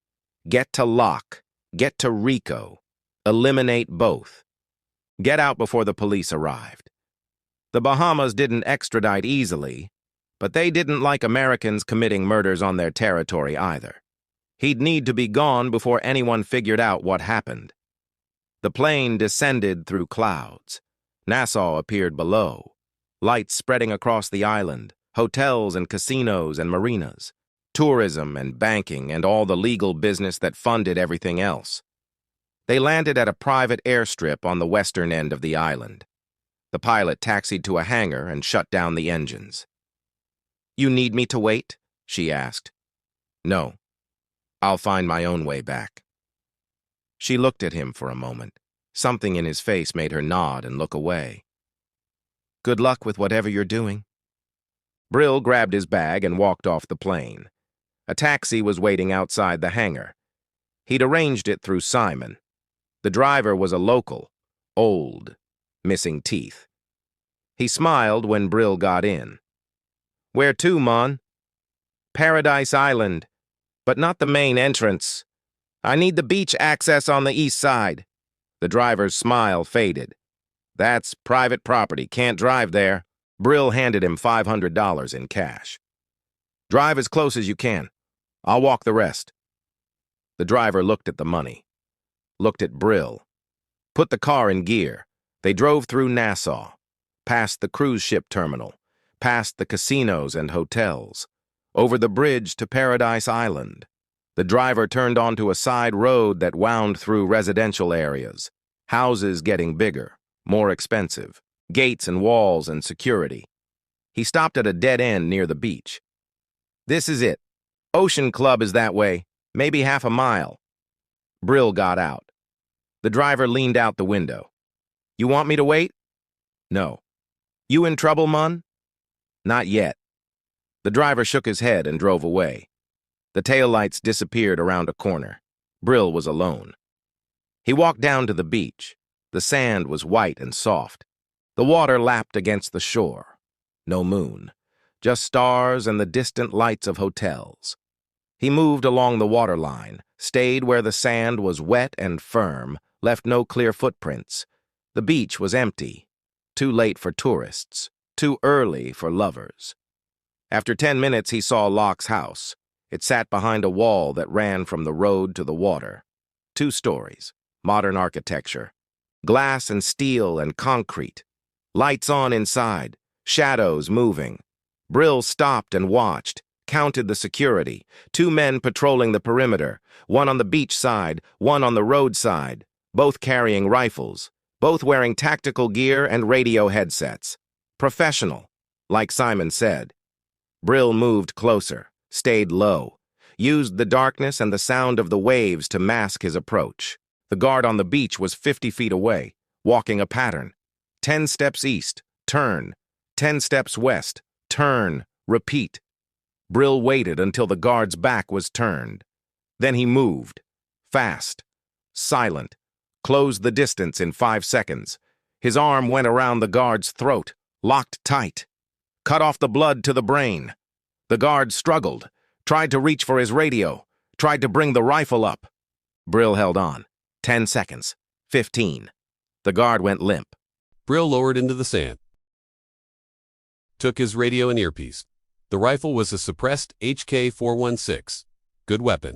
Get to Locke. Get to Rico. Eliminate both. Get out before the police arrived. The Bahamas didn't extradite easily, but they didn't like Americans committing murders on their territory either. He'd need to be gone before anyone figured out what happened. The plane descended through clouds. Nassau appeared below. Lights spreading across the island, hotels and casinos and marinas, tourism and banking and all the legal business that funded everything else. They landed at a private airstrip on the western end of the island. The pilot taxied to a hangar and shut down the engines. "You need me to wait?" she asked. "No. I'll find my own way back." She looked at him for a moment. Something in his face made her nod and look away. "Good luck with whatever you're doing." Brill grabbed his bag and walked off the plane. A taxi was waiting outside the hangar. He'd arranged it through Simon. The driver was a local, old, missing teeth. He smiled when Brill got in. "Where to, Mon?" "Paradise Island, but not the main entrance. I need the beach access on the east side." The driver's smile faded. "That's private property, can't drive there." Brill handed him $500 in cash. "Drive as close as you can. I'll walk the rest." The driver looked at the money, looked at Brill, put the car in gear. They drove through Nassau, past the cruise ship terminal, past the casinos and hotels, over the bridge to Paradise Island. The driver turned onto a side road that wound through residential areas, houses getting bigger, more expensive, gates and walls and security. He stopped at a dead end near the beach. "This is it. Ocean Club is that way, maybe half a mile." Brill got out. The driver leaned out the window. "You want me to wait?" "No." "You in trouble, Mun?" "Not yet." The driver shook his head and drove away. The taillights disappeared around a corner. Brill was alone. He walked down to the beach. The sand was white and soft. The water lapped against the shore. No moon, just stars and the distant lights of hotels. He moved along the waterline, stayed where the sand was wet and firm, left no clear footprints. The beach was empty. Too late for tourists. Too early for lovers. After 10 minutes, he saw Locke's house. It sat behind a wall that ran from the road to the water. 2 stories, modern architecture. Glass and steel and concrete. Lights on inside, shadows moving. Brill stopped and watched, counted the security. 2 men patrolling the perimeter, one on the beach side, one on the road side, both carrying rifles, both wearing tactical gear and radio headsets. Professional, like Simon said. Brill moved closer, stayed low, used the darkness and the sound of the waves to mask his approach. The guard on the beach was 50 feet away, walking a pattern. 10 steps east, turn. 10 steps west, turn, repeat. Brill waited until the guard's back was turned. Then he moved, fast, silent, closed the distance in 5 seconds. His arm went around the guard's throat, locked tight. Cut off the blood to the brain. The guard struggled, tried to reach for his radio, tried to bring the rifle up. Brill held on. 10 seconds. 15. The guard went limp. Brill lowered into the sand. Took his radio and earpiece. The rifle was a suppressed HK-416. Good weapon.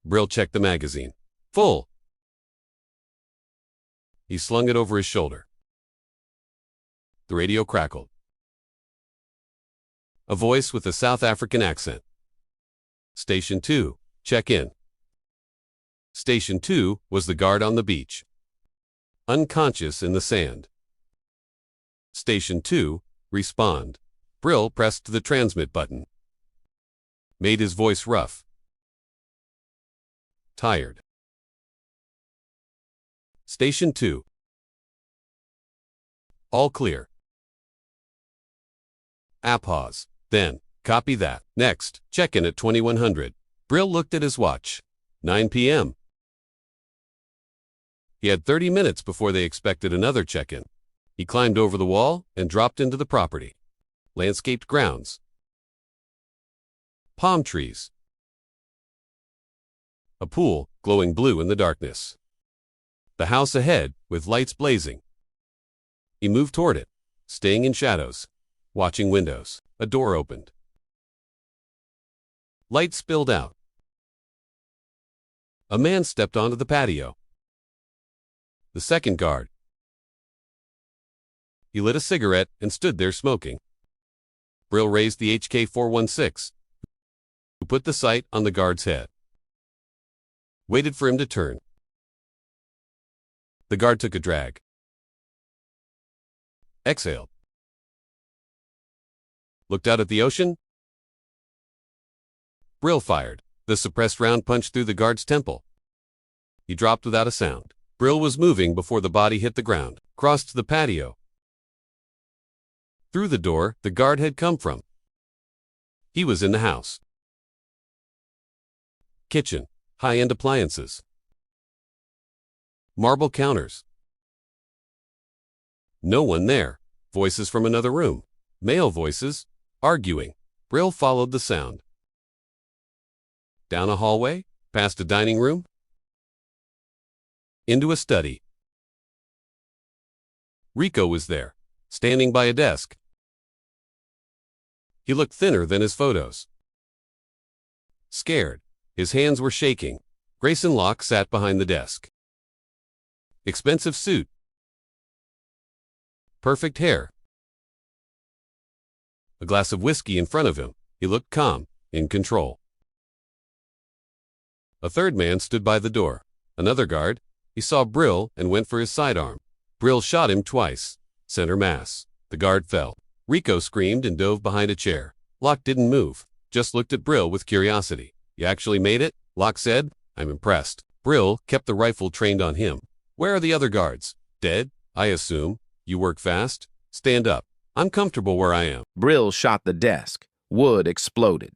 Brill checked the magazine. Full. He slung it over his shoulder. The radio crackled. A voice with a South African accent. Station 2, check in. Station 2 was the guard on the beach, unconscious in the sand. Station 2, respond. Brill pressed the transmit button. Made his voice rough. Tired. Station 2. All clear. Pause. Then, copy that. Next, check in at 2100. Brill looked at his watch. 9 p.m. He had 30 minutes before they expected another check-in. He climbed over the wall and dropped into the property. Landscaped grounds. Palm trees. A pool, glowing blue in the darkness. The house ahead, with lights blazing. He moved toward it, staying in shadows, watching windows. A door opened. Light spilled out. A man stepped onto the patio. The second guard. He lit a cigarette and stood there smoking. Brill raised the HK-416, who put the sight on the guard's head. Waited for him to turn. The guard took a drag. Exhaled. Looked out at the ocean. Brill fired. The suppressed round punched through the guard's temple. He dropped without a sound. Brill was moving before the body hit the ground, crossed the patio. Through the door the guard had come from. He was in the house. Kitchen, high-end appliances. Marble counters. No one there. Voices from another room. Male voices, arguing. Brill followed the sound. Down a hallway, past a dining room. Into a study. Rico was there, standing by a desk. He looked thinner than his photos. Scared, his hands were shaking. Grayson Locke sat behind the desk. Expensive suit. Perfect hair. A glass of whiskey in front of him. He looked calm, in control. A third man stood by the door. Another guard. He saw Brill and went for his sidearm. Brill shot him twice. Center mass. The guard fell. Rico screamed and dove behind a chair. Locke didn't move, just looked at Brill with curiosity. You actually made it? Locke said. I'm impressed. Brill kept the rifle trained on him. Where are the other guards? Dead, I assume. You work fast? Stand up. I'm comfortable where I am. Brill shot the desk. Wood exploded.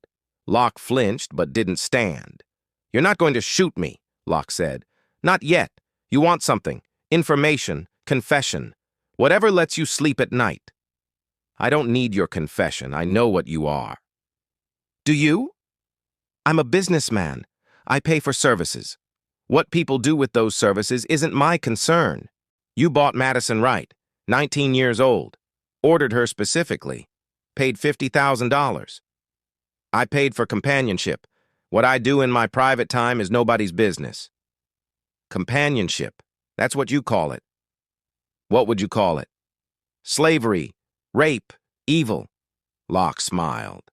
Locke flinched but didn't stand. You're not going to shoot me. Locke said. Not yet. You want something. Information. Confession. Whatever lets you sleep at night. I don't need your confession. I know what you are. Do you? I'm a businessman. I pay for services. What people do with those services isn't my concern. You bought Madison right, 19 years old. Ordered her specifically. Paid $50,000. I paid for companionship. What I do in my private time is nobody's business. Companionship. That's what you call it. What would you call it? Slavery, rape, evil. Locke smiled.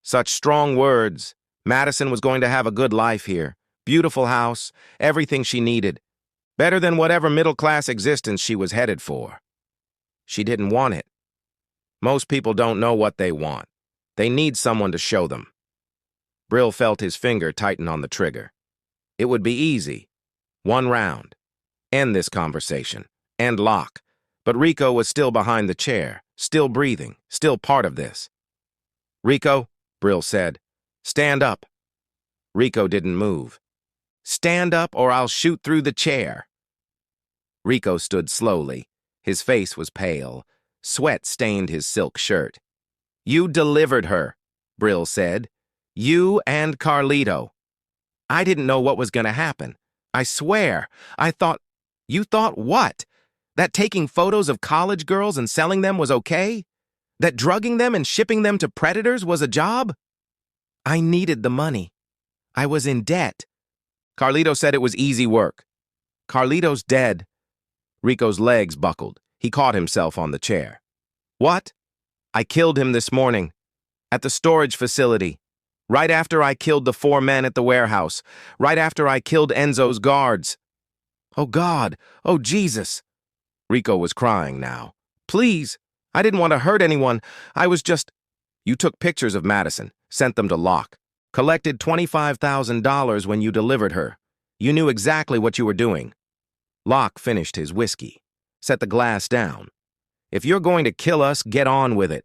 Such strong words. Madison was going to have a good life here. Beautiful house, everything she needed. Better than whatever middle-class existence she was headed for. She didn't want it. Most people don't know what they want. They need someone to show them. Brill felt his finger tighten on the trigger. It would be easy. One round. End this conversation. End Locke. But Rico was still behind the chair, still breathing, still part of this. Rico, Brill said, stand up. Rico didn't move. Stand up or I'll shoot through the chair. Rico stood slowly. His face was pale. Sweat stained his silk shirt. You delivered her, Brill said. You and Carlito. I didn't know what was going to happen. I swear. I thought... You thought what? That taking photos of college girls and selling them was okay? That drugging them and shipping them to predators was a job? I needed the money. I was in debt. Carlito said it was easy work. Carlito's dead. Rico's legs buckled. He caught himself on the chair. What? I killed him this morning. At the storage facility. Right after I killed the 4 men at the warehouse. Right after I killed Enzo's guards. Oh God! Oh Jesus! Rico was crying now. Please! I didn't want to hurt anyone. I was just... You took pictures of Madison, sent them to Locke. Collected $25,000 when you delivered her. You knew exactly what you were doing. Locke finished his whiskey. Set the glass down. If you're going to kill us, get on with it.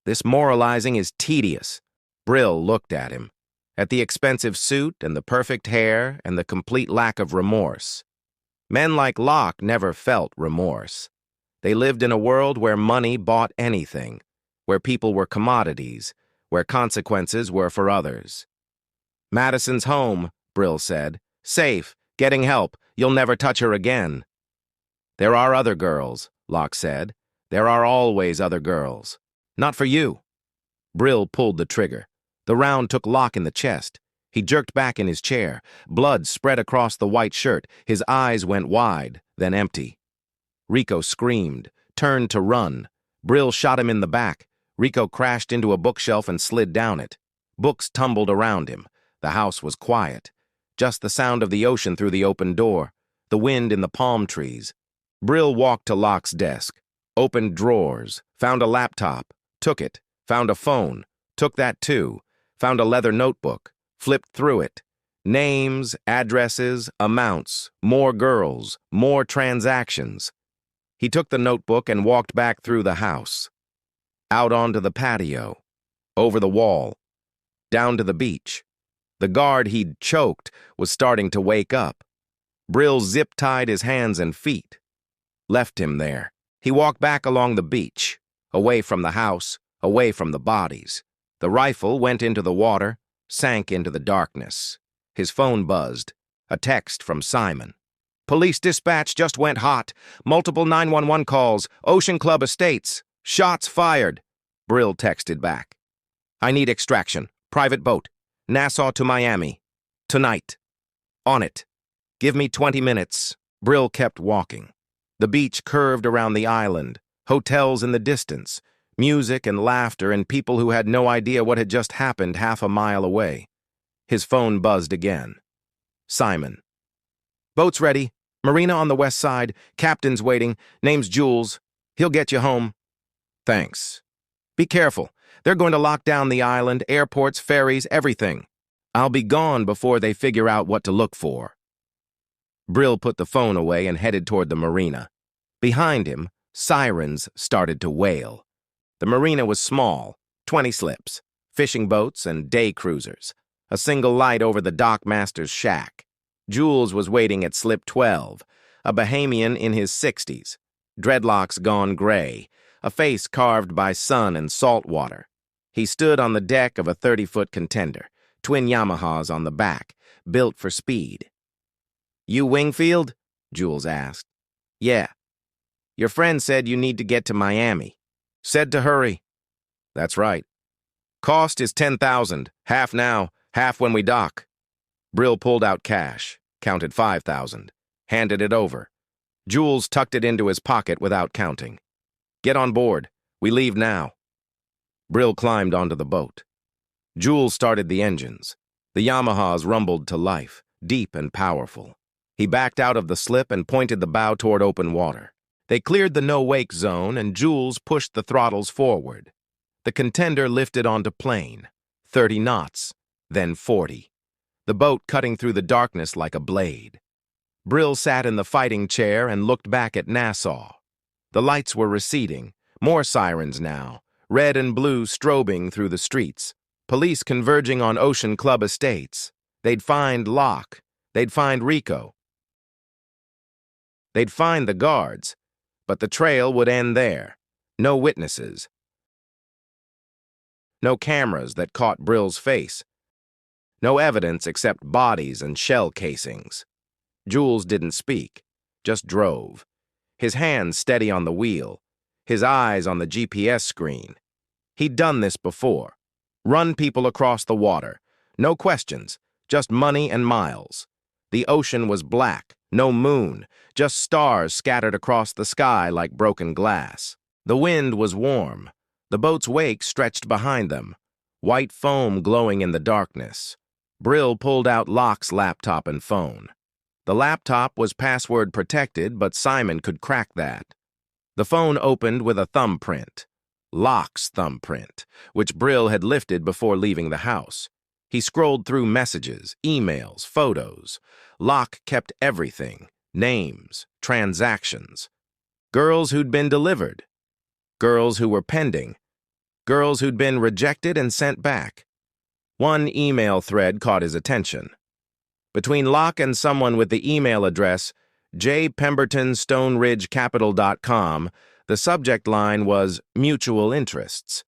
This moralizing is tedious. Brill looked at him. At the expensive suit and the perfect hair and the complete lack of remorse. Men like Locke never felt remorse. They lived in a world where money bought anything, where people were commodities, where consequences were for others. Madison's home, Brill said. Safe, getting help. You'll never touch her again. There are other girls, Locke said. There are always other girls. Not for you. Brill pulled the trigger. The round took Locke in the chest. He jerked back in his chair. Blood spread across the white shirt. His eyes went wide, then empty. Rico screamed, turned to run. Brill shot him in the back. Rico crashed into a bookshelf and slid down it. Books tumbled around him. The house was quiet. Just the sound of the ocean through the open door. The wind in the palm trees. Brill walked to Locke's desk. Opened drawers. Found a laptop. Took it. Found a phone. Took that too. Found a leather notebook. Flipped through it. Names, addresses, amounts, more girls, more transactions. He took the notebook and walked back through the house. Out onto the patio. Over the wall. Down to the beach. The guard he'd choked was starting to wake up. Brill zip-tied his hands and feet. Left him there. He walked back along the beach. Away from the house. Away from the bodies. The rifle went into the water. Sank into the darkness. His phone buzzed. A text from Simon. Police dispatch just went hot. Multiple 911 calls. Ocean Club Estates. Shots fired. Brill texted back. I need extraction. Private boat. Nassau to Miami. Tonight. On it. Give me 20 minutes. Brill kept walking. The beach curved around the island. Hotels in the distance. Music and laughter and people who had no idea what had just happened half a mile away. His phone buzzed again. Simon. Boat's ready. Marina on the west side. Captain's waiting. Name's Jules. He'll get you home. Thanks. Be careful. They're going to lock down the island, airports, ferries, everything. I'll be gone before they figure out what to look for. Brill put the phone away and headed toward the marina. Behind him, sirens started to wail. The marina was small, 20 slips, fishing boats and day cruisers, a single light over the dockmaster's shack. Jules was waiting at slip 12, a Bahamian in his 60s, dreadlocks gone gray, a face carved by sun and salt water. He stood on the deck of a 30-foot contender, twin Yamahas on the back, built for speed. "You Wingfield?" Jules asked. "Yeah. Your friend said you need to get to Miami. Said to hurry." "That's right. Cost is $10,000, half now, half when we dock." Brill pulled out cash, counted $5,000, handed it over. Jules tucked it into his pocket without counting. "Get on board. We leave now." Brill climbed onto the boat. Jules started the engines. The Yamahas rumbled to life, deep and powerful. He backed out of the slip and pointed the bow toward open water. They cleared the no-wake zone, and Jules pushed the throttles forward. The contender lifted onto plane, 30 knots, then 40. The boat cutting through the darkness like a blade. Brill sat in the fighting chair and looked back at Nassau. The lights were receding, more sirens now, red and blue strobing through the streets, police converging on Ocean Club estates. They'd find Locke. They'd find Rico. They'd find the guards, but the trail would end there. No witnesses. No cameras that caught Brill's face. No evidence except bodies and shell casings. Jules didn't speak, just drove. His hands steady on the wheel, his eyes on the GPS screen. He'd done this before. Run people across the water. No questions, just money and miles. The ocean was black, no moon, just stars scattered across the sky like broken glass. The wind was warm. The boat's wake stretched behind them, white foam glowing in the darkness. Brill pulled out Locke's laptop and phone. The laptop was password protected, but Simon could crack that. The phone opened with a thumbprint. Locke's thumbprint, which Brill had lifted before leaving the house. He scrolled through messages, emails, photos. Locke kept everything, names, transactions. Girls who'd been delivered. Girls who were pending. Girls who'd been rejected and sent back. One email thread caught his attention. Between Locke and someone with the email address jpembertonsstoneridgecapital.com, the subject line was mutual interests.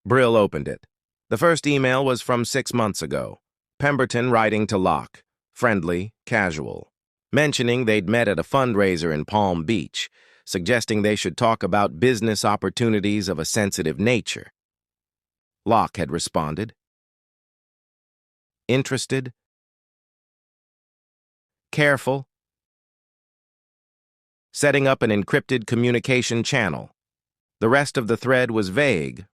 Brill opened it. The first email was from 6 months ago. Pemberton writing to Locke, friendly, casual, mentioning they'd met at a fundraiser in Palm Beach, suggesting they should talk about business opportunities of a sensitive nature. Locke had responded. Interested? Careful? Setting up an encrypted communication channel. The rest of the thread was vague.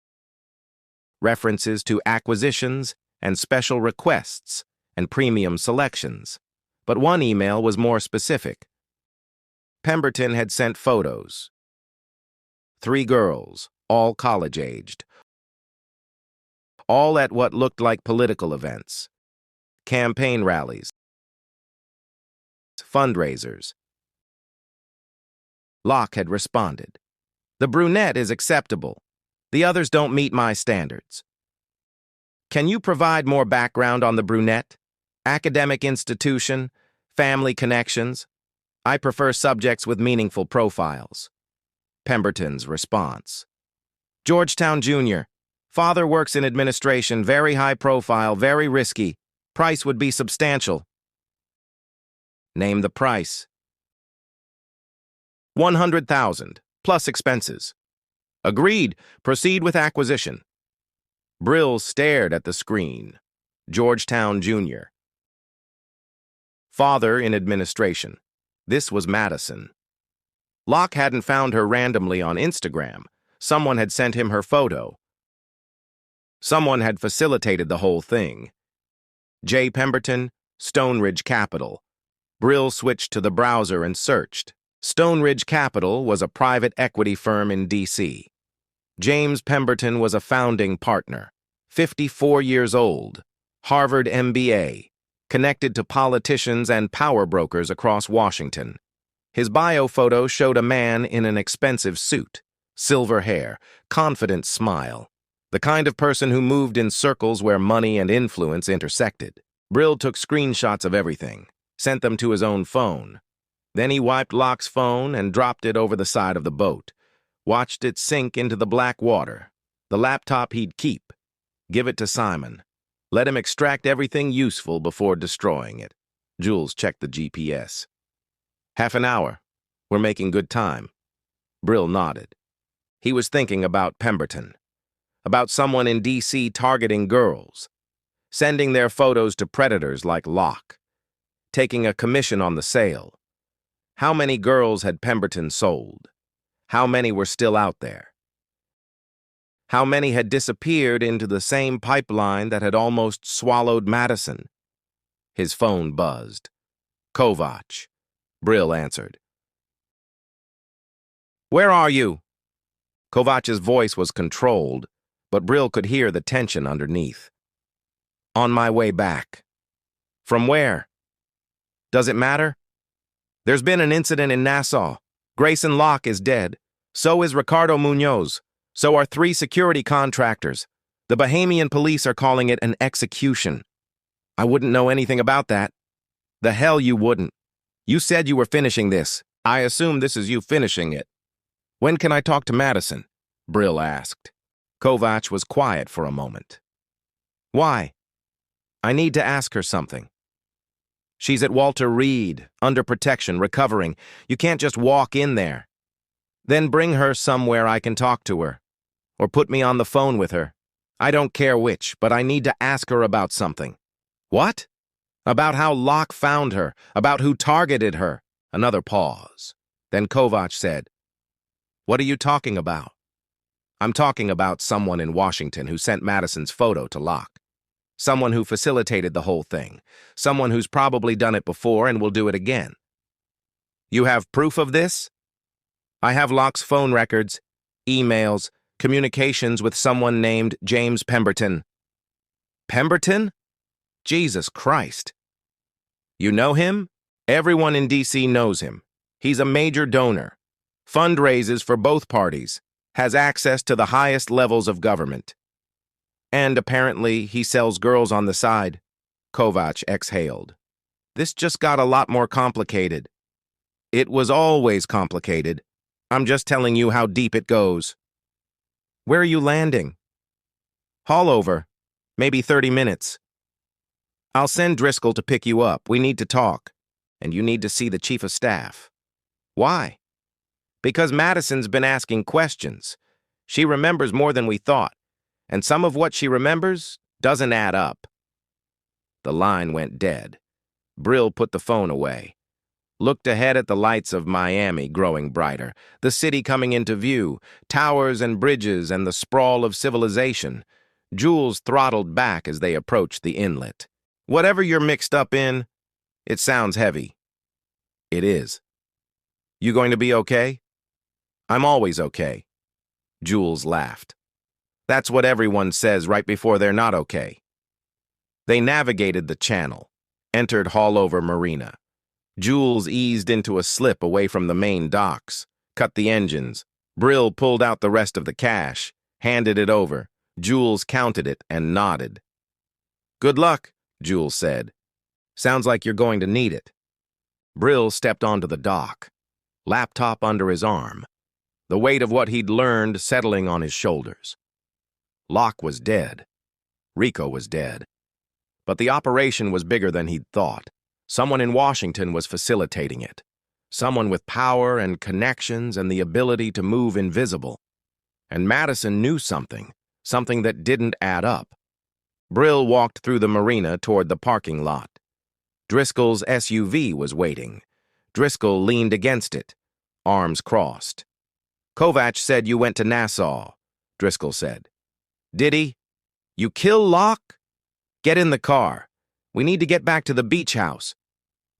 References to acquisitions and special requests and premium selections. But one email was more specific. Pemberton had sent photos. 3 girls, all college-aged. All at what looked like political events. Campaign rallies. Fundraisers. Locke had responded. The brunette is acceptable. The others don't meet my standards. Can you provide more background on the brunette? Academic institution, family connections? I prefer subjects with meaningful profiles. Pemberton's response. Georgetown Jr. Father works in administration, very high profile, very risky. Price would be substantial. Name the price. $100,000, plus expenses. Agreed. Proceed with acquisition. Brill stared at the screen. Georgetown Jr. Father in administration. This was Madison. Locke hadn't found her randomly on Instagram. Someone had sent him her photo. Someone had facilitated the whole thing. J. Pemberton, Stoneridge Capital. Brill switched to the browser and searched. Stoneridge Capital was a private equity firm in D.C. James Pemberton was a founding partner, 54 years old, Harvard MBA, connected to politicians and power brokers across Washington. His bio photo showed a man in an expensive suit, silver hair, confident smile, the kind of person who moved in circles where money and influence intersected. Brill took screenshots of everything, sent them to his own phone. Then he wiped Locke's phone and dropped it over the side of the boat, watched it sink into the black water. The laptop he'd keep. Give it to Simon. Let him extract everything useful before destroying it. Jules checked the GPS. Half an hour. We're making good time. Brill nodded. He was thinking about Pemberton, about someone in D.C. targeting girls, sending their photos to predators like Locke, taking a commission on the sale. How many girls had Pemberton sold? How many were still out there? How many had disappeared into the same pipeline that had almost swallowed Madison? His phone buzzed. Kovac. Brill answered. Where are you? Kovac's voice was controlled, but Brill could hear the tension underneath. On my way back. From where? Does it matter? There's been an incident in Nassau. Grayson Locke is dead. So is Ricardo Munoz. So are 3 security contractors. The Bahamian police are calling it an execution. I wouldn't know anything about that. The hell you wouldn't. You said you were finishing this. I assume this is you finishing it. When can I talk to Madison? Brill asked. Kovac was quiet for a moment. Why? I need to ask her something. She's at Walter Reed, under protection, recovering. You can't just walk in there. Then bring her somewhere I can talk to her. Or put me on the phone with her. I don't care which, but I need to ask her about something. What? About how Locke found her, about who targeted her. Another pause. Then Kovac said, What are you talking about? I'm talking about someone in Washington who sent Madison's photo to Locke. Someone who facilitated the whole thing. Someone who's probably done it before and will do it again. You have proof of this? I have Locke's phone records, emails, communications with someone named James Pemberton. Pemberton? Jesus Christ. You know him? Everyone in D.C. knows him. He's a major donor. Fundraises for both parties. Has access to the highest levels of government. And apparently he sells girls on the side. Kovac exhaled. This just got a lot more complicated. It was always complicated. I'm just telling you how deep it goes. Where are you landing? Haul over. Maybe 30 minutes. I'll send Driscoll to pick you up. We need to talk. And you need to see the chief of staff. Why? Because Madison's been asking questions. She remembers more than we thought. And some of what she remembers doesn't add up. The line went dead. Brill put the phone away. Looked ahead at the lights of Miami growing brighter, the city coming into view, towers and bridges and the sprawl of civilization. Jules throttled back as they approached the inlet. Whatever you're mixed up in, it sounds heavy. It is. You going to be okay? I'm always okay. Jules laughed. That's what everyone says right before they're not okay. They navigated the channel, entered Haulover Marina. Jules eased into a slip away from the main docks, cut the engines. Brill pulled out the rest of the cash, handed it over. Jules counted it and nodded. Good luck, Jules said. Sounds like you're going to need it. Brill stepped onto the dock, laptop under his arm, the weight of what he'd learned settling on his shoulders. Locke was dead. Rico was dead. But the operation was bigger than he'd thought. Someone in Washington was facilitating it. Someone with power and connections and the ability to move invisible. And Madison knew something that didn't add up. Brill walked through the marina toward the parking lot. Driscoll's SUV was waiting. Driscoll leaned against it, arms crossed. Kovac said you went to Nassau, Driscoll said. Did he? You kill Locke? Get in the car. We need to get back to the beach house.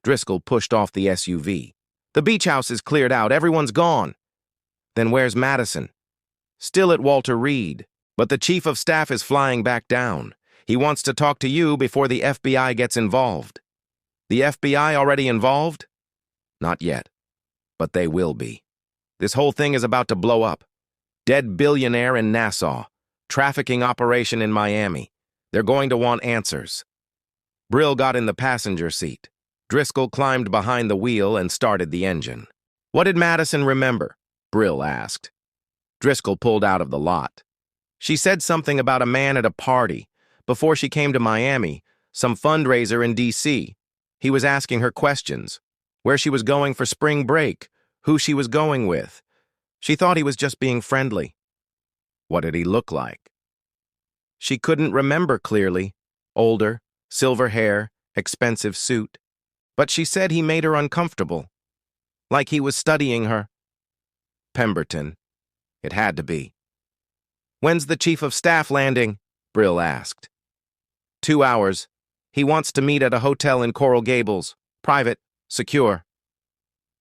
Driscoll pushed off the SUV. The beach house is cleared out. Everyone's gone. Then where's Madison? Still at Walter Reed. But the chief of staff is flying back down. He wants to talk to you before the FBI gets involved. The FBI already involved? Not yet. But they will be. This whole thing is about to blow up. Dead billionaire in Nassau. Trafficking operation in Miami. They're going to want answers. Brill got in the passenger seat. Driscoll climbed behind the wheel and started the engine. "What did Madison remember?" Brill asked. Driscoll pulled out of the lot. "She said something about a man at a party. Before she came to Miami, some fundraiser in D.C. He was asking her questions. Where she was going for spring break, who she was going with. She thought he was just being friendly." "What did he look like?" She couldn't remember clearly. Older, silver hair, expensive suit. But she said he made her uncomfortable. Like he was studying her. Pemberton. It had to be. "When's the chief of staff landing?" Brill asked. 2 hours. He wants to meet at a hotel in Coral Gables. Private, secure.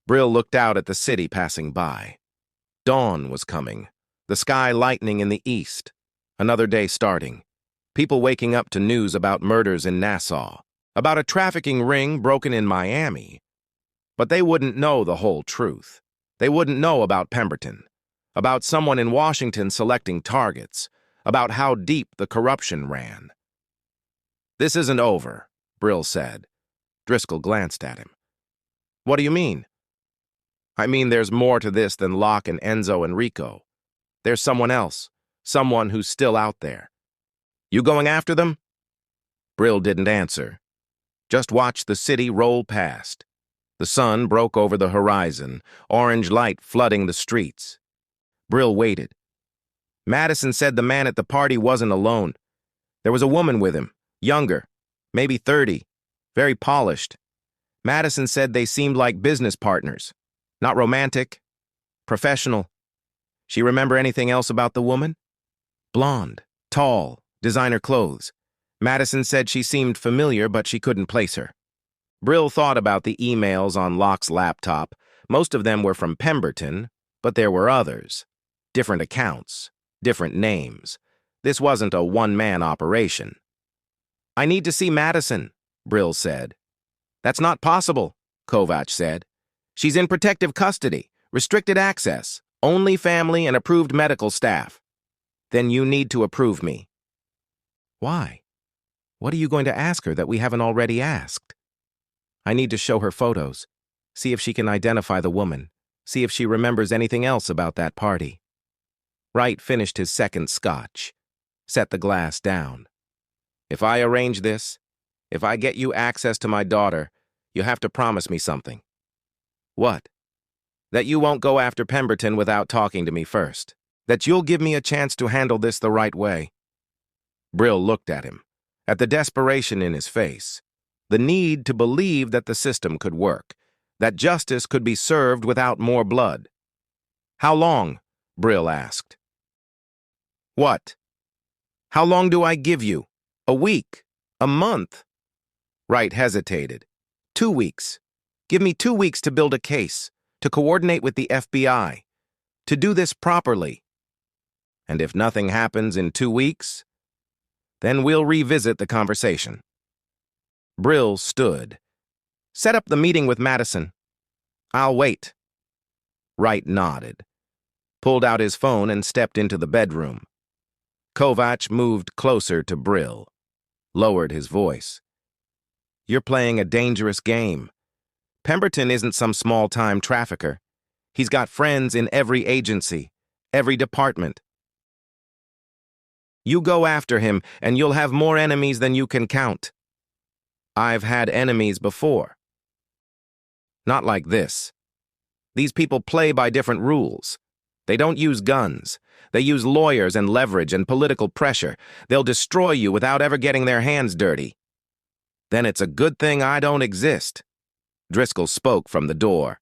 Brill looked out at the city passing by. Dawn was coming, the sky lightening in the east. Another day starting. People waking up to news about murders in Nassau, about a trafficking ring broken in Miami. But they wouldn't know the whole truth. They wouldn't know about Pemberton, about someone in Washington selecting targets, about how deep the corruption ran. "This isn't over," Brill said. Driscoll glanced at him. "What do you mean?" "I mean there's more to this than Locke and Enzo and Rico. There's someone else, someone who's still out there. You going after them?" Brill didn't answer. Just watched the city roll past. The sun broke over the horizon, orange light flooding the streets. Brill waited. Madison said the man at the party wasn't alone. There was a woman with him, younger, maybe 30, very polished. Madison said they seemed like business partners. Not romantic, professional. She remember anything else about the woman? Blonde, tall, designer clothes. Madison said she seemed familiar, but she couldn't place her. Brill thought about the emails on Locke's laptop. Most of them were from Pemberton, but there were others. Different accounts, different names. This wasn't a one-man operation. "I need to see Madison," Brill said. "That's not possible," Kovach said. "She's in protective custody, restricted access, only family and approved medical staff." "Then you need to approve me." "Why? What are you going to ask her that we haven't already asked?" "I need to show her photos, see if she can identify the woman, see if she remembers anything else about that party." Wright finished his second scotch, set the glass down. "If I arrange this, if I get you access to my daughter, you have to promise me something." "What?" "That you won't go after Pemberton without talking to me first. That you'll give me a chance to handle this the right way." Brill looked at him, at the desperation in his face, the need to believe that the system could work, that justice could be served without more blood. "How long?" Brill asked. "What? How long do I give you? A week? A month?" Wright hesitated. 2 weeks. Give me 2 weeks to build a case, to coordinate with the FBI, to do this properly. And if nothing happens in 2 weeks, then we'll revisit the conversation. Brill stood. "Set up the meeting with Madison." "I'll wait." Wright nodded, pulled out his phone and stepped into the bedroom. Kovach moved closer to Brill, lowered his voice. "You're playing a dangerous game. Pemberton isn't some small-time trafficker. He's got friends in every agency, every department. You go after him, and you'll have more enemies than you can count." "I've had enemies before." "Not like this. These people play by different rules. They don't use guns. They use lawyers and leverage and political pressure. They'll destroy you without ever getting their hands dirty." "Then it's a good thing I don't exist." Driscoll spoke from the door.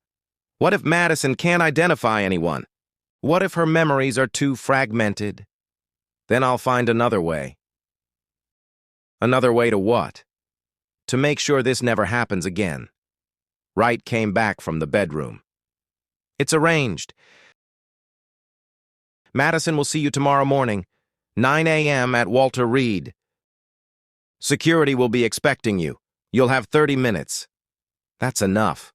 "What if Madison can't identify anyone? What if her memories are too fragmented? Then I'll find another way." "Another way to what?" "To make sure this never happens again." Wright came back from the bedroom. "It's arranged. Madison will see you tomorrow morning, 9 a.m. at Walter Reed. Security will be expecting you. You'll have 30 minutes. That's enough."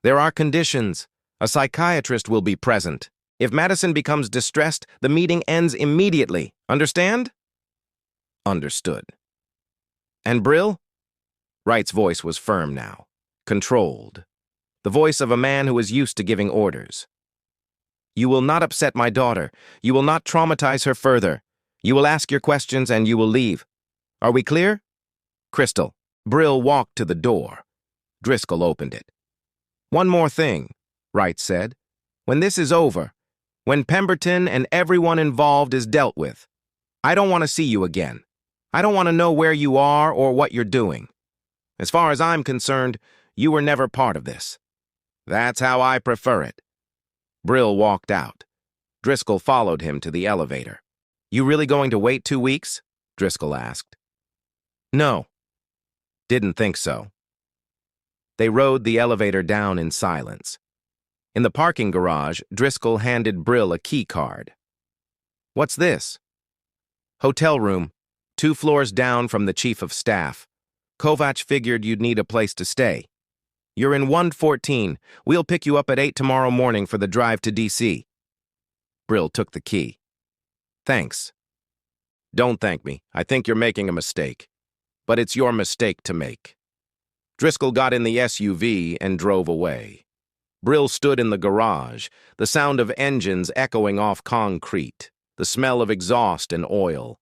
"There are conditions. A psychiatrist will be present. If Madison becomes distressed, the meeting ends immediately. Understand?" "Understood." "And Brill?" Wright's voice was firm now, controlled. The voice of a man who was used to giving orders. You will not upset my daughter. You will not traumatize her further. You will ask your questions and you will leave. Are we clear? Crystal. Brill walked to the door. Driscoll opened it. One more thing, Wright said. When this is over, when Pemberton and everyone involved is dealt with, I don't want to see you again. I don't want to know where you are or what you're doing. As far as I'm concerned, you were never part of this. That's how I prefer it. Brill walked out. Driscoll followed him to the elevator. You really going to wait 2 weeks? Driscoll asked. No. Didn't think so. They rode the elevator down in silence. In the parking garage, Driscoll handed Brill a key card. What's this? Hotel room, 2 floors down from the chief of staff. Kovac figured you'd need a place to stay. You're in 114. We'll pick you up at 8 tomorrow morning for the drive to D.C. Brill took the key. Thanks. Don't thank me. I think you're making a mistake. But it's your mistake to make. Driscoll got in the SUV and drove away. Brill stood in the garage, the sound of engines echoing off concrete, the smell of exhaust and oil.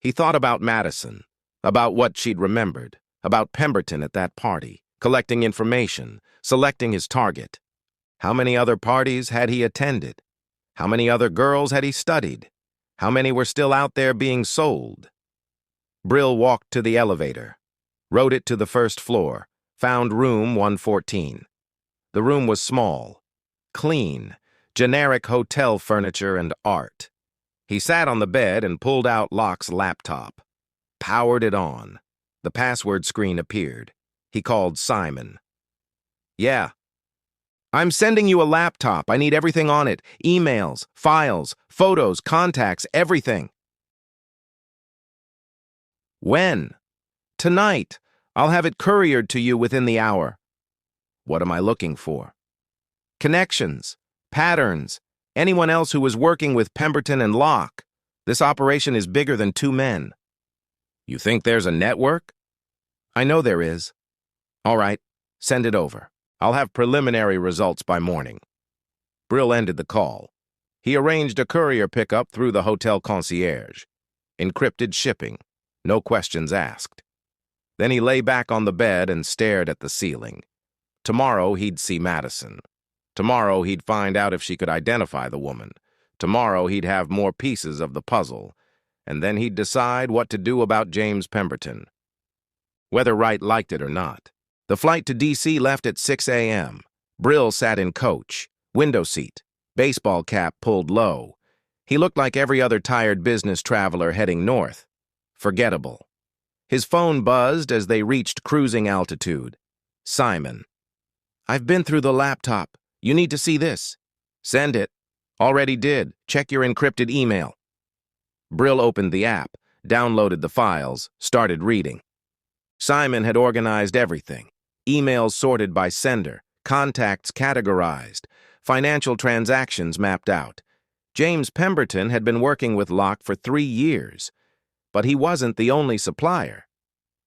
He thought about Madison, about what she'd remembered, about Pemberton at that party, collecting information, selecting his target. How many other parties had he attended? How many other girls had he studied? How many were still out there being sold? Brill walked to the elevator, rode it to the first floor, found room 114. The room was small, clean, generic hotel furniture and art. He sat on the bed and pulled out Locke's laptop. Powered it on. The password screen appeared. He called Simon. Yeah. I'm sending you a laptop. I need everything on it. Emails, files, photos, contacts, everything. When? Tonight. I'll have it couriered to you within the hour. What am I looking for? Connections, patterns, anyone else who was working with Pemberton and Locke. This operation is bigger than 2 men. You think there's a network? I know there is. All right, send it over. I'll have preliminary results by morning. Brill ended the call. He arranged a courier pickup through the hotel concierge. Encrypted shipping. No questions asked. Then he lay back on the bed and stared at the ceiling. Tomorrow he'd see Madison. Tomorrow he'd find out if she could identify the woman. Tomorrow he'd have more pieces of the puzzle. And then he'd decide what to do about James Pemberton. Whether Wright liked it or not. The flight to D.C. left at 6 a.m. Brill sat in coach, window seat, baseball cap pulled low. He looked like every other tired business traveler heading north. Forgettable. His phone buzzed as they reached cruising altitude. Simon. I've been through the laptop. You need to see this. Send it. Already did. Check your encrypted email. Brill opened the app, downloaded the files, started reading. Simon had organized everything. Emails sorted by sender, contacts categorized, financial transactions mapped out. James Pemberton had been working with Locke for 3 years. But he wasn't the only supplier.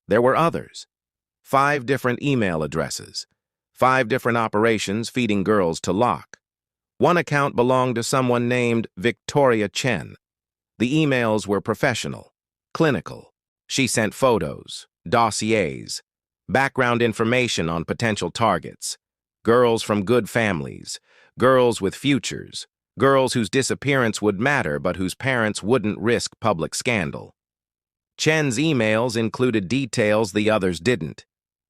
There were others. 5 different email addresses. 5 different operations feeding girls to Locke. One account belonged to someone named Victoria Chen. The emails were professional, clinical. She sent photos, dossiers, background information on potential targets. Girls from good families, girls with futures, girls whose disappearance would matter but whose parents wouldn't risk public scandal. Chen's emails included details the others didn't.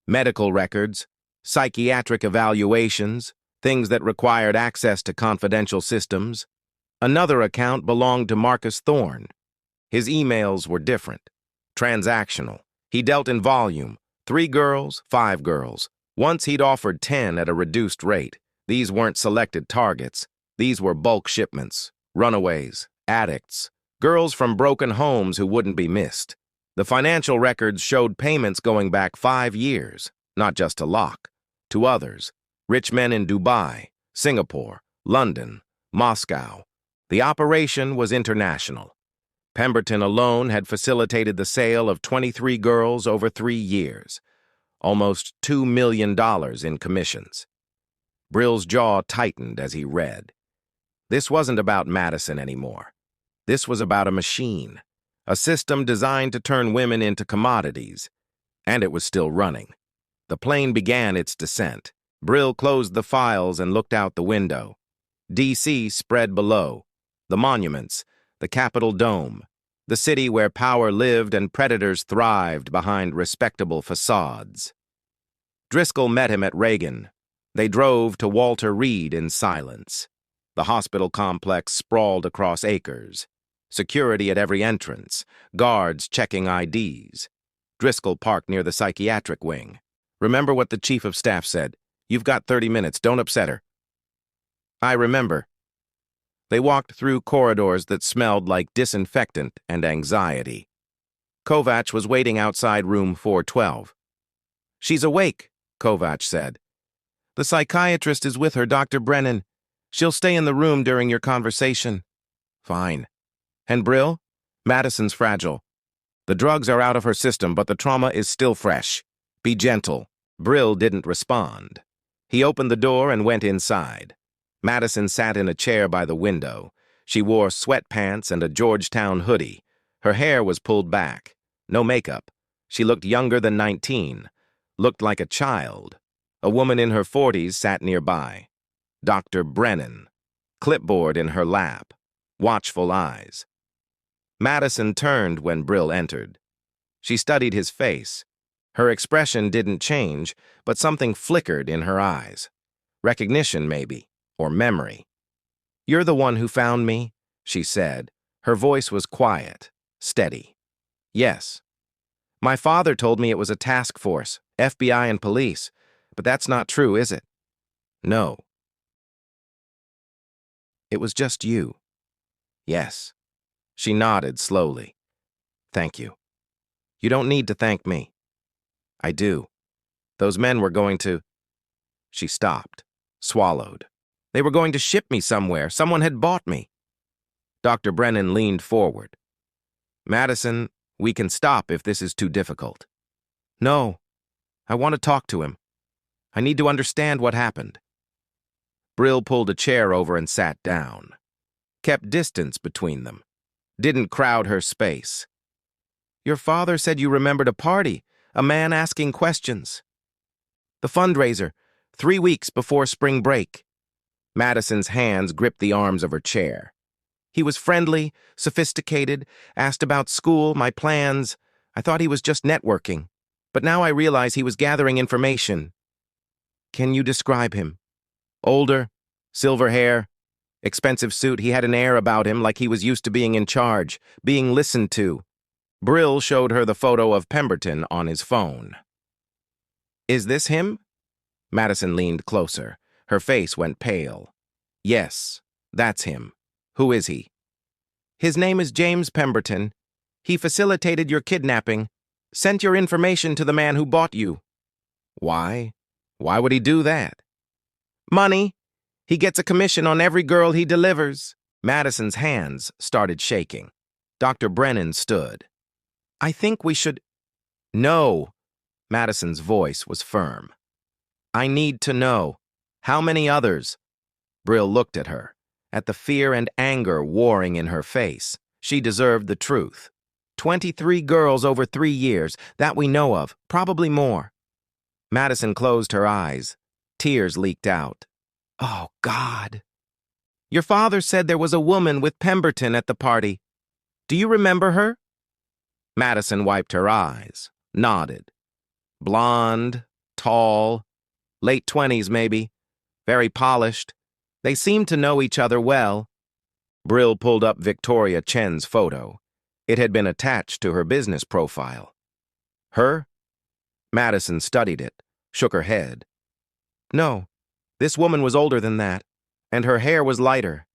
Medical records, psychiatric evaluations, things that required access to confidential systems. Another account belonged to Marcus Thorne. His emails were different. Transactional. He dealt in volume. 3 girls, 5 girls. Once he'd offered 10 at a reduced rate. These weren't selected targets. These were bulk shipments. Runaways. Addicts. Girls from broken homes who wouldn't be missed. The financial records showed payments going back 5 years, not just to Locke, to others, rich men in Dubai, Singapore, London, Moscow. The operation was international. Pemberton alone had facilitated the sale of 23 girls over 3 years. almost $2 million in commissions. Brill's jaw tightened as he read. This wasn't about Madison anymore. This was about a machine, a system designed to turn women into commodities, and it was still running. The plane began its descent. Brill closed the files and looked out the window. D.C. spread below, the monuments, the Capitol Dome, the city where power lived and predators thrived behind respectable facades. Driscoll met him at Reagan. They drove to Walter Reed in silence. The hospital complex sprawled across acres. Security at every entrance, guards checking IDs. Driscoll parked near the psychiatric wing. Remember what the chief of staff said. You've got 30 minutes, don't upset her. I remember. They walked through corridors that smelled like disinfectant and anxiety. Kovach was waiting outside room 412. She's awake, Kovach said. The psychiatrist is with her, Dr. Brennan. She'll stay in the room during your conversation. Fine. And Brill? Madison's fragile. The drugs are out of her system, but the trauma is still fresh. Be gentle. Brill didn't respond. He opened the door and went inside. Madison sat in a chair by the window. She wore sweatpants and a Georgetown hoodie. Her hair was pulled back. No makeup. She looked younger than 19. Looked like a child. A woman in her 40s sat nearby. Dr. Brennan. Clipboard in her lap. Watchful eyes. Madison turned when Brill entered. She studied his face. Her expression didn't change, but something flickered in her eyes. Recognition, maybe, or memory. You're the one who found me, she said. Her voice was quiet, steady. Yes. My father told me it was a task force, FBI and police, but that's not true, is it? No. It was just you. Yes. She nodded slowly. Thank you. You don't need to thank me. I do. Those men were going to... She stopped, swallowed. They were going to ship me somewhere. Someone had bought me. Dr. Brennan leaned forward. Madison, we can stop if this is too difficult. No. I want to talk to him. I need to understand what happened. Brill pulled a chair over and sat down. Kept distance between them. Didn't crowd her space. Your father said you remembered a party, a man asking questions. The fundraiser, 3 weeks before spring break. Madison's hands gripped the arms of her chair. He was friendly, sophisticated, asked about school, my plans. I thought he was just networking. But now I realize he was gathering information. Can you describe him? Older, silver hair, expensive suit. He had an air about him like he was used to being in charge, being listened to. Brill showed her the photo of Pemberton on his phone. Is this him? Madison leaned closer. Her face went pale. Yes, that's him. Who is he? His name is James Pemberton. He facilitated your kidnapping, sent your information to the man who bought you. Why? Why would he do that? Money. He gets a commission on every girl he delivers. Madison's hands started shaking. Dr. Brennan stood. I think we should... No. Madison's voice was firm. I need to know. How many others? Brill looked at her, at the fear and anger warring in her face. She deserved the truth. 23 girls over 3 years, that we know of, probably more. Madison closed her eyes. Tears leaked out. Oh, God. Your father said there was a woman with Pemberton at the party. Do you remember her? Madison wiped her eyes, nodded. Blonde, tall, late 20s maybe, very polished. They seemed to know each other well. Brill pulled up Victoria Chen's photo. It had been attached to her business profile. Her? Madison studied it, shook her head. No, this woman was older than that, and her hair was lighter.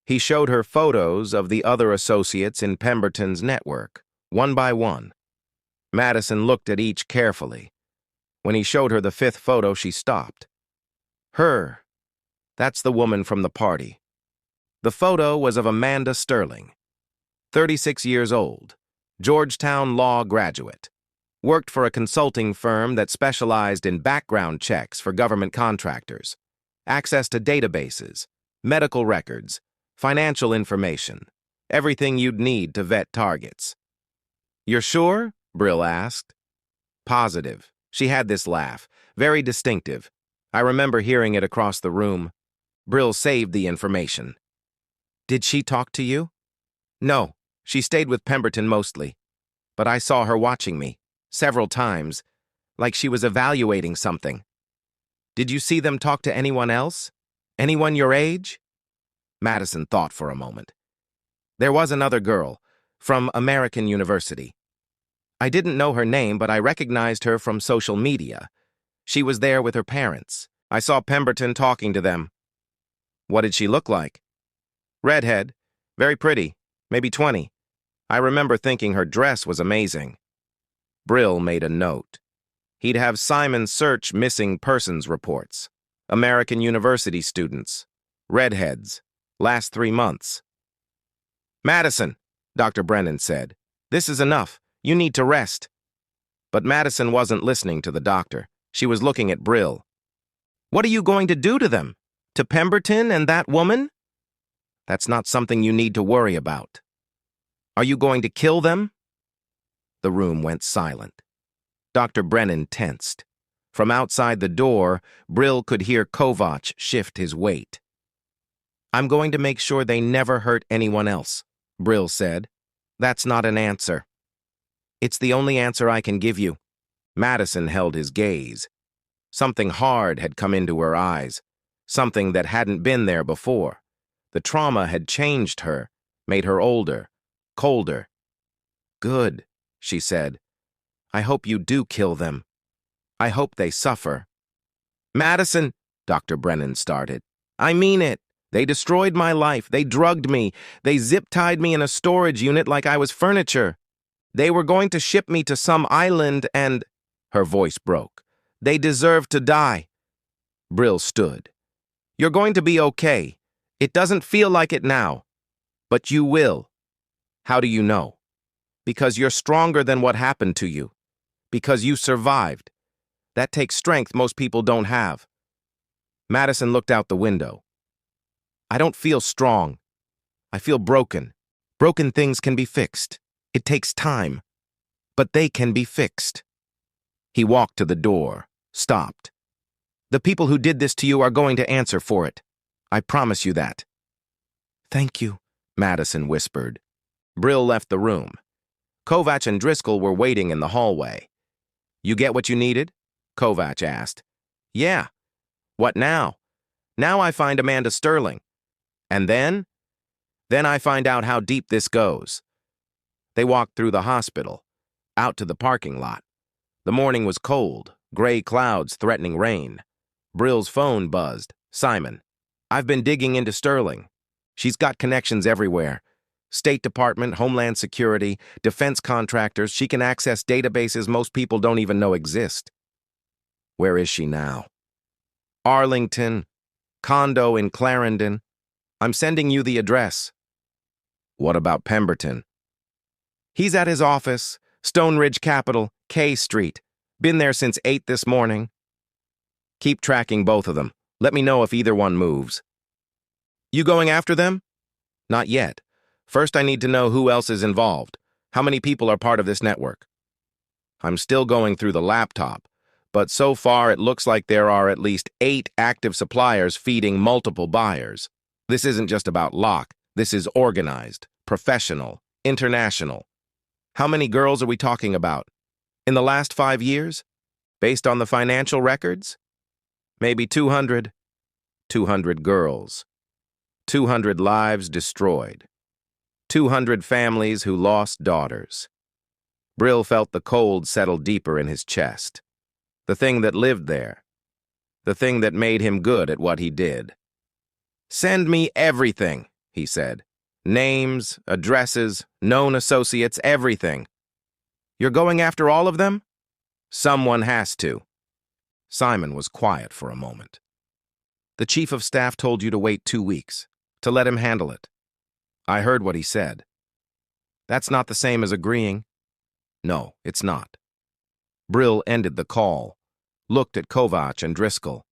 He showed her photos of the other associates in Pemberton's network, one by one. Madison looked at each carefully. When he showed her the 5th photo, she stopped. Her. That's the woman from the party. The photo was of Amanda Sterling, 36 years old, Georgetown law graduate. Worked for a consulting firm that specialized in background checks for government contractors, access to databases, medical records, financial information, everything you'd need to vet targets. "You're sure?" Brill asked. "Positive." She had this laugh, very distinctive. I remember hearing it across the room. Brill saved the information. "Did she talk to you?" "No, she stayed with Pemberton mostly. But I saw her watching me, several times, like she was evaluating something." "Did you see them talk to anyone else? Anyone your age?" Madison thought for a moment. "There was another girl, from American University. I didn't know her name, but I recognized her from social media. She was there with her parents. I saw Pemberton talking to them." "What did she look like?" "Redhead, very pretty, maybe 20. I remember thinking her dress was amazing." Brill made a note. He'd have Simon search missing persons reports. American University students. Redheads. Last 3 months. "Madison," Dr. Brennan said, "this is enough. You need to rest." But Madison wasn't listening to the doctor. She was looking at Brill. "What are you going to do to them? To Pemberton and that woman?" "That's not something you need to worry about." "Are you going to kill them?" The room went silent. Dr. Brennan tensed. From outside the door, Brill could hear Kovach shift his weight. "I'm going to make sure they never hurt anyone else," Brill said. "That's not an answer." "It's the only answer I can give you." Madison held his gaze. Something hard had come into her eyes, something that hadn't been there before. The trauma had changed her, made her older, colder. "Good," she said. "I hope you do kill them. I hope they suffer." "Madison," Dr. Brennan started. "I mean it. They destroyed my life. They drugged me. They zip-tied me in a storage unit like I was furniture. They were going to ship me to some island and—" Her voice broke. "They deserve to die." Brill stood. "You're going to be okay. It doesn't feel like it now. But you will." "How do you know?" "Because you're stronger than what happened to you. Because you survived. That takes strength most people don't have." Madison looked out the window. "I don't feel strong. I feel broken. Broken things can be fixed. It takes time. But they can be fixed." He walked to the door, stopped. "The people who did this to you are going to answer for it. I promise you that." "Thank you," Madison whispered. Brill left the room. Kovach and Driscoll were waiting in the hallway. "You get what you needed?" Kovach asked. "Yeah." "What now?" "Now I find Amanda Sterling." "And then?" "Then I find out how deep this goes." They walked through the hospital, out to the parking lot. The morning was cold, gray clouds threatening rain. Brill's phone buzzed. "Simon, I've been digging into Sterling. She's got connections everywhere. State Department, Homeland Security, defense contractors. She can access databases most people don't even know exist." "Where is she now?" "Arlington. Condo in Clarendon. I'm sending you the address." "What about Pemberton?" "He's at his office, Stone Ridge Capital, K Street. Been there since 8 this morning." "Keep tracking both of them. Let me know if either one moves." "You going after them?" "Not yet. First I need to know who else is involved. How many people are part of this network?" "I'm still going through the laptop, but so far it looks like there are at least 8 active suppliers feeding multiple buyers. This isn't just about Locke. This is organized, professional, international. How many girls are we talking about? In the last 5 years? Based on the financial records? Maybe 200. 200 girls. 200 lives destroyed. 200 families who lost daughters." Brill felt the cold settle deeper in his chest. The thing that lived there. The thing that made him good at what he did. "Send me everything," he said. "Names, addresses, known associates, everything." "You're going after all of them?" "Someone has to." Simon was quiet for a moment. "The chief of staff told you to wait 2 weeks, to let him handle it." "I heard what he said." "That's not the same as agreeing." "No, it's not. Brill ended the call, looked at Kovac and Driscoll.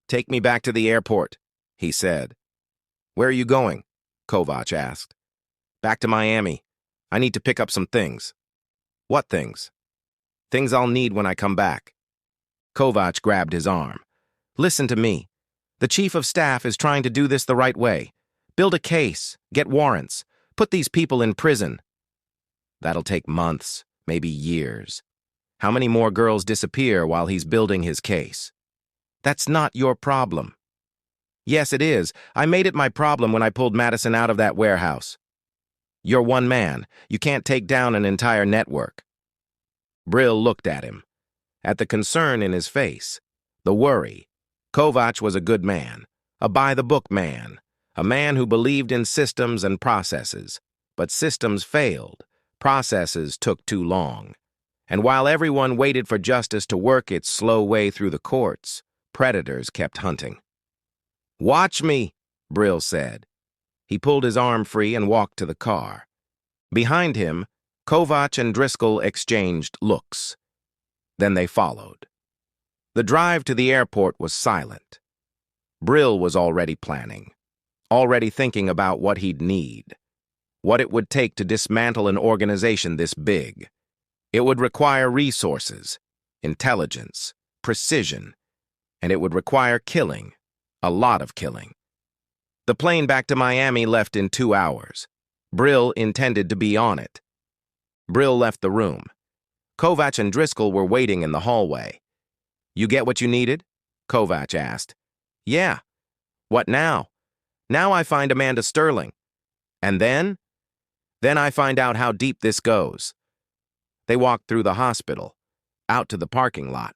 "Take me back to the airport," he said. "Where are you going?" Kovac asked. "Back to Miami. I need to pick up some things." "What things?" "Things I'll need when I come back." Kovac grabbed his arm. "Listen to me. The chief of staff is trying to do this the right way. Build a case, get warrants, put these people in prison. That'll take months, maybe years. How many more girls disappear while he's building his case? That's not your problem." "Yes, it is. I made it my problem when I pulled Madison out of that warehouse." "You're one man. You can't take down an entire network." Brill looked at him. At the concern in his face, the worry, Kovac was a good man, a by-the-book man, a man who believed in systems and processes. But systems failed. Processes took too long. And while everyone waited for justice to work its slow way through the courts, predators kept hunting. "Watch me," Brill said. He pulled his arm free and walked to the car. Behind him, Kovac and Driscoll exchanged looks. Then they followed. The drive to the airport was silent. Brill was already planning, already thinking about what he'd need, what it would take to dismantle an organization this big. It would require resources, intelligence, precision, and it would require killing, a lot of killing. The plane back to Miami left in 2 hours. Brill intended to be on it. Brill left the room. Kovac and Driscoll were waiting in the hallway. "You get what you needed?" Kovac asked. "Yeah." "What now?" "Now I find Amanda Sterling." "And then?" "Then I find out how deep this goes." They walked through the hospital, out to the parking lot.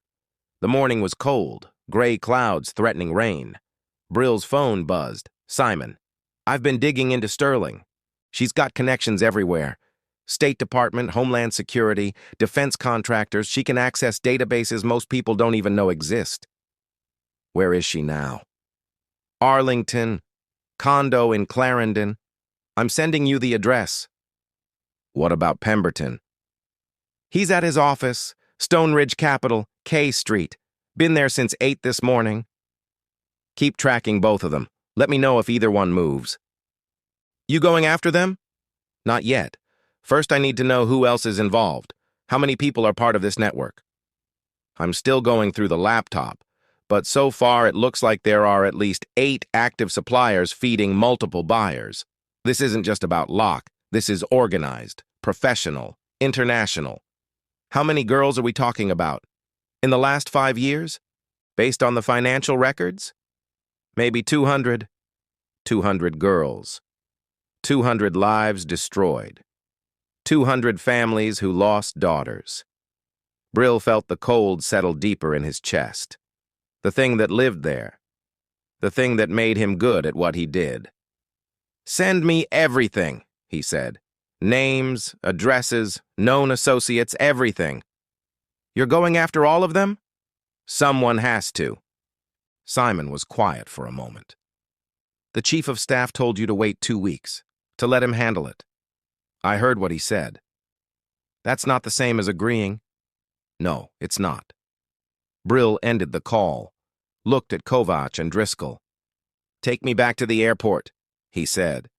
The morning was cold, gray clouds threatening rain. Brill's phone buzzed. "Simon, I've been digging into Sterling. She's got connections everywhere. State Department, Homeland Security, defense contractors. She can access databases most people don't even know exist." "Where is she now?" "Arlington, condo in Clarendon. I'm sending you the address." "What about Pemberton?" "He's at his office, Stone Ridge Capital, K Street. Been there since 8 this morning." "Keep tracking both of them. Let me know if either one moves." "You going after them?" "Not yet. First, I need to know who else is involved. How many people are part of this network?" "I'm still going through the laptop, but so far it looks like there are at least 8 active suppliers feeding multiple buyers. This isn't just about Locke. This is organized, professional, international. How many girls are we talking about? In the last 5 years? Based on the financial records? Maybe 200. 200 girls. 200 lives destroyed. 200 families who lost daughters." Brill felt the cold settle deeper in his chest. The thing that lived there. The thing that made him good at what he did. "Send me everything," he said. "Names, addresses, known associates, everything." "You're going after all of them?" "Someone has to." Simon was quiet for a moment. "The chief of staff told you to wait 2 weeks, to let him handle it." "I heard what he said." "That's not the same as agreeing." "No, it's not." Brill ended the call, looked at Kovac and Driscoll. "Take me back to the airport," he said.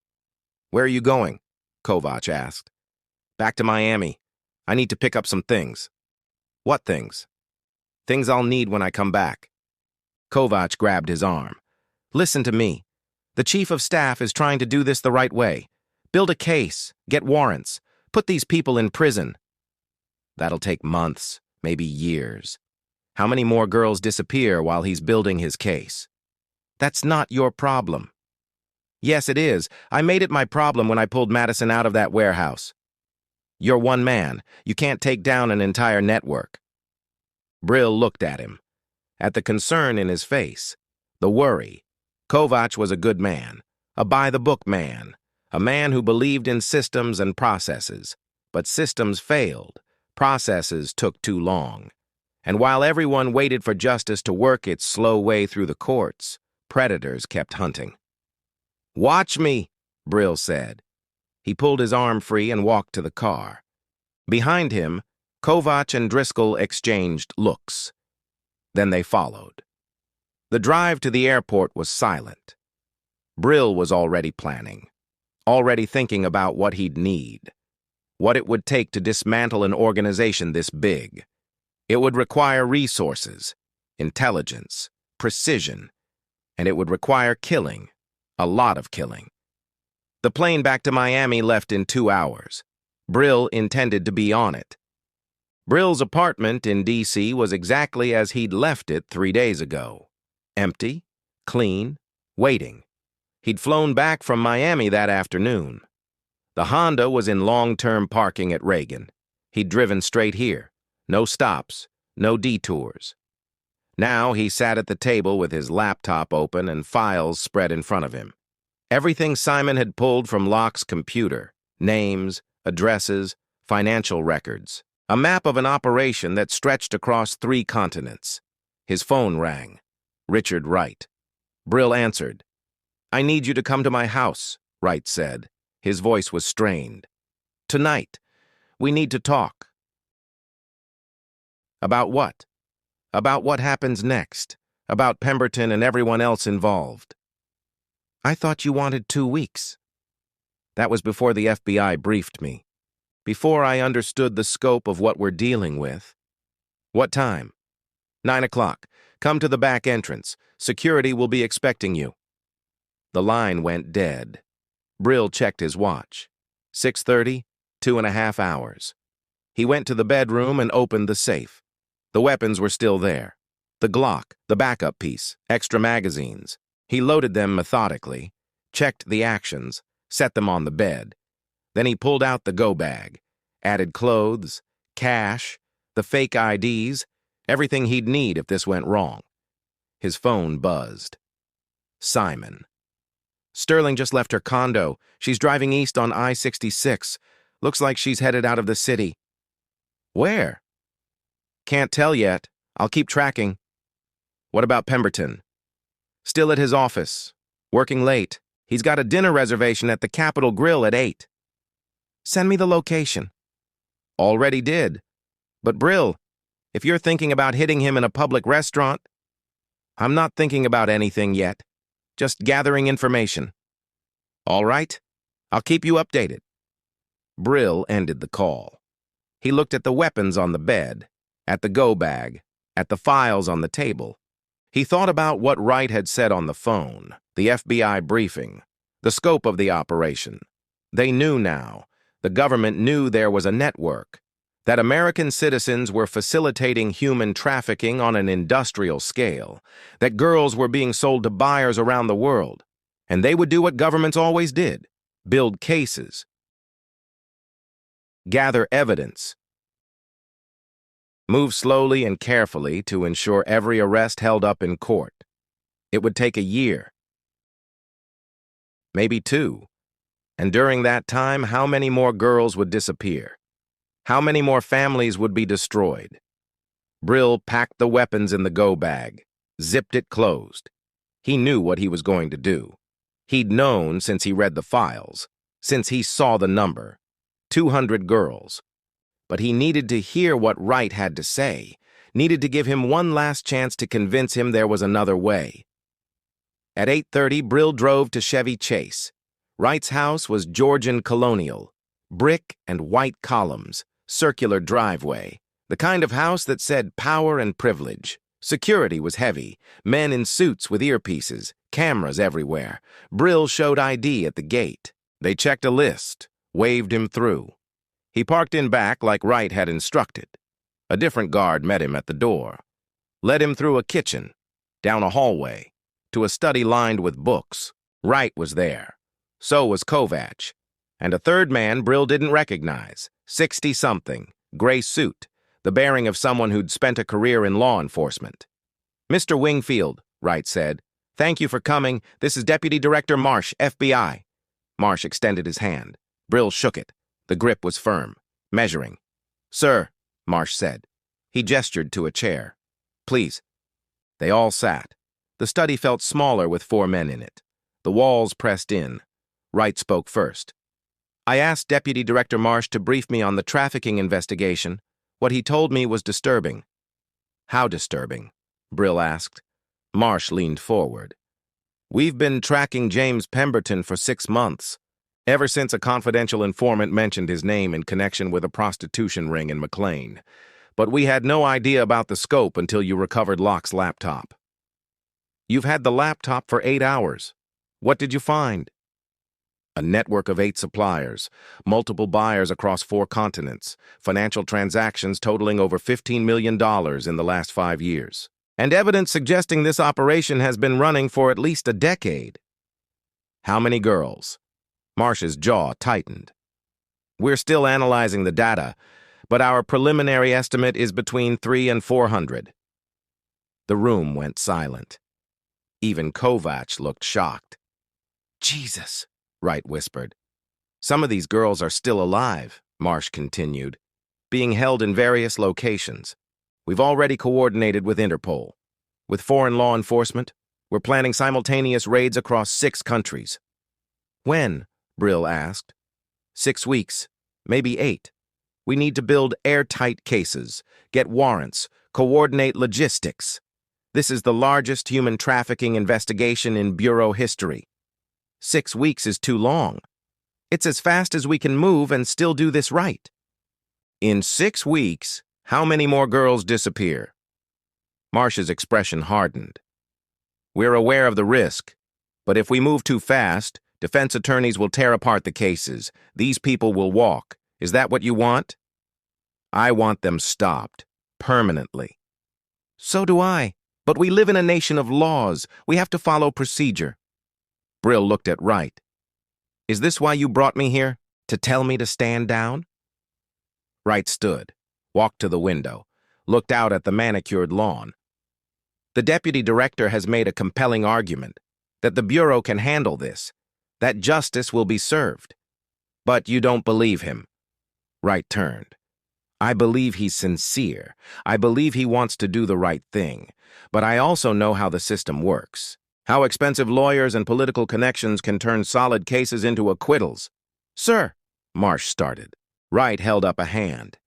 "Where are you going?" Kovac asked. "Back to Miami. I need to pick up some things." "What things?" "Things I'll need when I come back." Kovac grabbed his arm. "Listen to me. The chief of staff is trying to do this the right way. Build a case, get warrants, put these people in prison. That'll take months, maybe years. How many more girls disappear while he's building his case? That's not your problem. Yes, it is. I made it my problem when I pulled Madison out of that warehouse. You're one man. You can't take down an entire network. Brill looked at him. At the concern in his face, the worry, Kovac was a good man, a by-the-book man, a man who believed in systems and processes. But systems failed. Processes took too long. And while everyone waited for justice to work its slow way through the courts, predators kept hunting. "Watch me," Brill said. He pulled his arm free and walked to the car. Behind him, Kovach and Driscoll exchanged looks. Then they followed. The drive to the airport was silent. Brill was already planning, already thinking about what he'd need, what it would take to dismantle an organization this big. It would require resources, intelligence, precision, and it would require killing, a lot of killing. The plane back to Miami left in 2 hours. Brill intended to be on it. Brill's apartment in D.C. was exactly as he'd left it 3 days ago. Empty, clean, waiting. He'd flown back from Miami that afternoon. The Honda was in long-term parking at Reagan. He'd driven straight here. No stops, no detours. Now he sat at the table with his laptop open and files spread in front of him. Everything Simon had pulled from Locke's computer, names, addresses, financial records, a map of an operation that stretched across 3 continents. His phone rang. Richard Wright. Brill answered. "I need you to come to my house," Wright said. His voice was strained. "Tonight. We need to talk." About what? About what happens next. About Pemberton and everyone else involved. "I thought you wanted 2 weeks. That was before the FBI briefed me. Before I understood the scope of what we're dealing with." "What time?" 9 o'clock. Come to the back entrance. Security will be expecting you." The line went dead. Brill checked his watch. 6:30, 2.5 hours. He went to the bedroom and opened the safe. The weapons were still there. The Glock, the backup piece, extra magazines. He loaded them methodically, checked the actions, set them on the bed. Then he pulled out the go bag, added clothes, cash, the fake IDs, everything he'd need if this went wrong. His phone buzzed. Simon. "Sterling just left her condo. She's driving east on I-66. Looks like she's headed out of the city." "Where?" "Can't tell yet. I'll keep tracking." "What about Pemberton?" "Still at his office. Working late. He's got a dinner reservation at the Capitol Grill at 8. "Send me the location." "Already did. But Brill, if you're thinking about hitting him in a public restaurant..." "I'm not thinking about anything yet. Just gathering information." "All right. I'll keep you updated." Brill ended the call. He looked at the weapons on the bed, at the go bag, at the files on the table. He thought about what Wright had said on the phone, the FBI briefing, the scope of the operation. They knew now. The government knew there was a network, that American citizens were facilitating human trafficking on an industrial scale, that girls were being sold to buyers around the world, and they would do what governments always did: build cases, gather evidence, move slowly and carefully to ensure every arrest held up in court. It would take a year, maybe 2, and during that time, how many more girls would disappear? How many more families would be destroyed? Brill packed the weapons in the go bag, zipped it closed. He knew what he was going to do. He'd known since he read the files, since he saw the number: 200 girls. But he needed to hear what Wright had to say, needed to give him one last chance to convince him there was another way. At 8:30, Brill drove to Chevy Chase. Wright's house was Georgian colonial, brick and white columns, circular driveway, the kind of house that said power and privilege. Security was heavy, men in suits with earpieces, cameras everywhere. Brill showed ID at the gate. They checked a list, waved him through. He parked in back like Wright had instructed. A different guard met him at the door, led him through a kitchen, down a hallway, to a study lined with books. Wright was there. So was Kovach. And a third man Brill didn't recognize, 60-something, gray suit, the bearing of someone who'd spent a career in law enforcement. "Mr. Wingfield," Wright said, "thank you for coming. This is Deputy Director Marsh, FBI." Marsh extended his hand. Brill shook it. The grip was firm, measuring. "Sir," Marsh said. He gestured to a chair. "Please." They all sat. The study felt smaller with 4 men in it. The walls pressed in. Wright spoke first. "I asked Deputy Director Marsh to brief me on the trafficking investigation. What he told me was disturbing. How disturbing? Brill asked. Marsh leaned forward. We've been tracking James Pemberton for 6 months, ever since a confidential informant mentioned his name in connection with a prostitution ring in McLean. But we had no idea about the scope until you recovered Locke's laptop. You've had the laptop for 8 hours. What did you find? A network of 8 suppliers, multiple buyers across 4 continents, financial transactions totaling over $15 million in the last 5 years, and evidence suggesting this operation has been running for at least a decade. How many girls? Marsh's jaw tightened. We're still analyzing the data, but our preliminary estimate is between 300 and 400. The room went silent. Even Kovacs looked shocked. Jesus, Wright whispered. Some of these girls are still alive, Marsh continued, being held in various locations. We've already coordinated with Interpol. With foreign law enforcement, we're planning simultaneous raids across 6 countries. When? Brill asked. 6 weeks, maybe 8. We need to build airtight cases, get warrants, coordinate logistics. This is the largest human trafficking investigation in Bureau history. 6 weeks is too long. It's as fast as we can move and still do this right. In 6 weeks, how many more girls disappear? Marsh's expression hardened. We're aware of the risk, but if we move too fast, defense attorneys will tear apart the cases. These people will walk. Is that what you want? I want them stopped, permanently. So do I, but we live in a nation of laws. We have to follow procedure. Brill looked at Wright. Is this why you brought me here? To tell me to stand down? Wright stood, walked to the window, looked out at the manicured lawn. The deputy director has made a compelling argument that the Bureau can handle this, that justice will be served. But you don't believe him. Wright turned. I believe he's sincere. I believe he wants to do the right thing. But I also know how the system works. How expensive lawyers and political connections can turn solid cases into acquittals. Sir, Marsh started. Wright held up a hand.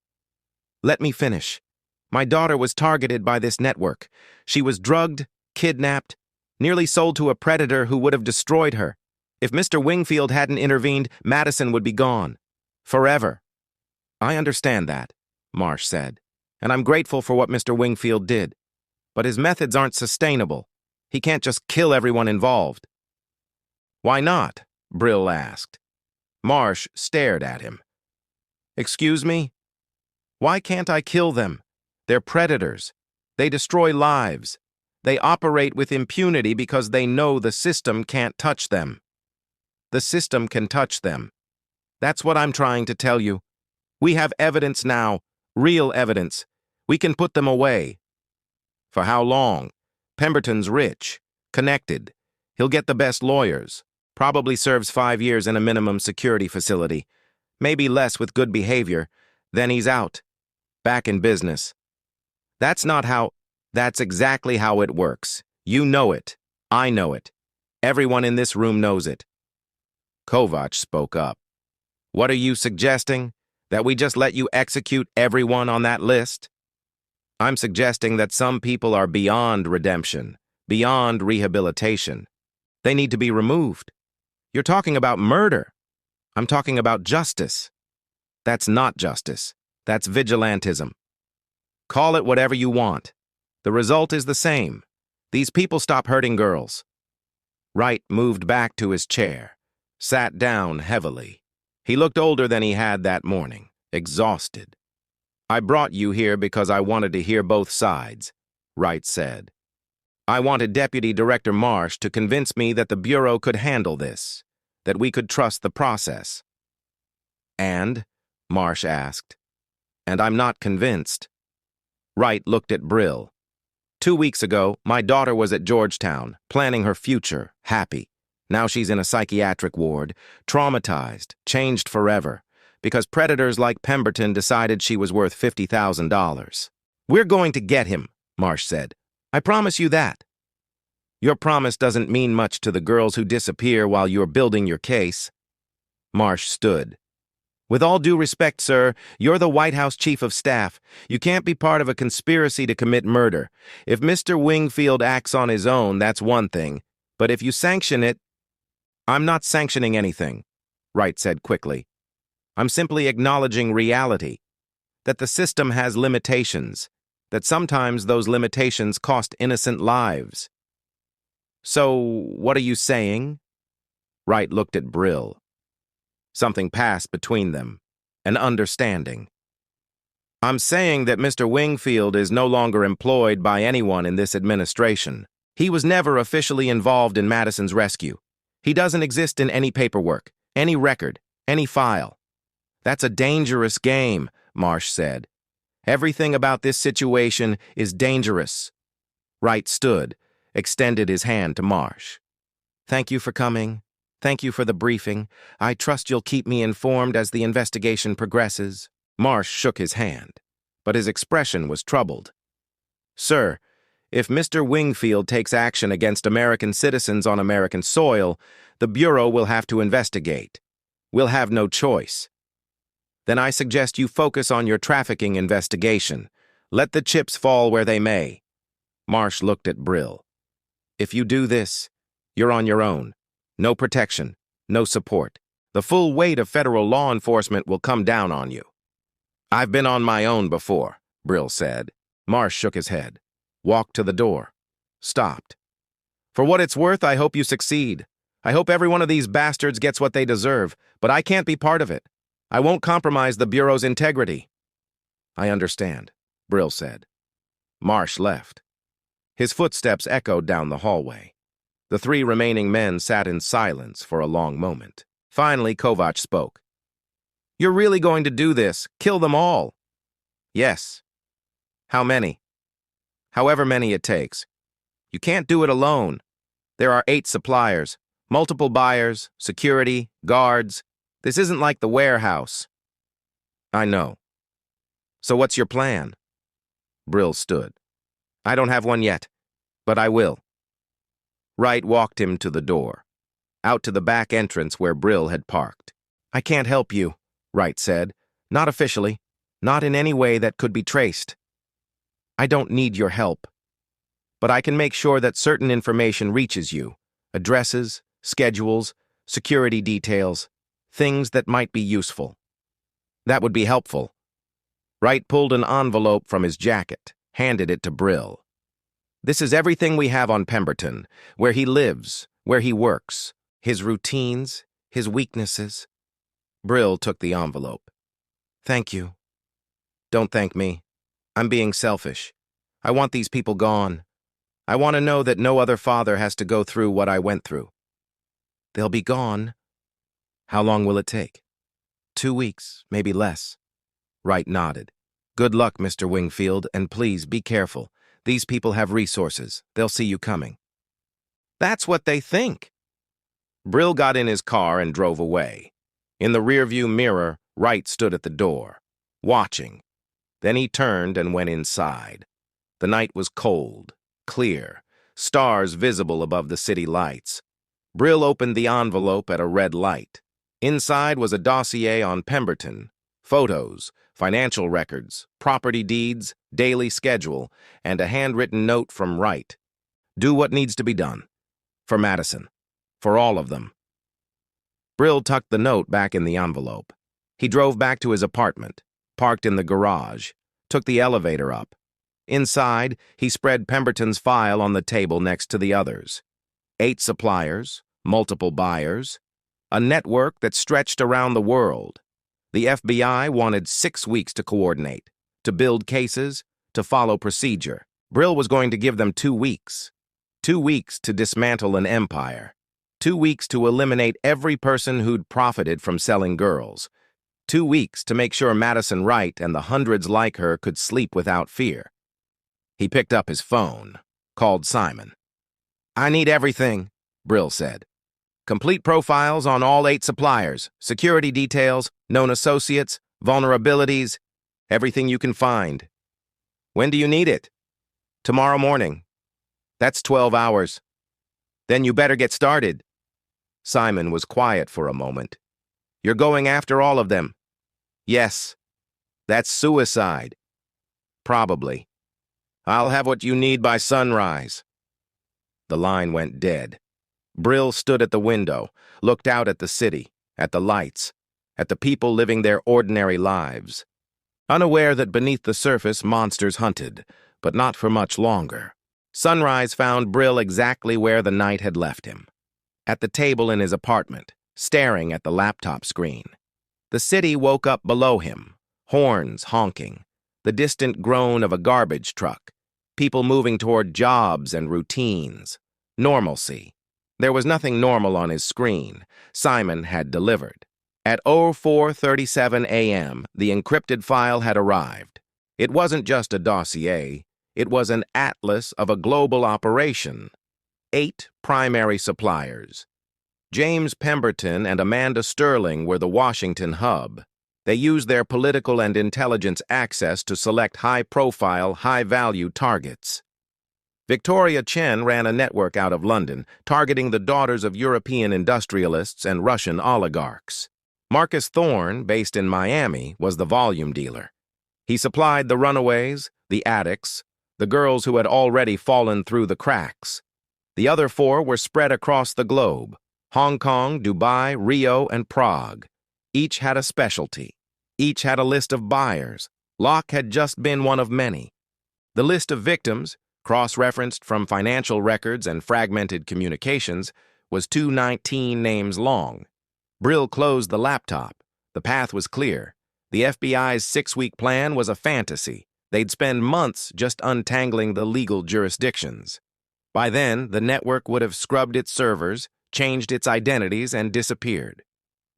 Let me finish. My daughter was targeted by this network. She was drugged, kidnapped, nearly sold to a predator who would have destroyed her. If Mr. Wingfield hadn't intervened, Madison would be gone. Forever. I understand that, Marsh said, and I'm grateful for what Mr. Wingfield did. But his methods aren't sustainable. He can't just kill everyone involved. Why not? Brill asked. Marsh stared at him. Excuse me? Why can't I kill them? They're predators. They destroy lives. They operate with impunity because they know the system can't touch them. The system can touch them. That's what I'm trying to tell you. We have evidence now, real evidence. We can put them away. For how long? Pemberton's rich, connected. He'll get the best lawyers. Probably serves 5 years in a minimum security facility. Maybe less with good behavior. Then he's out. Back in business. That's exactly how it works. You know it. I know it. Everyone in this room knows it. Kovacs spoke up. What are you suggesting? That we just let you execute everyone on that list? I'm suggesting that some people are beyond redemption, beyond rehabilitation. They need to be removed. You're talking about murder. I'm talking about justice. That's not justice. That's vigilantism. Call it whatever you want. The result is the same. These people stop hurting girls. Wright moved back to his chair, sat down heavily. He looked older than he had that morning, exhausted. I brought you here because I wanted to hear both sides, Wright said. I wanted Deputy Director Marsh to convince me that the Bureau could handle this, that we could trust the process. And? Marsh asked. And I'm not convinced. Wright looked at Brill. 2 weeks ago, my daughter was at Georgetown, planning her future, happy. Now she's in a psychiatric ward, traumatized, changed forever, because predators like Pemberton decided she was worth $50,000. We're going to get him, Marsh said. I promise you that. Your promise doesn't mean much to the girls who disappear while you're building your case. Marsh stood. With all due respect, sir, you're the White House Chief of Staff. You can't be part of a conspiracy to commit murder. If Mr. Wingfield acts on his own, that's one thing. But if you sanction it, I'm not sanctioning anything, Wright said quickly. I'm simply acknowledging reality, that the system has limitations, that sometimes those limitations cost innocent lives. So, what are you saying? Wright looked at Brill. Something passed between them, an understanding. I'm saying that Mr. Wingfield is no longer employed by anyone in this administration. He was never officially involved in Madison's rescue. He doesn't exist in any paperwork, any record, any file. That's a dangerous game, Marsh said. Everything about this situation is dangerous. Wright stood, extended his hand to Marsh. Thank you for coming. Thank you for the briefing. I trust you'll keep me informed as the investigation progresses. Marsh shook his hand, but his expression was troubled. Sir, if Mr. Wingfield takes action against American citizens on American soil, the Bureau will have to investigate. We'll have no choice. Then I suggest you focus on your trafficking investigation. Let the chips fall where they may. Marsh looked at Brill. If you do this, you're on your own. No protection, no support. The full weight of federal law enforcement will come down on you. I've been on my own before, Brill said. Marsh shook his head, walked to the door, stopped. For what it's worth, I hope you succeed. I hope every one of these bastards gets what they deserve, but I can't be part of it. I won't compromise the Bureau's integrity. I understand, Brill said. Marsh left. His footsteps echoed down the hallway. The three remaining men sat in silence for a long moment. Finally, Kovach spoke. You're really going to do this? Kill them all? Yes. How many? However many it takes. You can't do it alone. There are 8 suppliers, multiple buyers, security, guards. This isn't like the warehouse. I know. So what's your plan? Brill stood. I don't have one yet, but I will. Wright walked him to the door, out to the back entrance where Brill had parked. I can't help you, Wright said. Not officially, not in any way that could be traced. I don't need your help. But I can make sure that certain information reaches you. Addresses, schedules, security details, things that might be useful. That would be helpful. Wright pulled an envelope from his jacket, handed it to Brill. This is everything we have on Pemberton, where he lives, where he works, his routines, his weaknesses. Brill took the envelope. Thank you. Don't thank me. I'm being selfish. I want these people gone. I want to know that no other father has to go through what I went through. They'll be gone. How long will it take? 2 weeks, maybe less. Wright nodded. Good luck, Mr. Wingfield, and please be careful. These people have resources. They'll see you coming. That's what they think. Brill got in his car and drove away. In the rearview mirror, Wright stood at the door, watching. Then he turned and went inside. The night was cold, clear, stars visible above the city lights. Brill opened the envelope at a red light. Inside was a dossier on Pemberton, photos, financial records, property deeds, daily schedule, and a handwritten note from Wright. Do what needs to be done. For Madison. For all of them. Brill tucked the note back in the envelope. He drove back to his apartment, parked in the garage, took the elevator up. Inside, he spread Pemberton's file on the table next to the others. 8 suppliers, multiple buyers, a network that stretched around the world. The FBI wanted 6 weeks to coordinate, to build cases, to follow procedure. Brill was going to give them 2 weeks. 2 weeks to dismantle an empire. 2 weeks to eliminate every person who'd profited from selling girls. 2 weeks to make sure Madison Wright and the hundreds like her could sleep without fear. He picked up his phone, called Simon. I need everything, Brill said. Complete profiles on all 8 suppliers, security details, known associates, vulnerabilities, everything you can find. When do you need it? Tomorrow morning. That's 12 hours. Then you better get started. Simon was quiet for a moment. You're going after all of them. Yes, that's suicide. Probably. I'll have what you need by sunrise. The line went dead. Brill stood at the window, looked out at the city, at the lights, at the people living their ordinary lives, unaware that beneath the surface monsters hunted, but not for much longer. Sunrise found Brill exactly where the night had left him, at the table in his apartment, staring at the laptop screen. The city woke up below him, horns honking, the distant groan of a garbage truck, people moving toward jobs and routines, normalcy. There was nothing normal on his screen. Simon had delivered. At 04:37 a.m., the encrypted file had arrived. It wasn't just a dossier. It was an atlas of a global operation. 8 primary suppliers. James Pemberton and Amanda Sterling were the Washington hub. They used their political and intelligence access to select high-profile, high-value targets. Victoria Chen ran a network out of London, targeting the daughters of European industrialists and Russian oligarchs. Marcus Thorne, based in Miami, was the volume dealer. He supplied the runaways, the addicts, the girls who had already fallen through the cracks. The other 4 were spread across the globe: Hong Kong, Dubai, Rio, and Prague. Each had a specialty. Each had a list of buyers. Locke had just been one of many. The list of victims, cross-referenced from financial records and fragmented communications, was 219 names long. Brill closed the laptop. The path was clear. The FBI's 6-week plan was a fantasy. They'd spend months just untangling the legal jurisdictions. By then, the network would have scrubbed its servers, changed its identities, and disappeared.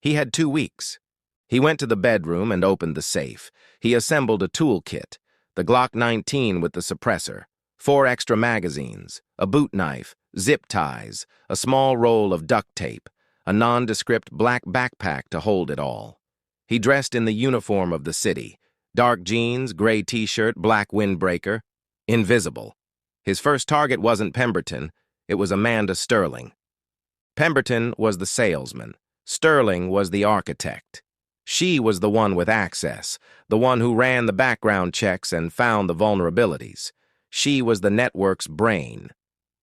He had 2 weeks. He went to the bedroom and opened the safe. He assembled a toolkit, the Glock 19 with the suppressor, 4 extra magazines, a boot knife, zip ties, a small roll of duct tape, a nondescript black backpack to hold it all. He dressed in the uniform of the city, dark jeans, gray t-shirt, black windbreaker, invisible. His first target wasn't Pemberton, it was Amanda Sterling. Pemberton was the salesman. Sterling was the architect. She was the one with access, the one who ran the background checks and found the vulnerabilities. She was the network's brain.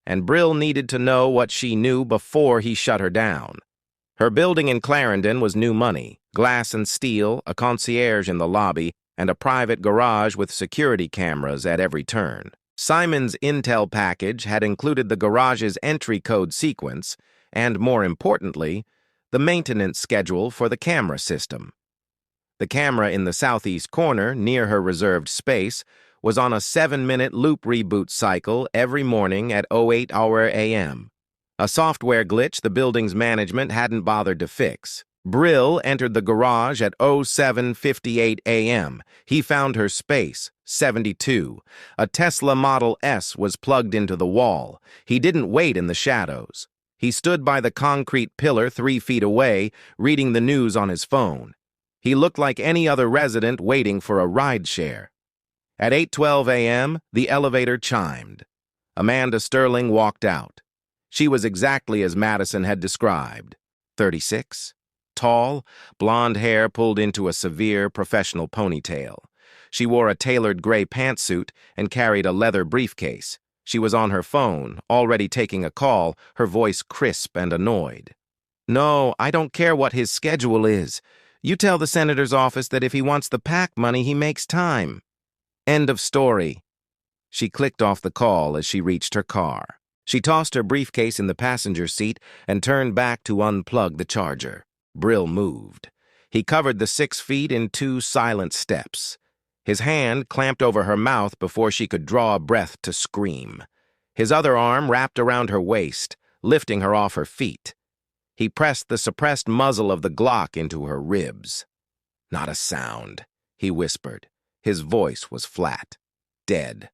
And Brill needed to know what she knew before he shut her down. Her building in Clarendon was new money: glass and steel, a concierge in the lobby, and a private garage with security cameras at every turn. Simon's intel package had included the garage's entry code sequence and, more importantly, the maintenance schedule for the camera system. The camera in the southeast corner, near her reserved space, was on a 7-minute loop reboot cycle every morning at 08 a.m. A software glitch the building's management hadn't bothered to fix. Brill entered the garage at 07:58 a.m. He found her space, 72. A Tesla Model S was plugged into the wall. He didn't wait in the shadows. He stood by the concrete pillar 3 feet away, reading the news on his phone. He looked like any other resident waiting for a rideshare. At 8:12 a.m., the elevator chimed. Amanda Sterling walked out. She was exactly as Madison had described. 36, tall, blonde hair pulled into a severe professional ponytail. She wore a tailored gray pantsuit and carried a leather briefcase. She was on her phone, already taking a call, her voice crisp and annoyed. "No, I don't care what his schedule is. You tell the senator's office that if he wants the PAC money, he makes time. End of story." She clicked off the call as she reached her car. She tossed her briefcase in the passenger seat and turned back to unplug the charger. Brill moved. He covered the 6 feet in 2 silent steps. His hand clamped over her mouth before she could draw a breath to scream. His other arm wrapped around her waist, lifting her off her feet. He pressed the suppressed muzzle of the Glock into her ribs. "Not a sound," he whispered. His voice was flat, dead.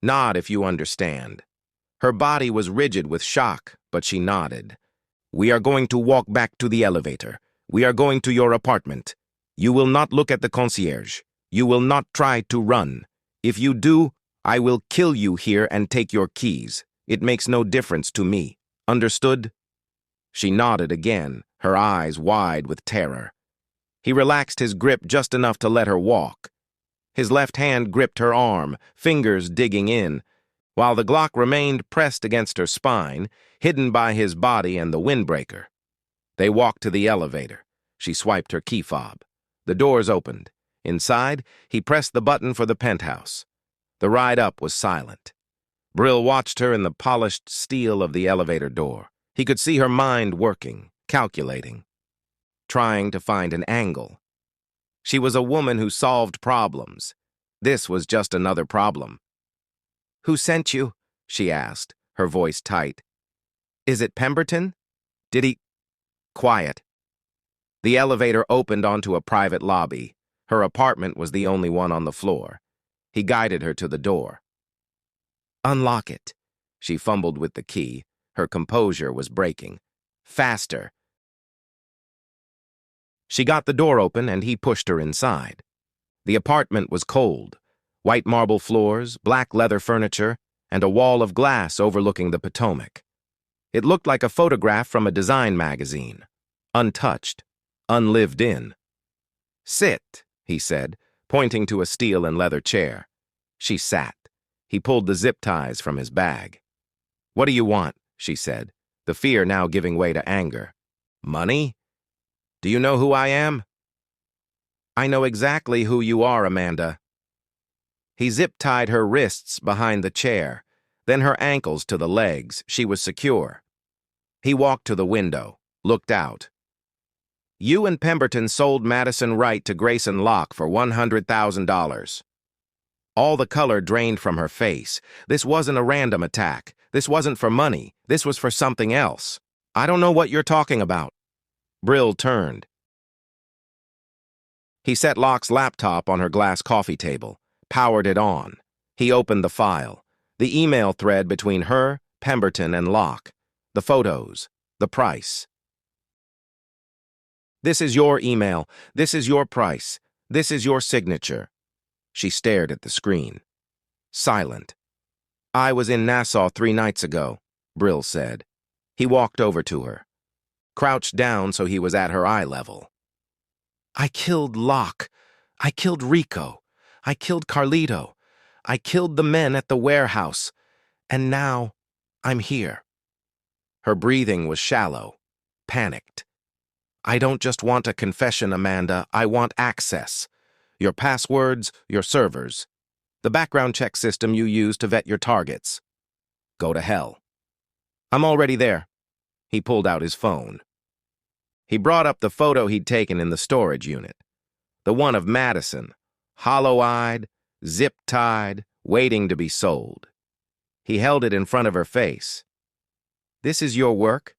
"Nod if you understand." Her body was rigid with shock, but she nodded. "We are going to walk back to the elevator. We are going to your apartment. You will not look at the concierge. You will not try to run. If you do, I will kill you here and take your keys. It makes no difference to me. Understood?" She nodded again, her eyes wide with terror. He relaxed his grip just enough to let her walk. His left hand gripped her arm, fingers digging in, while the Glock remained pressed against her spine, hidden by his body and the windbreaker. They walked to the elevator. She swiped her key fob. The doors opened. Inside, he pressed the button for the penthouse. The ride up was silent. Brill watched her in the polished steel of the elevator door. He could see her mind working, calculating, trying to find an angle. She was a woman who solved problems. This was just another problem. "Who sent you?" she asked, her voice tight. "Is it Pemberton? Did he—" Quiet. The elevator opened onto a private lobby. Her apartment was the only one on the floor. He guided her to the door. "Unlock it." She fumbled with the key. Her composure was breaking. "Faster." She got the door open and he pushed her inside. The apartment was cold. White marble floors, black leather furniture, and a wall of glass overlooking the Potomac. It looked like a photograph from a design magazine. Untouched, unlived in. "Sit," he said, pointing to a steel and leather chair. She sat. He pulled the zip ties from his bag. "What do you want?" she said, the fear now giving way to anger. "Money? Do you know who I am?" "I know exactly who you are, Amanda." He zip-tied her wrists behind the chair, then her ankles to the legs. She was secure. He walked to the window, looked out. "You and Pemberton sold Madison Wright to Grayson Locke for $100,000. All the color drained from her face. This wasn't a random attack. This wasn't for money. This was for something else. "I don't know what you're talking about." Brill turned. He set Locke's laptop on her glass coffee table, powered it on. He opened the file, the email thread between her, Pemberton, and Locke, the photos, the price. "This is your email. This is your price. This is your signature." She stared at the screen. Silent. "I was in Nassau 3 nights ago," Brill said. He walked over to her. Crouched down so he was at her eye level. "I killed Locke. I killed Rico. I killed Carlito. I killed the men at the warehouse. And now, I'm here." Her breathing was shallow, panicked. "I don't just want a confession, Amanda. I want access. Your passwords, your servers. The background check system you use to vet your targets. Go to hell." "I'm already there." He pulled out his phone. He brought up the photo he'd taken in the storage unit. The one of Madison, hollow-eyed, zip-tied, waiting to be sold. He held it in front of her face. "This is your work?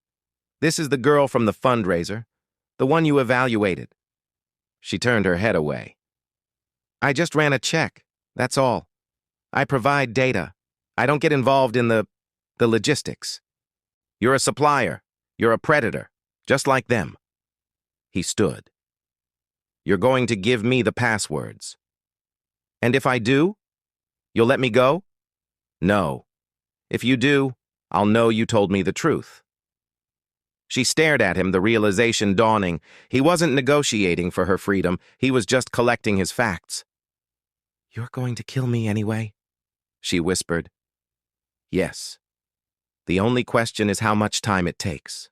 This is the girl from the fundraiser, the one you evaluated?" She turned her head away. "I just ran a check, that's all. I provide data. I don't get involved in the logistics. You're a supplier. You're a predator, just like them." He stood. "You're going to give me the passwords. And if I do, you'll let me go?" "No. If you do, I'll know you told me the truth." She stared at him, the realization dawning. He wasn't negotiating for her freedom. He was just collecting his facts. "You're going to kill me anyway?" she whispered. "Yes. The only question is how much time it takes."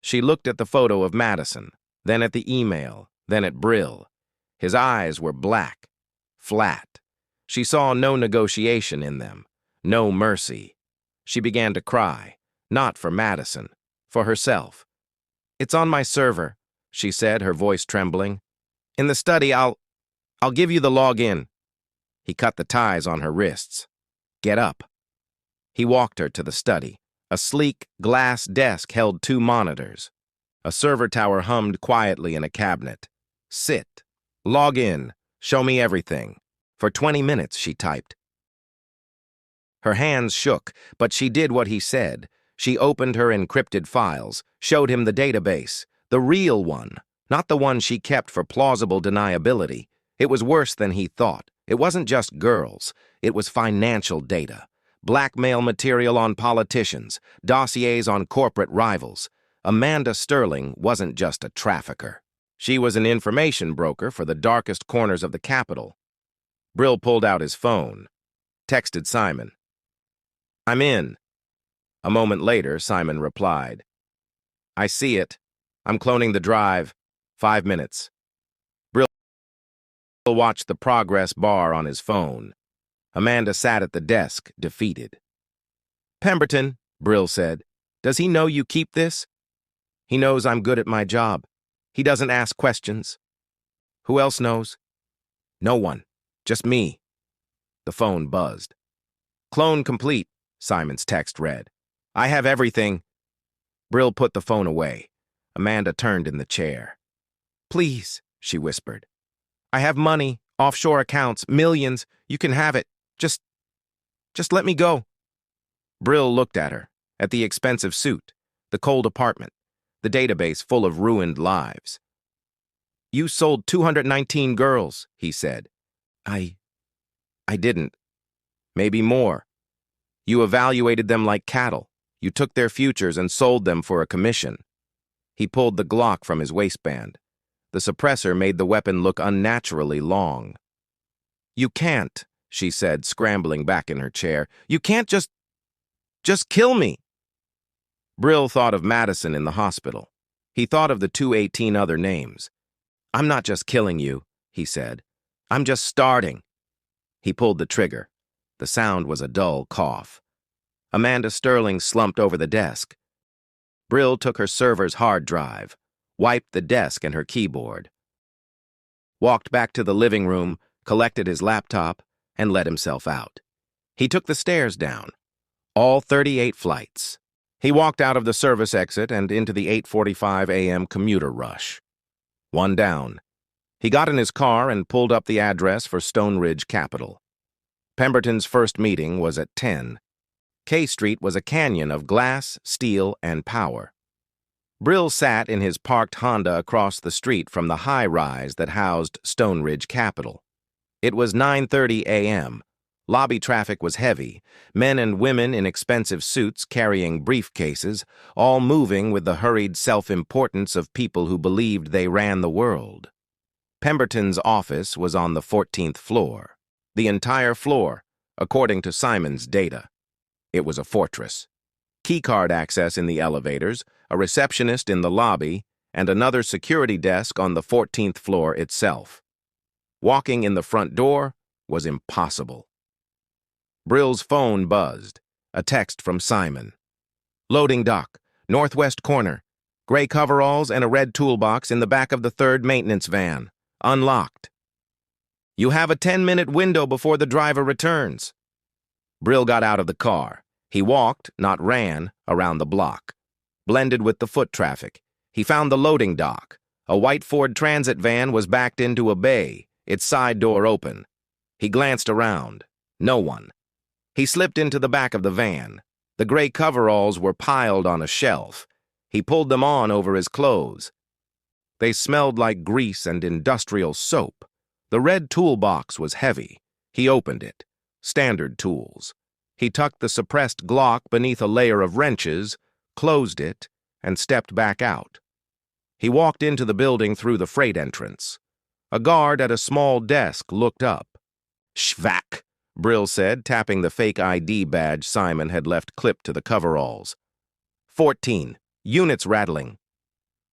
She looked at the photo of Madison, then at the email, then at Brill. His eyes were black, flat. She saw no negotiation in them, no mercy. She began to cry, not for Madison, for herself. "It's on my server," she said, her voice trembling. "In the study, I'll give you the login." He cut the ties on her wrists. "Get up." He walked her to the study. A sleek, glass desk held 2 monitors. A server tower hummed quietly in a cabinet. "Sit. Log in. Show me everything." For 20 minutes, she typed. Her hands shook, but she did what he said. She opened her encrypted files, showed him the database, the real one, not the one she kept for plausible deniability. It was worse than he thought. It wasn't just girls. It was financial data. Blackmail material on politicians, dossiers on corporate rivals. Amanda Sterling wasn't just a trafficker. She was an information broker for the darkest corners of the capital. Brill pulled out his phone, texted Simon. "I'm in." A moment later, Simon replied. "I see it. I'm cloning the drive. 5 minutes." Brill watched the progress bar on his phone. Amanda sat at the desk, defeated. "Pemberton," Brill said, "does he know you keep this?" "He knows I'm good at my job. He doesn't ask questions." "Who else knows?" "No one. Just me." The phone buzzed. "Clone complete," Simon's text read. "I have everything." Brill put the phone away. Amanda turned in the chair. "Please," she whispered. "I have money, offshore accounts, millions. You can have it. Just let me go." Brill looked at her, at the expensive suit, the cold apartment, the database full of ruined lives. "You sold 219 girls," he said. I didn't. Maybe more. You evaluated them like cattle. You took their futures and sold them for a commission." He pulled the Glock from his waistband. The suppressor made the weapon look unnaturally long. "You can't," she said, scrambling back in her chair. "You can't just kill me." Brill thought of Madison in the hospital. He thought of the 218 other names. "I'm not just killing you," he said. "I'm just starting." He pulled the trigger. The sound was a dull cough. Amanda Sterling slumped over the desk. Brill took her server's hard drive, wiped the desk and her keyboard, walked back to the living room, collected his laptop, and let himself out. He took the stairs down, all 38 flights. He walked out of the service exit and into the 8:45 a.m. commuter rush. One down. He got in his car and pulled up the address for Stone Ridge Capital. Pemberton's first meeting was at 10. K Street was a canyon of glass, steel, and power. Brill sat in his parked Honda across the street from the high-rise that housed Stone Ridge Capital. It was 9:30 a.m. Lobby traffic was heavy, men and women in expensive suits carrying briefcases, all moving with the hurried self-importance of people who believed they ran the world. Pemberton's office was on the 14th floor. The entire floor, according to Simon's data. It was a fortress. Keycard access in the elevators, a receptionist in the lobby, and another security desk on the 14th floor itself. Walking in the front door was impossible. Brill's phone buzzed. A text from Simon. "Loading dock, northwest corner. Gray coveralls and a red toolbox in the back of the third maintenance van. Unlocked. You have a 10-minute window before the driver returns." Brill got out of the car. He walked, not ran, around the block. Blended with the foot traffic. He found the loading dock. A white Ford Transit van was backed into a bay, its side door open. He glanced around. No one. He slipped into the back of the van. The gray coveralls were piled on a shelf. He pulled them on over his clothes. They smelled like grease and industrial soap. The red toolbox was heavy. He opened it. Standard tools. He tucked the suppressed Glock beneath a layer of wrenches, closed it, and stepped back out. He walked into the building through the freight entrance. A guard at a small desk looked up. "Schvack," Brill said, tapping the fake ID badge Simon had left clipped to the coveralls. 14. Units rattling.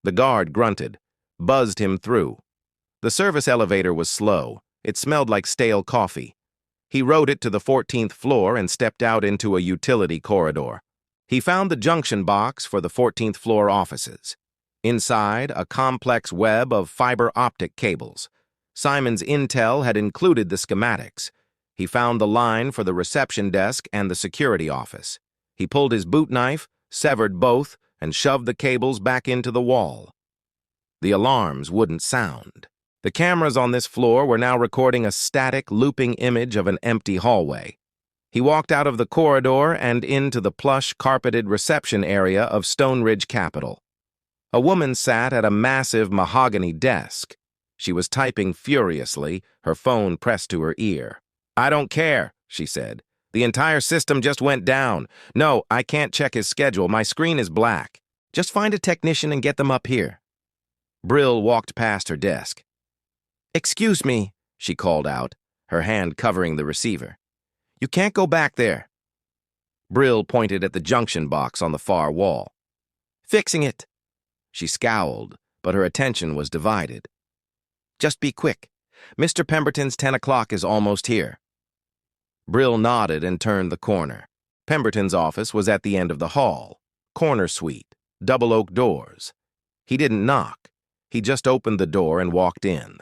The guard grunted, buzzed him through. The service elevator was slow. It smelled like stale coffee. He rode it to the 14th floor and stepped out into a utility corridor. He found the junction box for the 14th floor offices. Inside, a complex web of fiber optic cables. Simon's intel had included the schematics. He found the line for the reception desk and the security office. He pulled his boot knife, severed both, and shoved the cables back into the wall. The alarms wouldn't sound. The cameras on this floor were now recording a static, looping image of an empty hallway. He walked out of the corridor and into the plush, carpeted reception area of Stone Ridge Capital. A woman sat at a massive mahogany desk. She was typing furiously, her phone pressed to her ear. "I don't care," she said. "The entire system just went down. No, I can't check his schedule. My screen is black. Just find a technician and get them up here." Brill walked past her desk. "Excuse me," she called out, her hand covering the receiver. "You can't go back there." Brill pointed at the junction box on the far wall. "Fixing it." She scowled, but her attention was divided. "Just be quick. Mr. Pemberton's 10 o'clock is almost here." Brill nodded and turned the corner. Pemberton's office was at the end of the hall. Corner suite, double oak doors. He didn't knock. He just opened the door and walked in.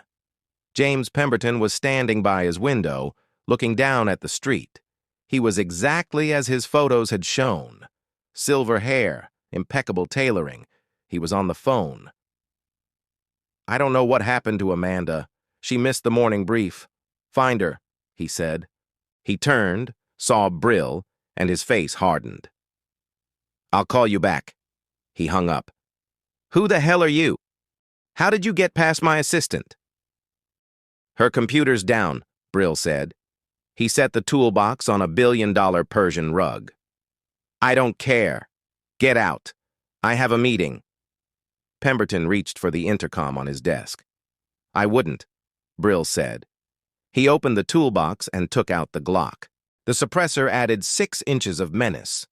James Pemberton was standing by his window, looking down at the street. He was exactly as his photos had shown. Silver hair, impeccable tailoring. He was on the phone. "I don't know what happened to Amanda. She missed the morning brief. Find her," he said. He turned, saw Brill, and his face hardened. "I'll call you back." He hung up. "Who the hell are you? How did you get past my assistant?" "Her computer's down," Brill said. He set the toolbox on a billion-dollar Persian rug. "I don't care. Get out. I have a meeting." Pemberton reached for the intercom on his desk. "I wouldn't," Brill said. He opened the toolbox and took out the Glock. The suppressor added 6 inches of menace.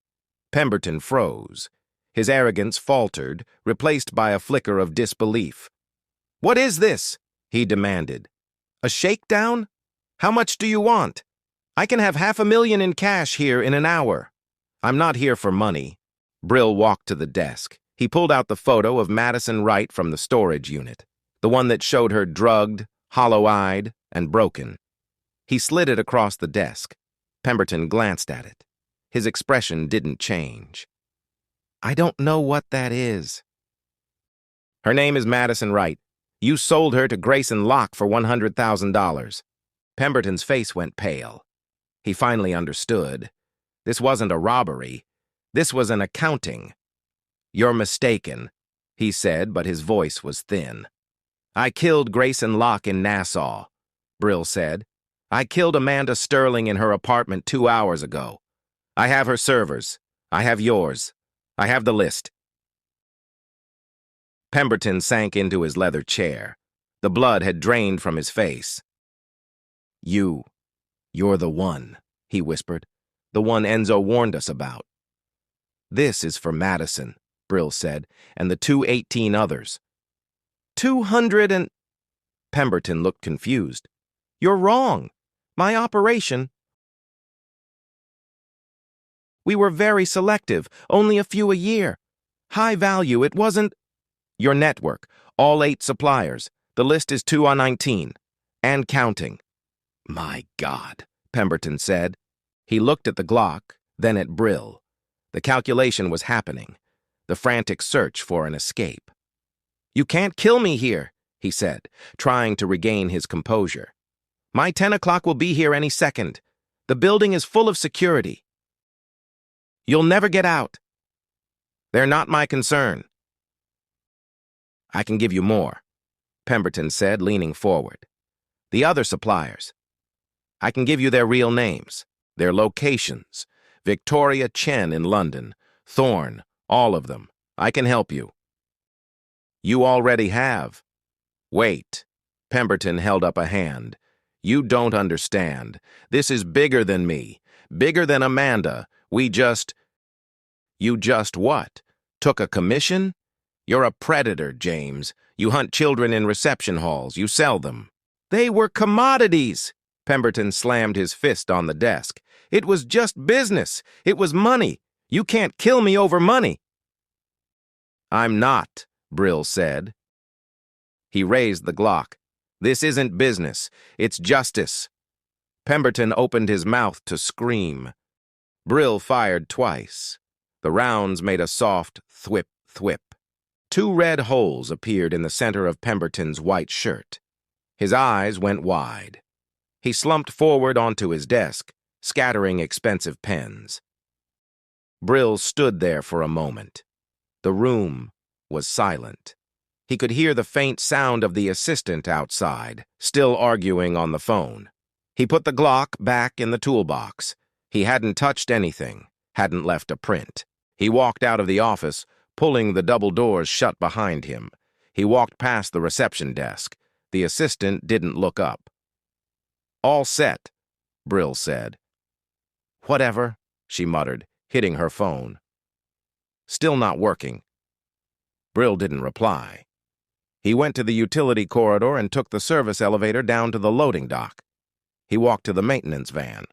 Pemberton froze. His arrogance faltered, replaced by a flicker of disbelief. "What is this?" he demanded. "A shakedown? How much do you want? I can have $500,000 in cash here in an hour." "I'm not here for money." Brill walked to the desk. He pulled out the photo of Madison Wright from the storage unit, the one that showed her drugged, hollow-eyed, and broken. He slid it across the desk. Pemberton glanced at it. His expression didn't change. "I don't know what that is." "Her name is Madison Wright. You sold her to Grayson Locke for $100,000. Pemberton's face went pale. He finally understood. This wasn't a robbery. This was an accounting. "You're mistaken," he said, but his voice was thin. "I killed Grayson Locke in Nassau," Brill said. "I killed Amanda Sterling in her apartment 2 hours ago. I have her servers. I have yours. I have the list." Pemberton sank into his leather chair. The blood had drained from his face. You're the one," he whispered. "The one Enzo warned us about." "This is for Madison," Brill said, "and the 218 others." 200 and... Pemberton looked confused. "You're wrong. My operation... We were very selective, only a few a year. High value, it wasn't... Your network, all 8 suppliers. The list is 219. And counting." "My God," Pemberton said. He looked at the Glock, then at Brill. The calculation was happening. The frantic search for an escape. "You can't kill me here," he said, trying to regain his composure. "My 10 o'clock will be here any second. The building is full of security. You'll never get out. They're not my concern." "I can give you more," Pemberton said, leaning forward. "The other suppliers. I can give you their real names, their locations. Victoria Chen in London, Thorne, all of them. I can help you." "You already have." "Wait." Pemberton held up a hand. "You don't understand. This is bigger than me, bigger than Amanda. You just what? Took a commission? You're a predator, James. You hunt children in reception halls. You sell them." "They were commodities." Pemberton slammed his fist on the desk. "It was just business. It was money. You can't kill me over money." "I'm not," Brill said. He raised the Glock. "This isn't business. It's justice." Pemberton opened his mouth to scream. Brill fired twice. The rounds made a soft thwip, thwip. 2 red holes appeared in the center of Pemberton's white shirt. His eyes went wide. He slumped forward onto his desk, scattering expensive pens. Brill stood there for a moment. The room was silent. He could hear the faint sound of the assistant outside, still arguing on the phone. He put the Glock back in the toolbox. He hadn't touched anything, hadn't left a print. He walked out of the office, pulling the double doors shut behind him. He walked past the reception desk. The assistant didn't look up. "All set," Brill said. "Whatever," she muttered, hitting her phone. "Still not working." Brill didn't reply. He went to the utility corridor and took the service elevator down to the loading dock. He walked to the maintenance van.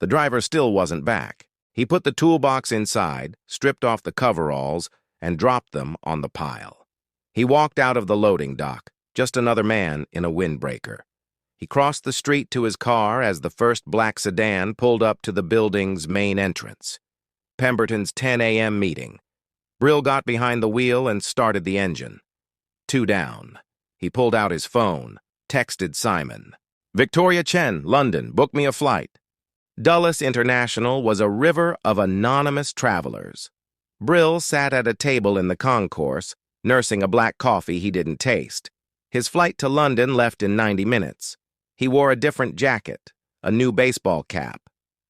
The driver still wasn't back. He put the toolbox inside, stripped off the coveralls, and dropped them on the pile. He walked out of the loading dock, just another man in a windbreaker. He crossed the street to his car as the first black sedan pulled up to the building's main entrance. Pemberton's 10 a.m. meeting. Brill got behind the wheel and started the engine. 2 down. He pulled out his phone, texted Simon. "Victoria Chen, London, book me a flight." Dulles International was a river of anonymous travelers. Brill sat at a table in the concourse, nursing a black coffee he didn't taste. His flight to London left in 90 minutes. He wore a different jacket, a new baseball cap.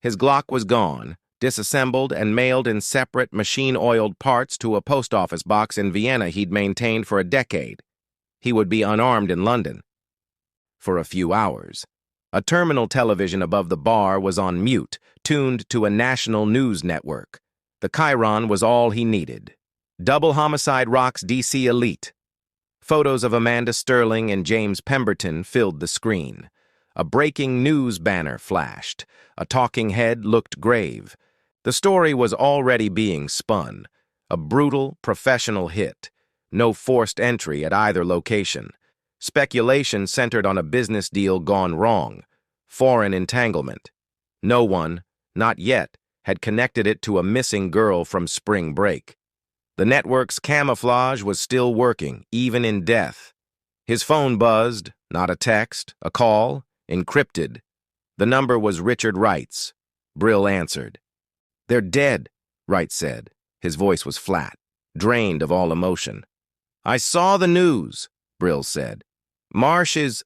His Glock was gone, disassembled and mailed in separate machine-oiled parts to a post office box in Vienna he'd maintained for a decade. He would be unarmed in London. For a few hours. A terminal television above the bar was on mute, tuned to a national news network. The Chiron was all he needed. Double homicide rocks D.C. elite. Photos of Amanda Sterling and James Pemberton filled the screen. A breaking news banner flashed. A talking head looked grave. The story was already being spun. A brutal, professional hit. No forced entry at either location. Speculation centered on a business deal gone wrong. Foreign entanglement. No one, not yet, had connected it to a missing girl from spring break. The network's camouflage was still working, even in death. His phone buzzed, not a text, a call, encrypted. The number was Richard Wright's. Brill answered. "They're dead," Wright said. His voice was flat, drained of all emotion. "I saw the news," Brill said. "Marsh is—"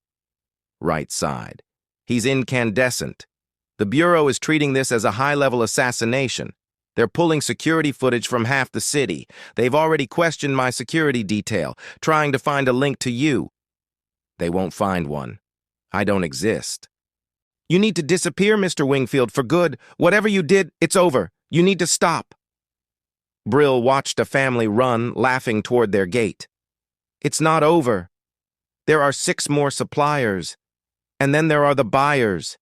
Wright sighed. "He's incandescent. The Bureau is treating this as a high-level assassination. They're pulling security footage from half the city. They've already questioned my security detail, trying to find a link to you. They won't find one. I don't exist. You need to disappear, Mr. Wingfield, for good. Whatever you did, it's over. You need to stop." Brill watched a family run, laughing toward their gate. "It's not over. There are 6 more suppliers. And then there are the buyers."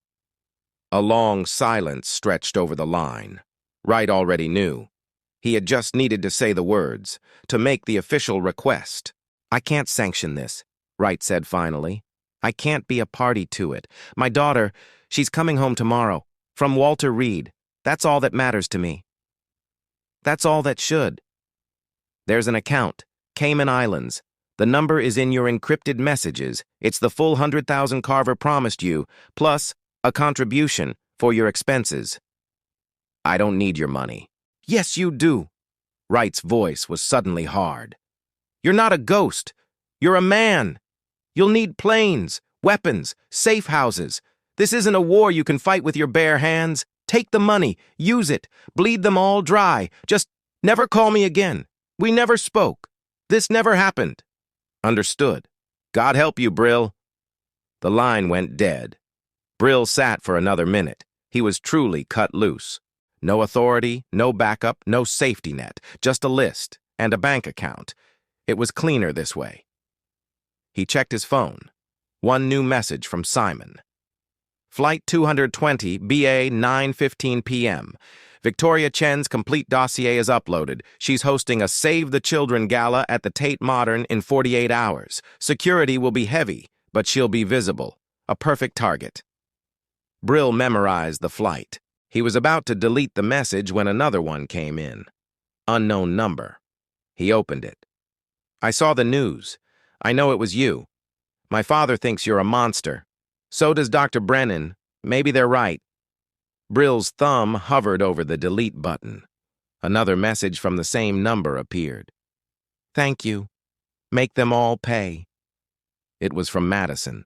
A long silence stretched over the line. Wright already knew. He had just needed to say the words, to make the official request. "I can't sanction this," Wright said finally. "I can't be a party to it. My daughter, she's coming home tomorrow, from Walter Reed. That's all that matters to me. That's all that should. There's an account, Cayman Islands. The number is in your encrypted messages. It's the full 100,000 Carver promised you, plus a contribution for your expenses." "I don't need your money." "Yes, you do." Wright's voice was suddenly hard. "You're not a ghost. You're a man. You'll need planes, weapons, safe houses. This isn't a war you can fight with your bare hands. Take the money, use it, bleed them all dry. Just never call me again. We never spoke. This never happened." "Understood. God help you, Brill." The line went dead. Brill sat for another minute. He was truly cut loose. No authority, no backup, no safety net, just a list and a bank account. It was cleaner this way. He checked his phone. One new message from Simon. "Flight 220, BA 9:15 p.m. Victoria Chen's complete dossier is uploaded. She's hosting a Save the Children gala at the Tate Modern in 48 hours. Security will be heavy, but she'll be visible. A perfect target." Brill memorized the flight. He was about to delete the message when another one came in. Unknown number. He opened it. "I saw the news. I know it was you. My father thinks you're a monster. So does Dr. Brennan. Maybe they're right." Brill's thumb hovered over the delete button. Another message from the same number appeared. "Thank you. Make them all pay." It was from Madison.